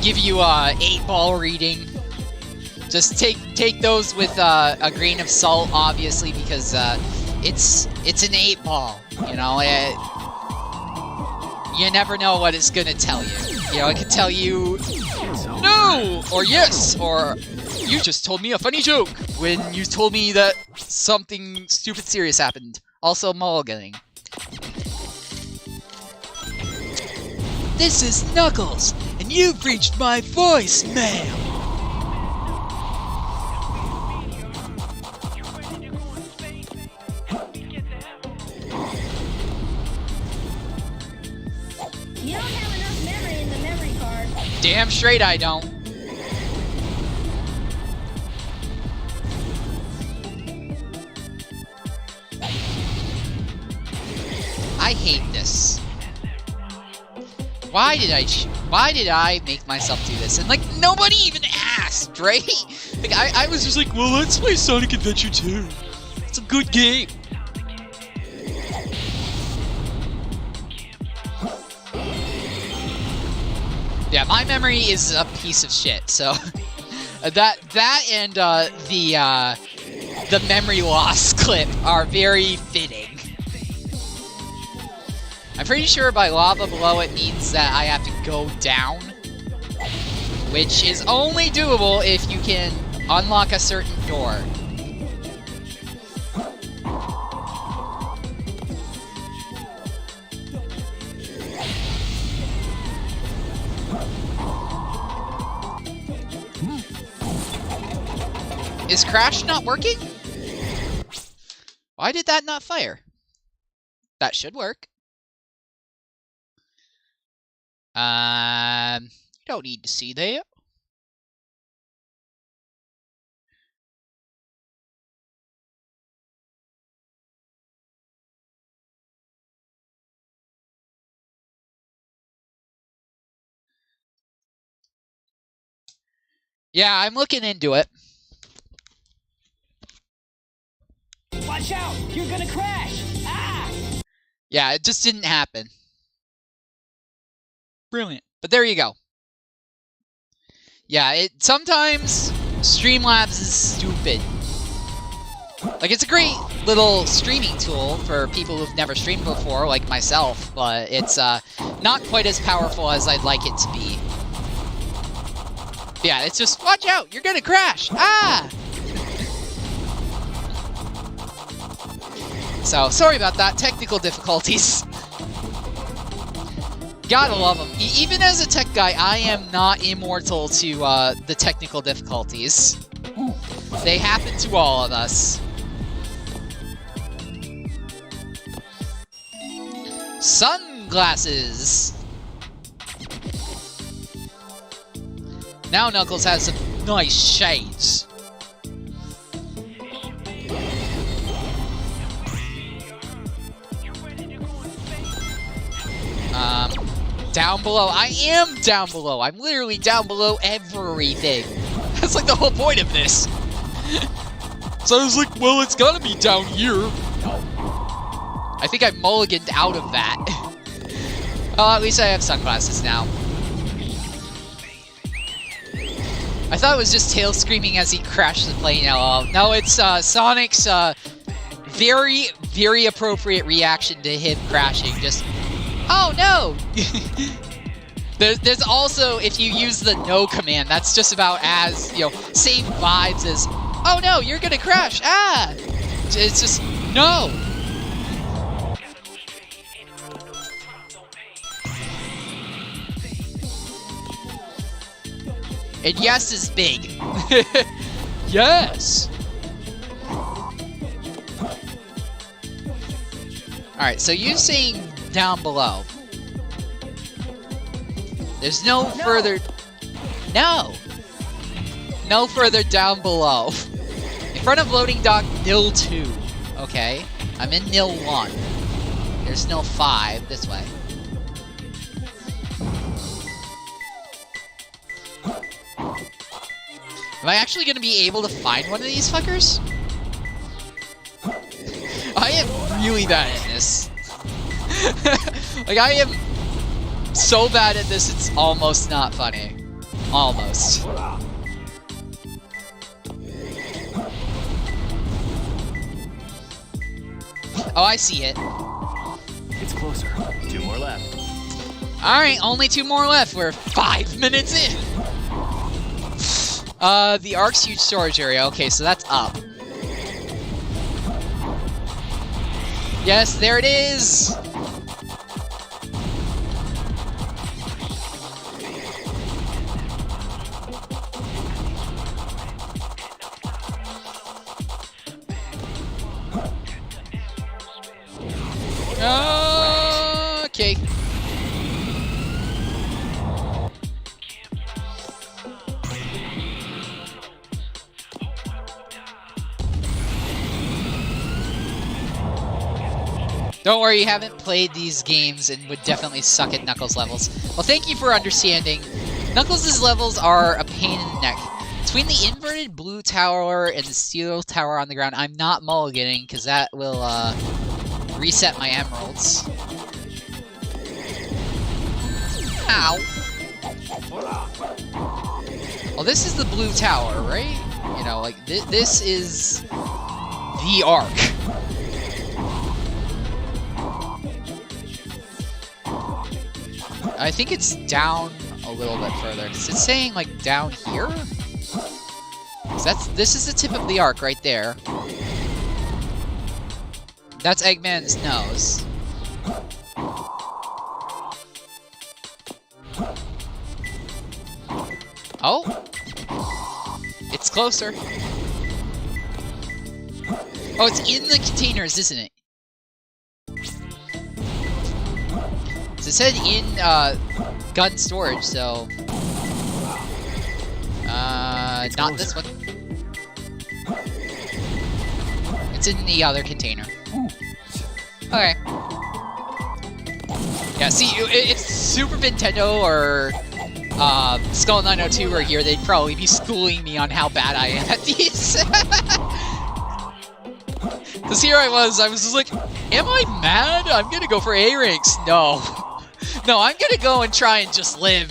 8-ball reading. Just take those with, a grain of salt, obviously, because, it's an 8-ball, you know, you never know what it's gonna tell you. You know, it could tell you, no, or yes, or you just told me a funny joke when you told me that something stupid serious happened. Also mulliganing. This is Knuckles, and you've reached my voicemail. Damn straight I don't. I hate this. Why did I make myself do this? And like nobody even asked, right? Like I was just like, well, let's play Sonic Adventure 2. It's a good game. Yeah, my memory is a piece of shit. So that and the memory loss clip are very fitting. I'm pretty sure by lava below it means that I have to go down, which is only doable if you can unlock a certain door. Is Crash not working? Why did that not fire? That should work. You don't need to see that. Yeah, I'm looking into it. Watch out! You're gonna crash! Ah! Yeah, it just didn't happen. Brilliant. But there you go. Yeah, sometimes Streamlabs is stupid. Like, it's a great little streaming tool for people who've never streamed before, like myself, but it's not quite as powerful as I'd like it to be. Yeah, it's just, watch out, you're gonna crash! Ah! So, sorry about that, technical difficulties. Gotta love them. Even as a tech guy, I am not immortal to the technical difficulties. They happen to all of us. Sunglasses! Now Knuckles has some nice shades. Down below. I am down below. I'm literally down below everything. That's like the whole point of this. So I was like, well, it's gotta be down here. I think I mulliganed out of that. Well, at least I have sunglasses now. I thought it was just Tails screaming as he crashed the plane. No, it's Sonic's very, very appropriate reaction to him crashing. Just, oh no! There's also, if you use the no command, that's just about as, you know, same vibes as, oh no, you're gonna crash, ah! It's just, no! And yes is big. Yes! Alright, so you're saying down below. There's no further... No! No further down below. In front of loading dock nil 2. Okay. I'm in nil 1. There's nil 5 this way. Am I actually going to be able to find one of these fuckers? I am really bad at this. Like, I am so bad at this, it's almost not funny. Almost. Oh, I see it. It's closer. 2 more left. Alright, only 2 more left. We're 5 minutes in. The Ark's huge storage area. Okay, so that's up. Yes, there it is! Okay. Don't worry, you haven't played these games and would definitely suck at Knuckles levels. Well, thank you for understanding. Knuckles' levels are a pain in the neck. Between the inverted blue tower and the steel tower on the ground, I'm not mulliganing, because that will reset my emeralds. Ow! Well, this is the blue tower, right? You know, like, this is the arc. I think it's down a little bit further. Is it saying, like, down here? This is the tip of the arc right there. That's Eggman's nose. Oh! It's closer. Oh, it's in the containers, isn't it? So it said in gun storage, so not this one. It's in the other container. Okay. Yeah, see, if Super Nintendo or Skull 902 were here, they'd probably be schooling me on how bad I am at these. Because here I was just like, am I mad? I'm gonna go for A ranks. No. No, I'm gonna go and try and just live.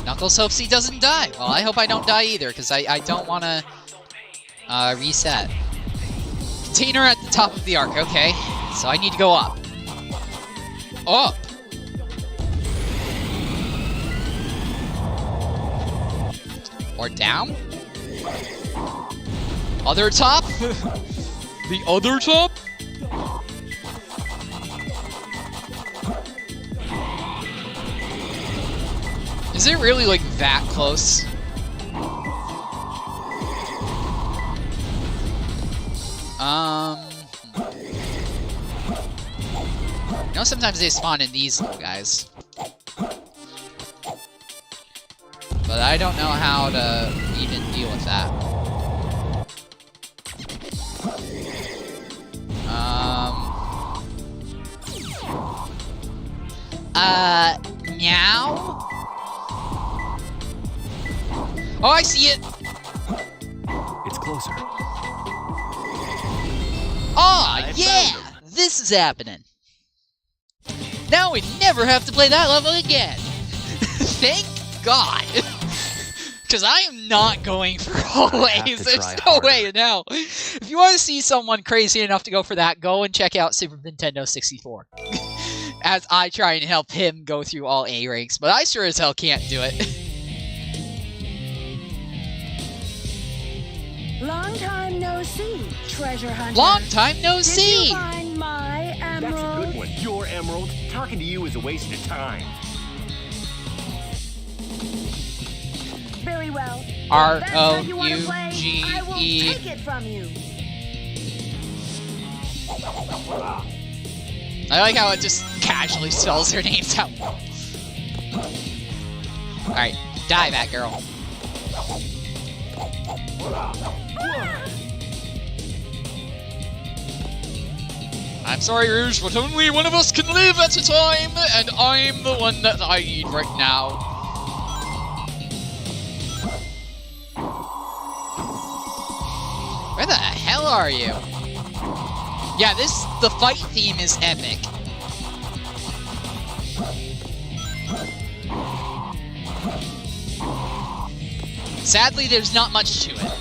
Knuckles hopes he doesn't die. Well, I hope I don't die either, because I don't want to reset. Container at the top of the arc, okay. So I need to go up. Up! Or down? Other top? The other top? Is it really, like, that close? You know, sometimes they spawn in these little guys. But I don't know how to even deal with that. Meow? Oh, I see it! It's closer. Oh, yeah! This is happening. Now we never have to play that level again. Thank God. Because I am not going for always. There's no way now. If you want to see someone crazy enough to go for that, go and check out Super Nintendo 64. As I try and help him go through all A ranks, but I sure as hell can't do it. Long time no see, treasure hunter. Long time no see. Did you find my emerald? That's a good one. Your emerald. Talking to you is a waste of time. Very well. R-O-U-G-E. I will take it from you. I like how it just casually spells their names out. Alright, die, Batgirl. I'm sorry, Rouge, but only one of us can live at a time, and I'm the one that I need right now. Where the hell are you? Yeah, the fight theme is epic. Sadly, there's not much to it.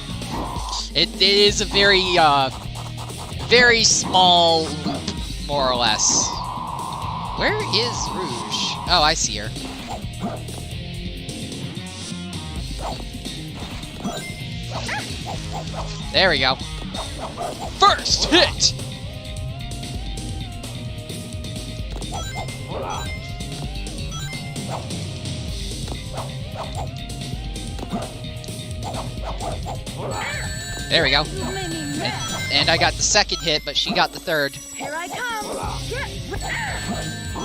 It is a very, very small loop, more or less. Where is Rouge? Oh, I see her. There we go. First hit! There we go. And I got the second hit, but she got the third. Here I come.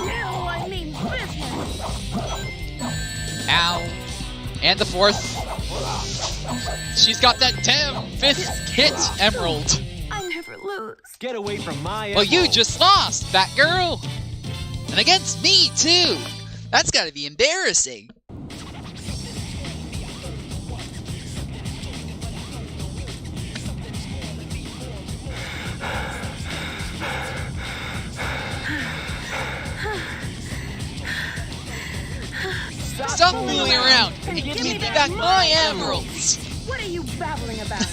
Now I mean business. Ow. And the 4th. She's got that damn 5th hit emerald. I never lose. Get away from my Well, you emerald. just lost, Batgirl! And against me, too! That's gotta be embarrassing. Stop fooling around and give me back my emeralds! What are you babbling about?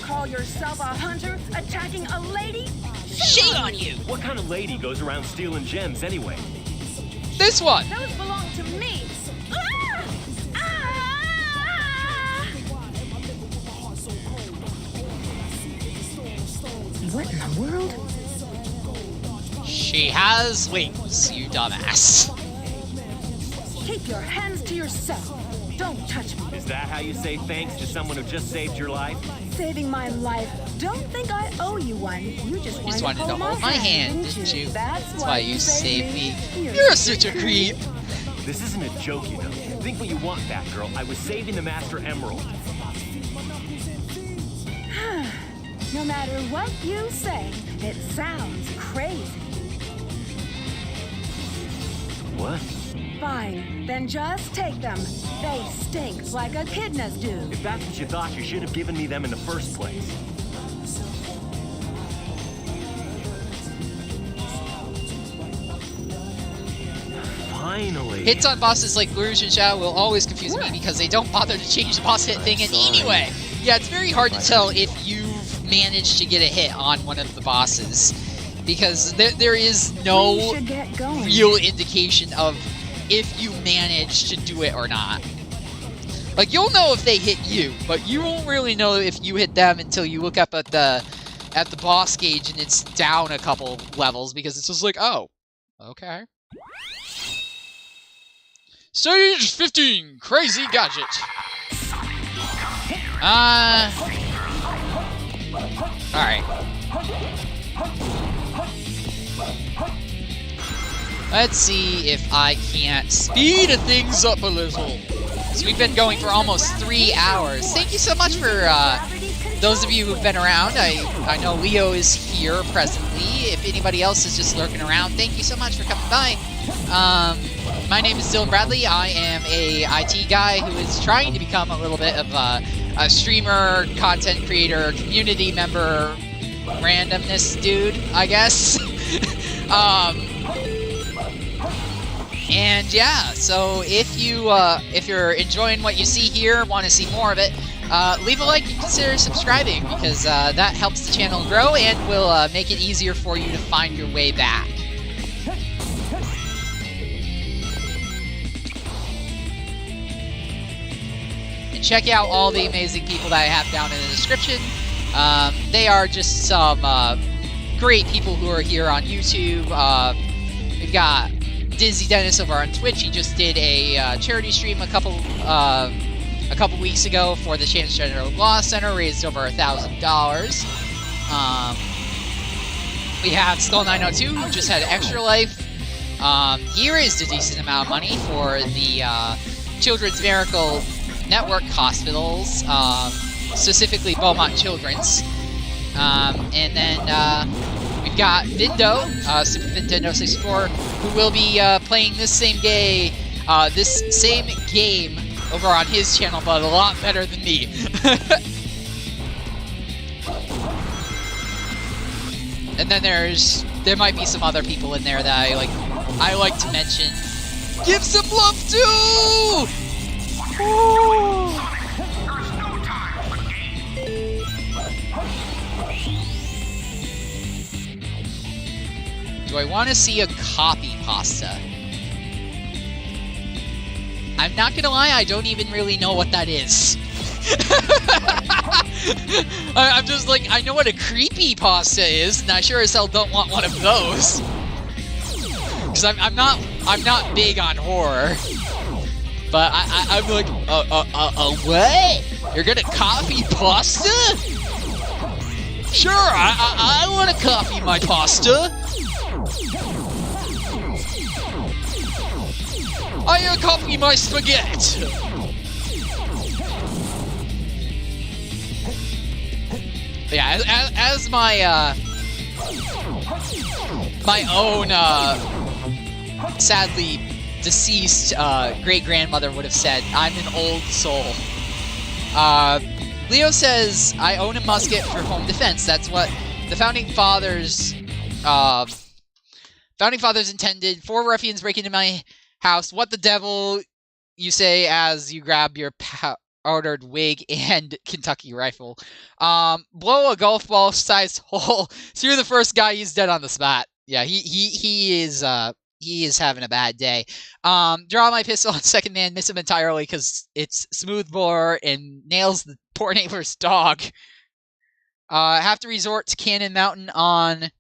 Call yourself a hunter attacking a lady? Shame on you! What kind of lady goes around stealing gems anyway? This one! Those belong to me. Ah! Ah! What in the world? She has wings, you dumbass. Keep your hands to yourself. Don't touch me. Is that how you say thanks to someone who just saved your life? Saving my life. Don't think I owe you one. You just wanted to hold my hand, didn't you? That's why you saved me. You're such a creep. This isn't a joke, you know. Think what you want, Batgirl. I was saving the Master Emerald. No matter what you say, it sounds crazy. What? Fine, then just take them. They stink like echidnas do. If that's what you thought, you should have given me them in the first place. Finally. Hits on bosses like Luge and Shao will always confuse me because they don't bother to change the boss hit thing in any way. Yeah, it's very hard to tell if you've managed to get a hit on one of the bosses because there is no real indication of if you manage to do it or not. Like, you'll know if they hit you, but you won't really know if you hit them until you look up at the boss gauge and it's down a couple levels because it's just like, oh, okay. Stage 15, Crazy Gadget. Alright. Let's see if I can't speed things up a little. So we've been going for almost 3 hours. Thank you so much for those of you who've been around. I know Leo is here presently. If anybody else is just lurking around, thank you so much for coming by. My name is Dylan Bradley. I am a IT guy who is trying to become a little bit of a streamer, content creator, community member, randomness dude, I guess. And yeah, so if you're enjoying what you see here, want to see more of it, leave a like and consider subscribing because that helps the channel grow and will make it easier for you to find your way back. And check out all the amazing people that I have down in the description. They are just some great people who are here on YouTube. We've got Dizzy Dennis over on Twitch. He just did a charity stream a couple weeks ago for the Transgender Law Center, raised over $1,000. We have Skull 902, who just had Extra Life. He raised a decent amount of money for the Children's Miracle Network hospitals, specifically Beaumont Children's. And then we've got Vindo, Super Nintendo 64, who will be playing this same game over on his channel, but a lot better than me. And then there might be some other people in there that I like to mention. Give some love to! Ooh. Do I want to see a copy pasta? I'm not gonna lie, I don't even really know what that is. I'm just like, I know what a creepy pasta is, and I sure as hell don't want one of those. Because I'm not big on horror. But I'm like, what? You're gonna copy pasta? Sure, I want to copy my pasta. I copy my spaghetti! Yeah, as my, my own, sadly deceased, great-grandmother would have said, I'm an old soul. Leo says, I own a musket for home defense. That's what the Founding Fathers intended. 4 ruffians break into my house. What the devil, you say as you grab your powdered wig and Kentucky rifle. Blow a golf ball-sized hole through the first guy. He's dead on the spot. Yeah, he is having a bad day. Draw my pistol on second man, miss him entirely because it's smoothbore and nails the poor neighbor's dog. Have to resort to Cannon Mountain on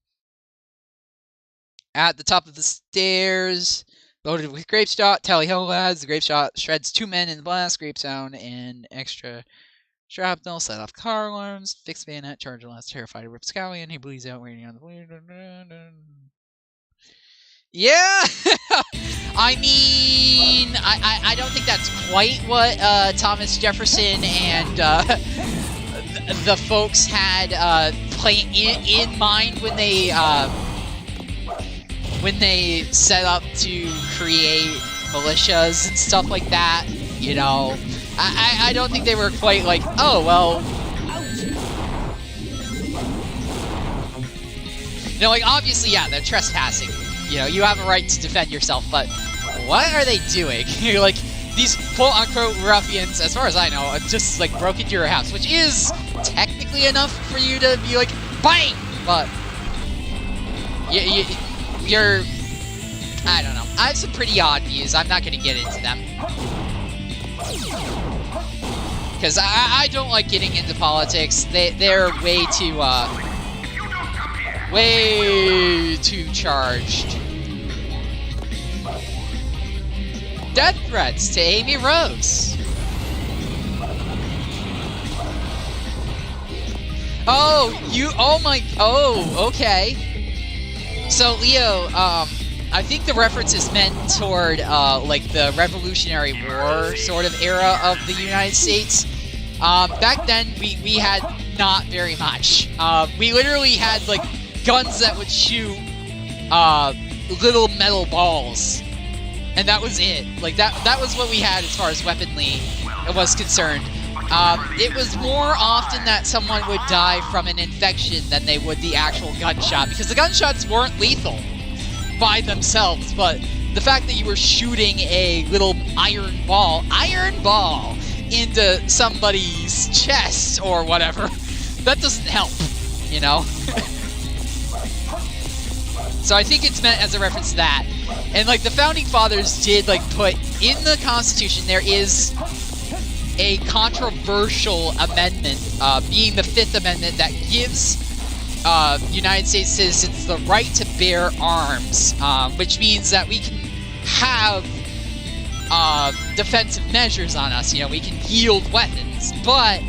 at the top of the stairs. Loaded with grape shot. Tally ho, lads. The grape shot shreds 2 men in the blast. Grape sound and extra shrapnel. Set off car alarms. Fix bayonet. Charge last. Terrified of Ripscallion. He bleeds out waiting on the blade. Yeah! I mean, I don't think that's quite what Thomas Jefferson and the folks had in mind when they set up to create militias and stuff like that, you know. I don't think they were quite like, oh, well... You know, like, obviously, yeah, they're trespassing. You know, you have a right to defend yourself, but what are they doing? Like, these quote-unquote ruffians, as far as I know, just, like, broke into your house, which is technically enough for you to be like, bang! But... You're... I don't know. I have some pretty odd views. I'm not going to get into them. Because I don't like getting into politics. They're way too, way too charged. Death threats to Amy Rose. Oh, okay. So, Leo, I think the reference is meant toward, like, the Revolutionary War sort of era of the United States. Back then, we had not very much. We literally had, like, guns that would shoot, little metal balls. And that was it. Like, that was what we had as far as weaponry was concerned. It was more often that someone would die from an infection than they would the actual gunshot, because the gunshots weren't lethal by themselves, but the fact that you were shooting a little iron ball into somebody's chest or whatever, that doesn't help, you know? So I think it's meant as a reference to that. And, like, the Founding Fathers did, like, put in the Constitution, there is a controversial amendment, being the 5th Amendment, that gives United States citizens the right to bear arms, which means that we can have defensive measures on us. You know, we can yield weapons, but,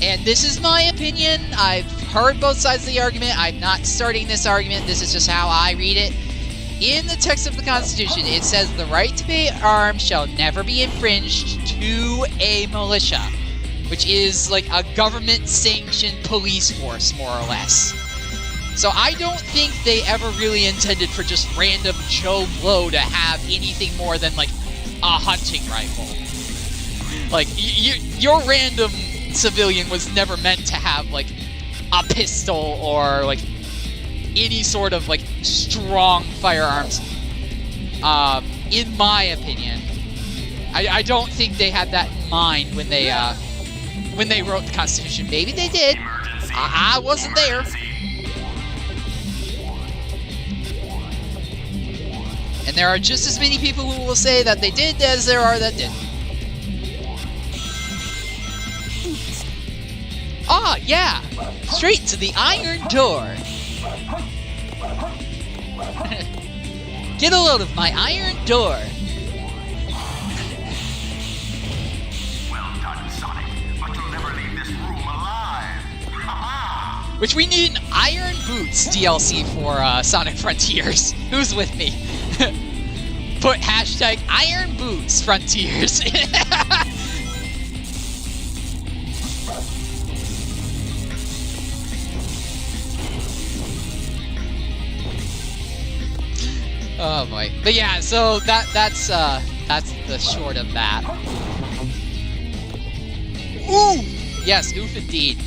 and this is my opinion, I've heard both sides of the argument, I'm not starting this argument, this is just how I read it. In the text of the Constitution, it says the right to bear arms shall never be infringed to a militia, which is like a government-sanctioned police force, more or less. So I don't think they ever really intended for just random Joe Blow to have anything more than, like, a hunting rifle. Like, your random civilian was never meant to have, like, a pistol or, like, any sort of, like, strong firearms. In my opinion. I don't think they had that in mind when they wrote the Constitution. Maybe they did. I wasn't there. And there are just as many people who will say that they did as there are that didn't. Ah, yeah! Straight to the iron door! Get a load of my iron door! Well done, Sonic, but you'll never leave this room alive. Ha-ha! Which we need an Iron Boots DLC for Sonic Frontiers. Who's with me? put hashtag Iron Boots Frontiers. Oh boy. But yeah, so that's the short of that. Ooh! Yes, oof indeed.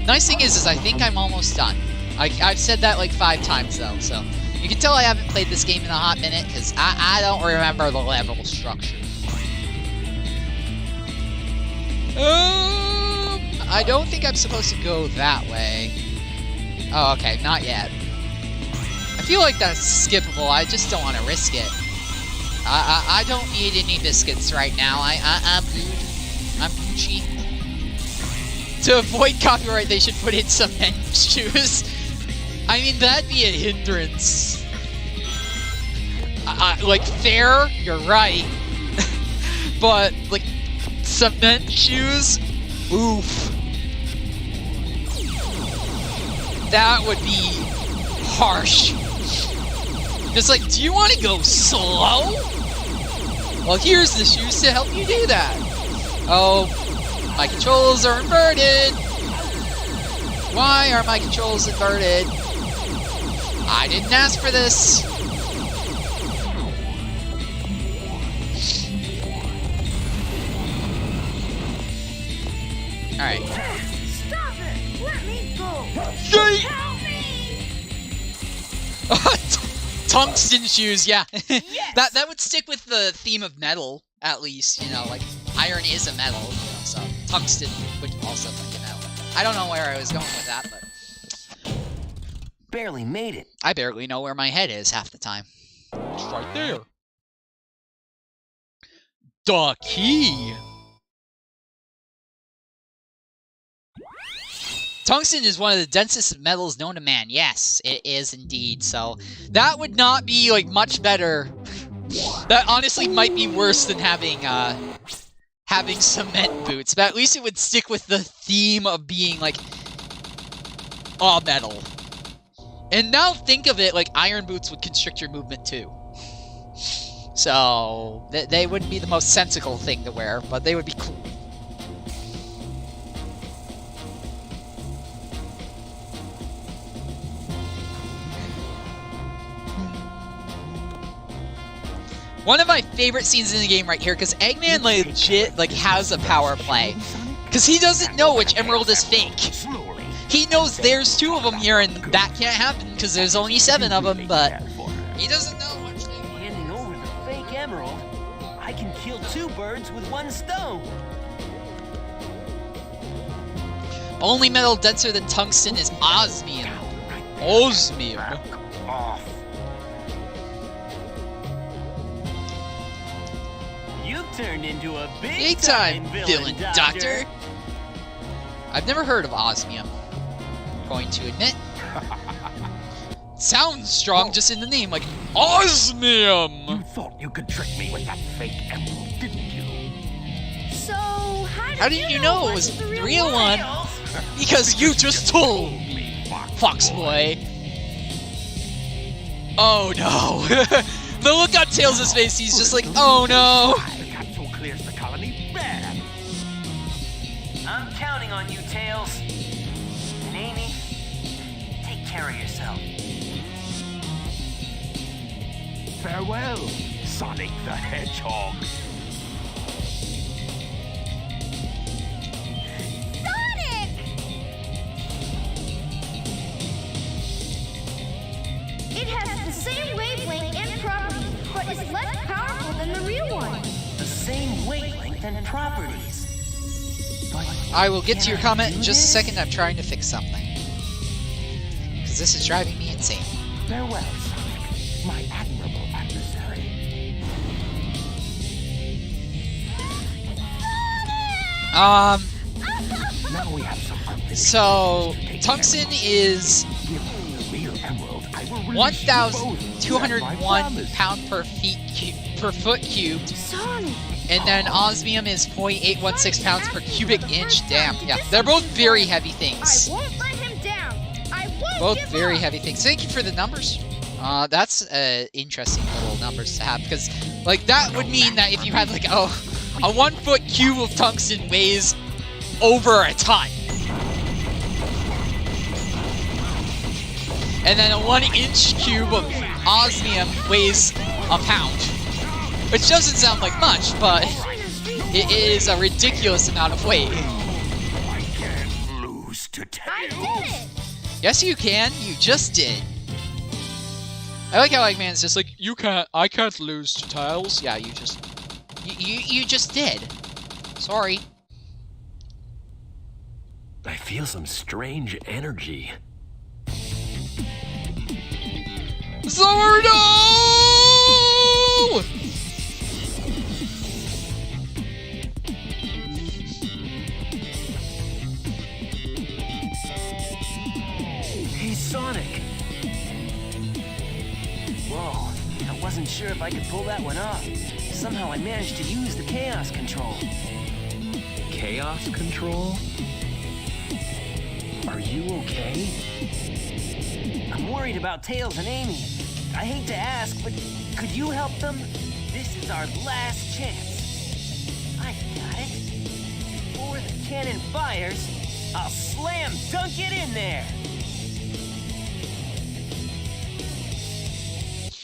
Nice thing is I think I'm almost done. I've said that like 5 times though, so you can tell I haven't played this game in a hot minute because I don't remember the level structure. I don't think I'm supposed to go that way. Oh, okay, not yet. I feel like that's skippable. I just don't want to risk it. I don't need any biscuits right now. I'm good. I'm Gucci. To avoid copyright, they should put in cement shoes. I mean, that'd be a hindrance. Like, fair, you're right. But, like, cement shoes? Oof. That would be harsh. Just like, do you want to go slow? Well, here's the shoes to help you do that. Oh, my controls are inverted. Why are my controls inverted? I didn't ask for this. Alright. Stop it! Let me go! Yay! Help me! Tungsten shoes, yeah. Yes! that would stick with the theme of metal, at least, you know, like, iron is a metal, you know, so tungsten would also be a metal. I don't know where I was going with that, but... Barely made it. I barely know where my head is half the time. It's right there. The key! Tungsten is one of the densest metals known to man. Yes, it is indeed. So that would not be like much better. That honestly might be worse than having cement boots. But at least it would stick with the theme of being like all metal. And now think of it like iron boots would constrict your movement too. So they wouldn't be the most sensical thing to wear, but they would be cool. One of my favorite scenes in the game right here, because Eggman legit like has a power play. Because he doesn't know which emerald is fake. He knows there's 2 of them here and that can't happen because there's only 7 of them, but he doesn't know which they are. Handing over the fake emerald, I can kill 2 birds with 1 stone. Only metal denser than tungsten is osmium. Osmium. Off. You turned into a Big time villain, Doctor. I've never heard of osmium. Going to admit. Sounds strong just in the name, like osmium. You thought you could trick me with that fake emerald, didn't you? So, how did you know it was the real one? Because you just told me, Fox Boy. Oh no. The look on Tails' face, he's just like, oh no. The capsule clears the colony bad. I'm counting on you, Tails. And Amy, take care of yourself. Farewell, Sonic the Hedgehog. Sonic! It has the same wavelength and properties, but is less powerful than the real one. The same wavelength and properties. But I will get to your can I comment in do just a this? second. I'm trying to fix something. Because this is driving me insane. Farewell, Sonic, my admirable adversary. Um, Now we have some unfinished so business to take tungsten care of. is Give me the real emerald. I will release you both. That's my 1,201 promise. pound per foot cubed. Sonic! And then osmium is 0.816 pounds per cubic inch. Damn, yeah. They're both very heavy I things. won't let him down. I won't Both give very up. heavy things. Thank you for the numbers. That's interesting little numbers to have, because, like, that would mean that if you had, like, a 1-foot cube of tungsten weighs over a ton. And then a 1-inch cube of osmium weighs a pound. Which doesn't sound like much, but it is a ridiculous amount of weight. I can't lose to Tails. I did it! Yes, you can. You just did. I like how Eggman's just like, I can't lose to Tails. Yeah, you just did. Sorry. I feel some strange energy. Zordo! Hey, Sonic. Whoa, I wasn't sure if I could pull that one off. Somehow I managed to use the chaos control. Chaos control? Are you okay? I'm worried about Tails and Amy. I hate to ask, but could you help them? This is our last chance. I got it. Before the cannon fires, I'll slam dunk it in there.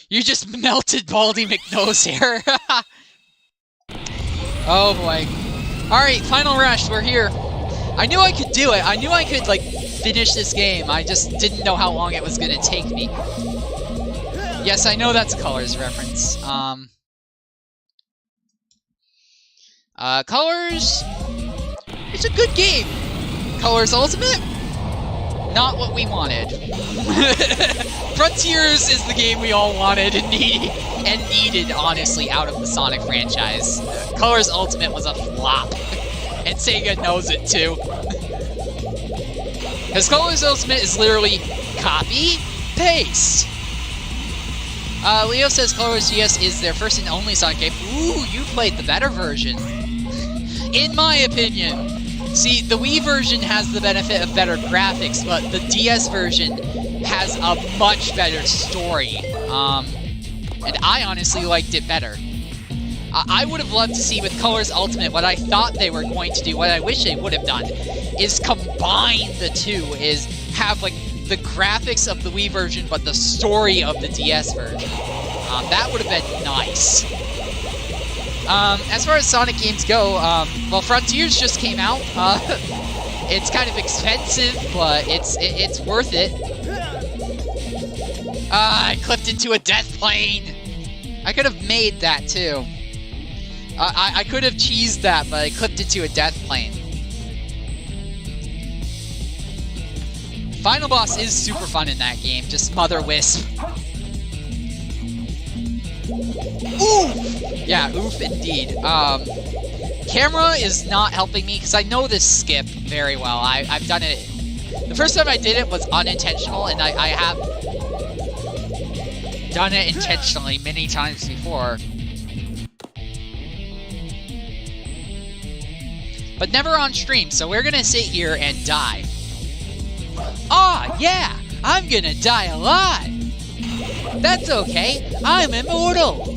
You just melted Baldy McNose here. Oh boy. Alright, final rush, we're here. I knew I could do it. I knew I could, like, finish this game. I just didn't know how long it was gonna take me. Yes, I know that's a Colors reference. Colors... It's a good game. Colors Ultimate? Not what we wanted. Frontiers is the game we all wanted and needed, honestly, out of the Sonic franchise. Colors Ultimate was a flop. And Sega knows it, too. Because Colors Ultimate is literally copy, paste. Leo says Colors GS is their first and only Sonic game. Ooh, you played the better version. In my opinion. See, the Wii version has the benefit of better graphics, but the DS version has a much better story. And I honestly liked it better. I would have loved to see with Colors Ultimate what I thought they were going to do, what I wish they would have done, is combine the two, is have, like, the graphics of the Wii version, but the story of the DS version. That would have been nice. As far as Sonic games go, well, Frontiers just came out. It's kind of expensive, but it's worth it. I clipped into a death plane. I could have made that, too. I could have cheesed that, but I clipped into a death plane. Final boss is super fun in that game. Just Mother Wisp. Oof! Yeah, oof indeed. Camera is not helping me, because I know this skip very well. I've done it. The first time I did it was unintentional, and I have done it intentionally many times before. But never on stream, so we're gonna sit here and die. Ah, yeah! I'm gonna die alive! That's okay, I'm immortal!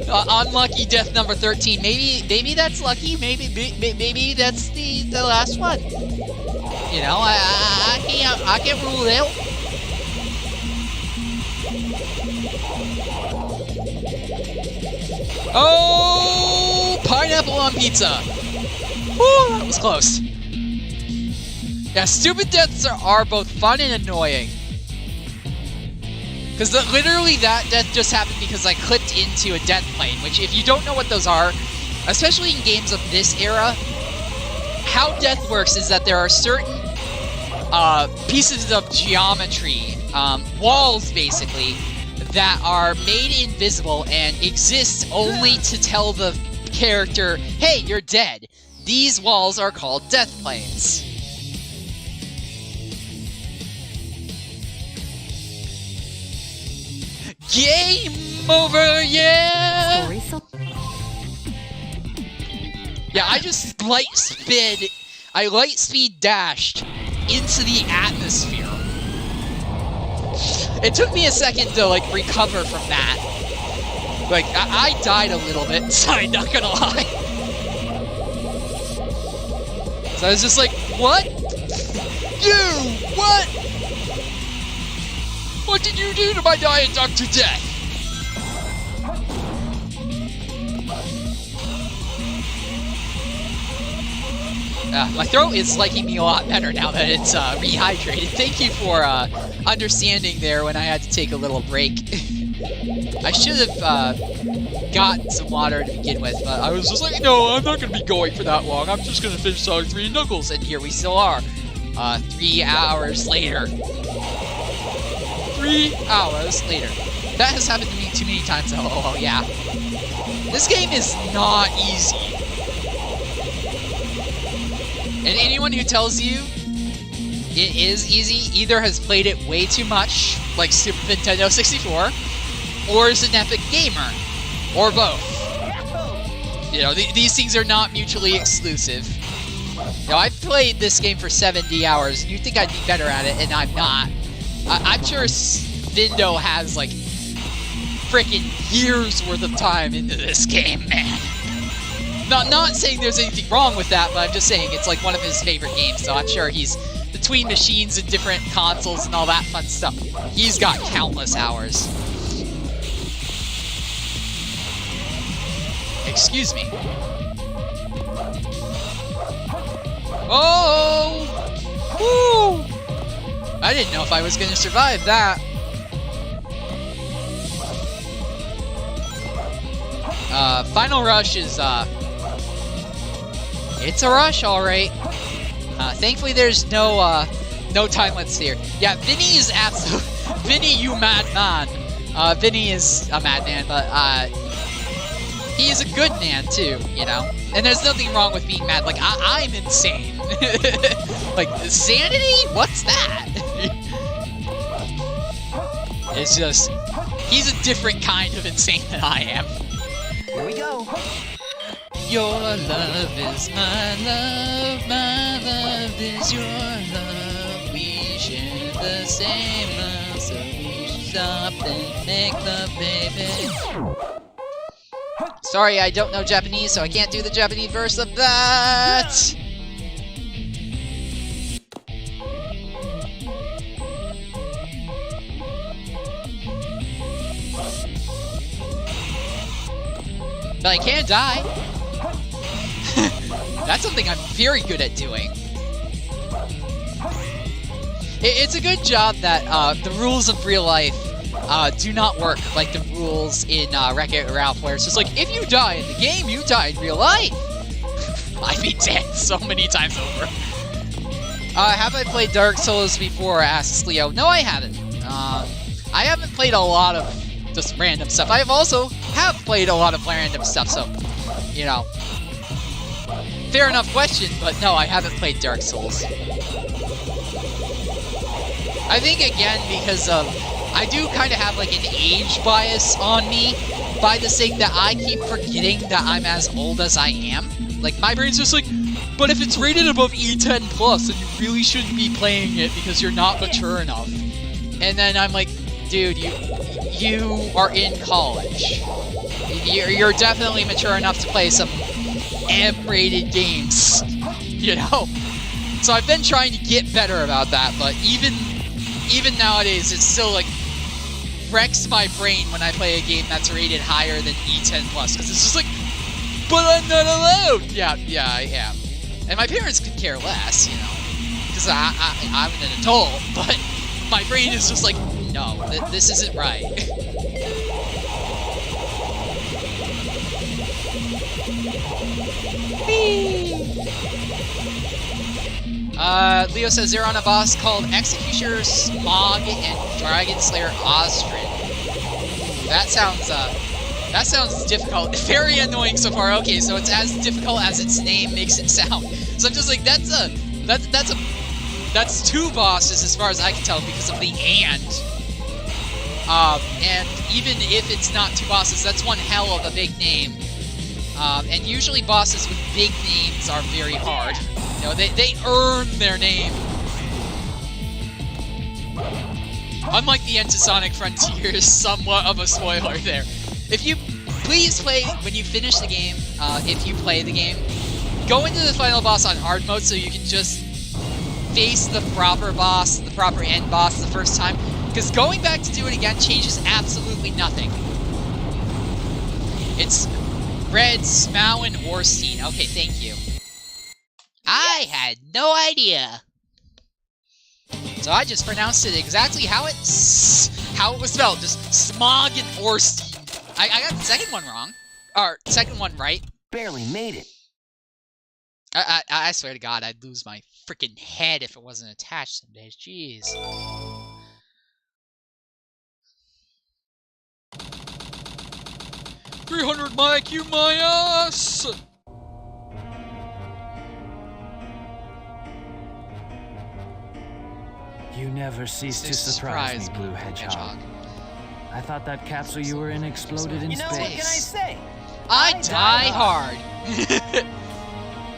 Unlucky death number 13. Maybe that's lucky, maybe that's the last one. You know, I can't rule it out. Oh, pineapple on pizza. Woo, that was close. Yeah, stupid deaths are both fun and annoying. Because literally that death just happened because I clipped into a death plane, which if you don't know what those are, especially in games of this era, how death works is that there are certain pieces of geometry, walls basically, that are made invisible and exist only to tell the character, hey, you're dead. These walls are called death planes. Game over, yeah! Yeah, I just light speed dashed into the atmosphere. It took me a second to, like, recover from that. Like, I died a little bit inside, not gonna lie. So I was just like, what? You! What? What did you do to my Diet Dr. Death? My throat is liking me a lot better now that it's rehydrated. Thank you for understanding there when I had to take a little break. I should have gotten some water to begin with, but I was just like, no, I'm not going to be going for that long. I'm just going to finish Sonic 3 and Knuckles, and here we still are. 3 hours later. 3 hours later. That has happened to me too many times. Oh, yeah. This game is not easy. And anyone who tells you it is easy either has played it way too much, like Super Nintendo 64, or is an epic gamer, or both. You know, these things are not mutually exclusive. You know, I've played this game for 70 hours, and you think I'd be better at it, and I'm not. I'm sure Vindo has, like, freaking years worth of time into this game, man. Not saying there's anything wrong with that, but I'm just saying it's like one of his favorite games, so I'm sure he's between machines and different consoles and all that fun stuff. He's got countless hours. Excuse me. Oh! Woo! I didn't know if I was going to survive that. Final Rush is, it's a rush, alright. Thankfully there's no time limits here. Yeah, Vinny is absolute... Vinny, you madman. Vinny is a madman, but, he is a good man, too, you know? And there's nothing wrong with being mad. Like, I'm insane. Like, sanity? What's that? It's just... He's a different kind of insane than I am. Here we go. Your love is my love is your love. We share the same love, so we should stop and make love, baby. Sorry, I don't know Japanese, so I can't do the Japanese verse of that. But I can die. That's something I'm very good at doing. It's a good job that the rules of real life do not work like the rules in Wreck-It Ralph, where it's just like, if you die in the game, you die in real life. I'd be dead so many times over. Have I played Dark Souls before, asks Leo. No, I haven't. I haven't played a lot of just random stuff. I also have played a lot of random stuff, so, you know. Fair enough question, but no, I haven't played Dark Souls. I think, again, because of... I do kind of have, like, an age bias on me by the saying that I keep forgetting that I'm as old as I am. Like, my brain's just like, but if it's rated above E10+, then you really shouldn't be playing it because you're not mature enough. And then I'm like, dude, you are in college. You're definitely mature enough to play some M-rated games, you know? So I've been trying to get better about that, but even nowadays, it still, like, wrecks my brain when I play a game that's rated higher than E10+, because it's just like, but I'm not allowed! Yeah, I am. And my parents could care less, you know, because I'm an adult, but my brain is just like, no, this isn't right. Leo says they're on a boss called Executioner Smog and Dragon Slayer Ostrin. That sounds difficult. Very annoying so far. Okay, so it's as difficult as its name makes it sound. So I'm just like, that's two bosses as far as I can tell because of the and. And even if it's not two bosses, that's one hell of a big name. And usually bosses with big names are very hard. You know, they earn their name. Unlike the end to Sonic Frontiers, somewhat of a spoiler there. If you please play when you finish the game, if you play the game, go into the final boss on hard mode so you can just face the proper boss, the proper end boss the first time. Because going back to do it again changes absolutely nothing. It's Red, Smough, and Orstein. Okay, thank you. I had no idea. So I just pronounced it exactly how it was spelled. Just Smog and Orstein. I got the second one wrong. Or, second one right. Barely made it. I swear to God, I'd lose my freaking head if it wasn't attached some days. Jeez. $300 my IQ, my ass! You never cease to surprise me, Blue Hedgehog. I thought that capsule you were in exploded in space. You know, what can I say? I die hard.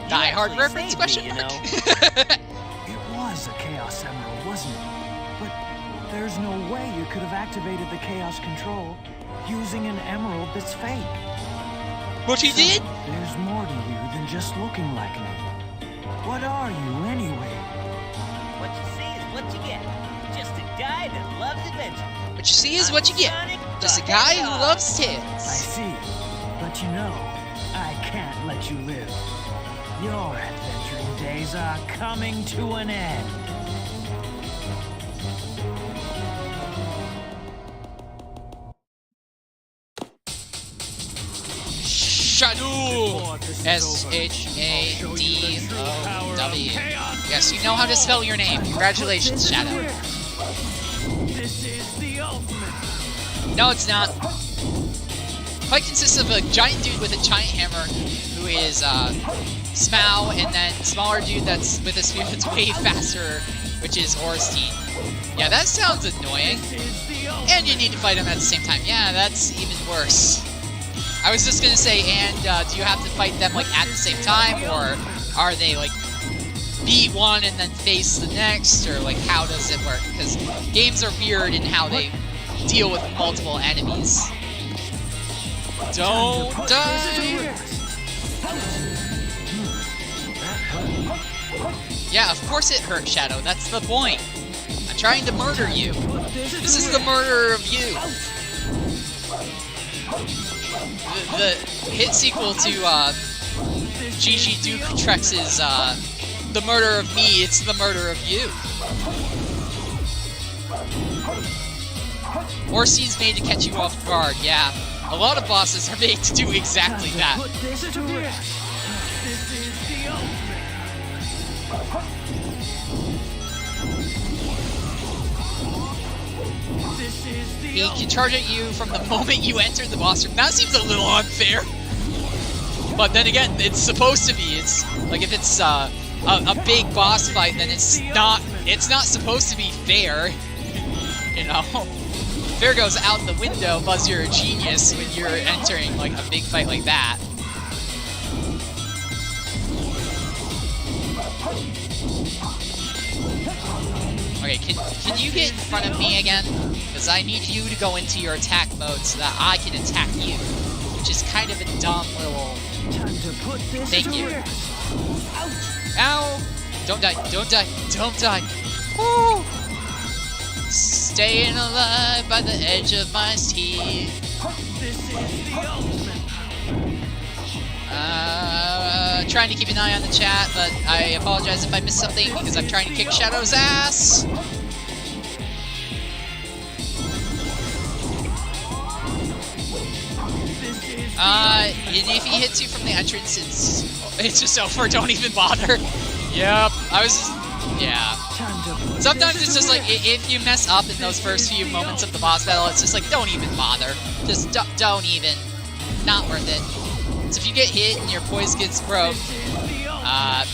Die hard reference, question mark? It was a Chaos Emerald, wasn't it? But there's no way you could have activated the Chaos Control using an emerald that's fake. But he did? There's more to you than just looking like me. What are you, anyway? What you see is what you get. Just a guy that loves adventure. What you see is what you get. Just a guy who loves Tails. I see. But you know, I can't let you live. Your adventuring days are coming to an end. Shadow! S-H-A-D-O-W. Yes, you know how to spell your name. Congratulations, Shadow. This is the ultimate. No, it's not. Fight consists of a giant dude with a giant hammer, who is Smough, and then smaller dude that's with a spear that's way faster, which is Orstein. Yeah, that sounds annoying. And you need to fight him at the same time. Yeah, that's even worse. I was just gonna say, and do you have to fight them like at the same time, or are they like beat one and then face the next, or like how does it work? Because games are weird in how they deal with multiple enemies. Don't die! Yeah, of course it hurt, Shadow. That's the point. I'm trying to murder you. This is the murder of you. The hit sequel to Gigi Duke Trex's The Murder of Me, it's the murder of you. Orstein's made to catch you off guard, yeah. A lot of bosses are made to do exactly that. He can charge at you from the moment you enter the boss room. That seems a little unfair. But then again, it's supposed to be. It's like if it's a big boss fight, then it's not supposed to be fair. You know? Fair goes out the window, Buzz, you're a genius when you're entering like a big fight like that. Okay, can you get in front of me again? Because I need you to go into your attack mode so that I can attack you. Which is kind of a dumb little... Thank you. Ow! Don't die, don't die, don't die! Woo! Staying alive by the edge of my teeth. Trying to keep an eye on the chat, but I apologize if I missed something because I'm trying to kick Shadow's ass. And if he hits you from the entrance, it's just over. Don't even bother. Yep, I was just, yeah. Sometimes it's just like, if you mess up in those first few moments of the boss battle, it's just like, don't even bother. Just don't even. Not worth it. So if you get hit and your poise gets broke,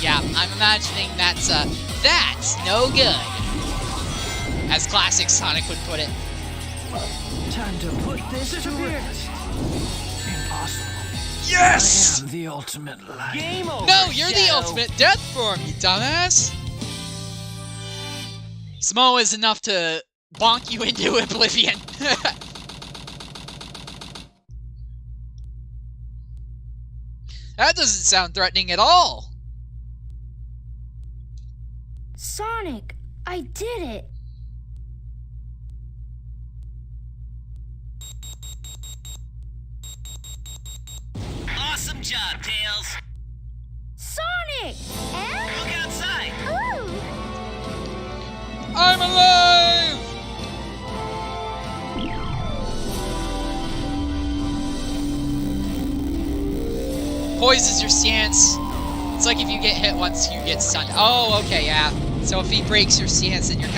yeah, I'm imagining that's no good. As classic Sonic would put it. Time to put this to rest. Impossible. Yes! I am the ultimate light. Game over, No, you're the Shadow. ultimate death form, you dumbass! Smough is enough to bonk you into oblivion. That doesn't sound threatening at all. Sonic, I did it. Awesome job, Tails. Sonic! Look outside. Ooh! I'm alive! Poisons your stance. It's like if you get hit once, you get stunned. Oh, okay, yeah. So if he breaks your stance, then you're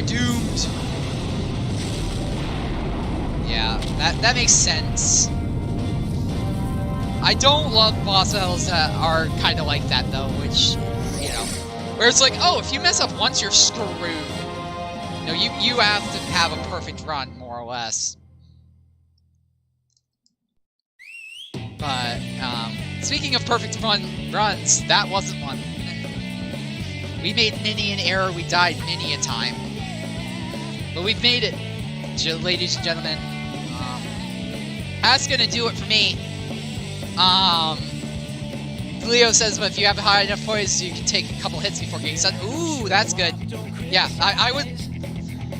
doomed. Yeah, that makes sense. I don't love boss battles that are kind of like that, though, which, you know, where it's like, oh, if you mess up once, you're screwed. No, you have to have a perfect run, more or less. But, speaking of perfect runs, that wasn't one. We made many an error, we died many a time. But we've made it, ladies and gentlemen. That's gonna do it for me. Leo says, but if you have high enough poise, you can take a couple hits before getting stunned. Ooh, that's good. Yeah, I would...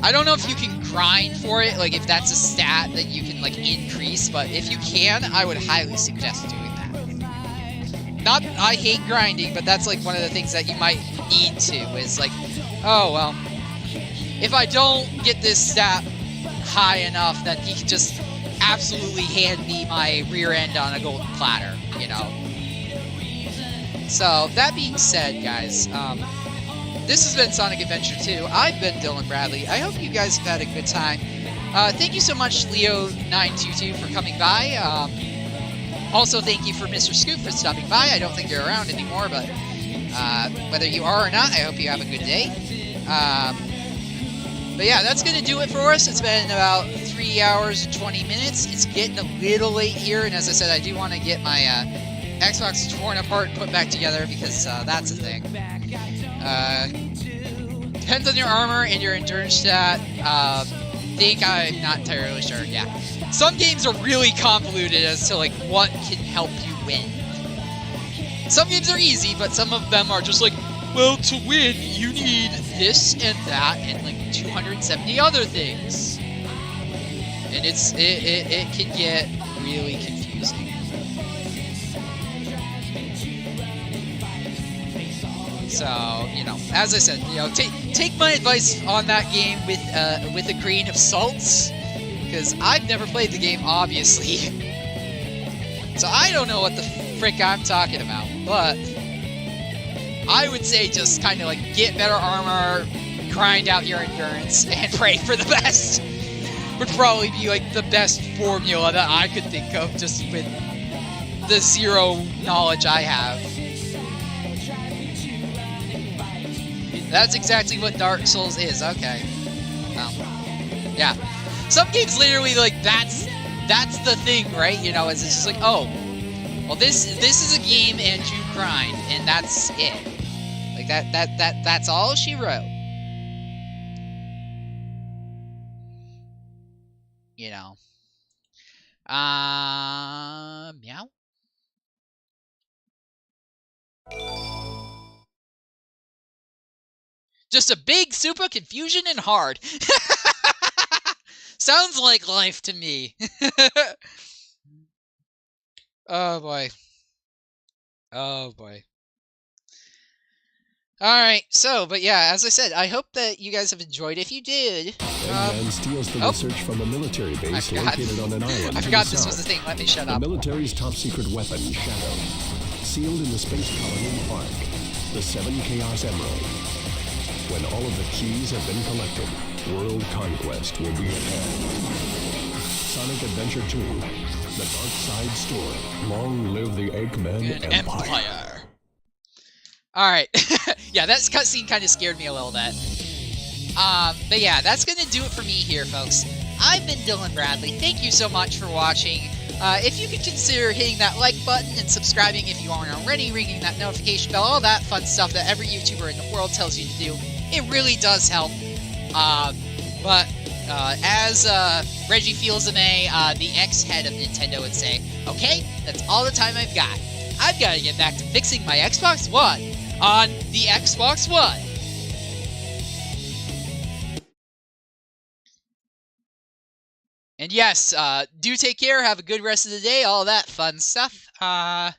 I don't know if you can grind for it, like if that's a stat that you can like increase, but if you can, I would highly suggest doing that. Not, I hate grinding, but that's like one of the things that you might need to, is like, oh, well, if I don't get this stat high enough, then he can just absolutely hand me my rear end on a golden platter, you know? So, that being said, guys, this has been Sonic Adventure 2. I've been Dylan Bradley. I hope you guys have had a good time. Thank you so much, Leo922, for coming by. Also, thank you for Mr. Scoop for stopping by. I don't think you're around anymore, but whether you are or not, I hope you have a good day. But yeah, that's going to do it for us. It's been about 3 hours and 20 minutes. It's getting a little late here, and as I said, I do want to get my Xbox torn apart and put back together, because that's a thing. Depends on your armor and your endurance stat. I'm not entirely sure. Yeah, some games are really convoluted as to like what can help you win. Some games are easy, but some of them are just like, well, to win you need this and that and like 270 other things, and it can get really confusing. So, you know, as I said, you know, take my advice on that game with a grain of salt, because I've never played the game, obviously. So I don't know what the frick I'm talking about, but I would say just kind of like get better armor, grind out your endurance, and pray for the best. Would probably be like the best formula that I could think of, just with the zero knowledge I have. That's exactly what Dark Souls is. Okay. Yeah. Some games literally like that's the thing, right? You know, it's just like, oh, well, this is a game and you grind, and that's it. Like that's all she wrote. You know. Meow. Just a big super confusion and hard. Sounds like life to me. Oh boy. Oh boy. Alright, so, but yeah, as I said, I hope that you guys have enjoyed. If you did... Man steals the research from a military base located on an island. I forgot this was the thing. Let me shut up. The military's top-secret weapon, Shadow. Sealed in the space colony Ark. The 7 Chaos Emerald. When all of the keys have been collected, world conquest will be at hand. Sonic Adventure 2, The Dark Side Story. Long live the Eggman Empire. Alright. Yeah, that cutscene kind of scared me a little bit. But yeah, that's going to do it for me here, folks. I've been Dylan Bradley. Thank you so much for watching. If you could consider hitting that like button and subscribing if you aren't already, ringing that notification bell, all that fun stuff that every YouTuber in the world tells you to do. It really does help. But as Reggie Fils-Aimé, the ex-head of Nintendo, would say, okay, that's all the time I've got. I've got to get back to fixing my Xbox One on the Xbox One. And yes, do take care, have a good rest of the day, all that fun stuff. Bye.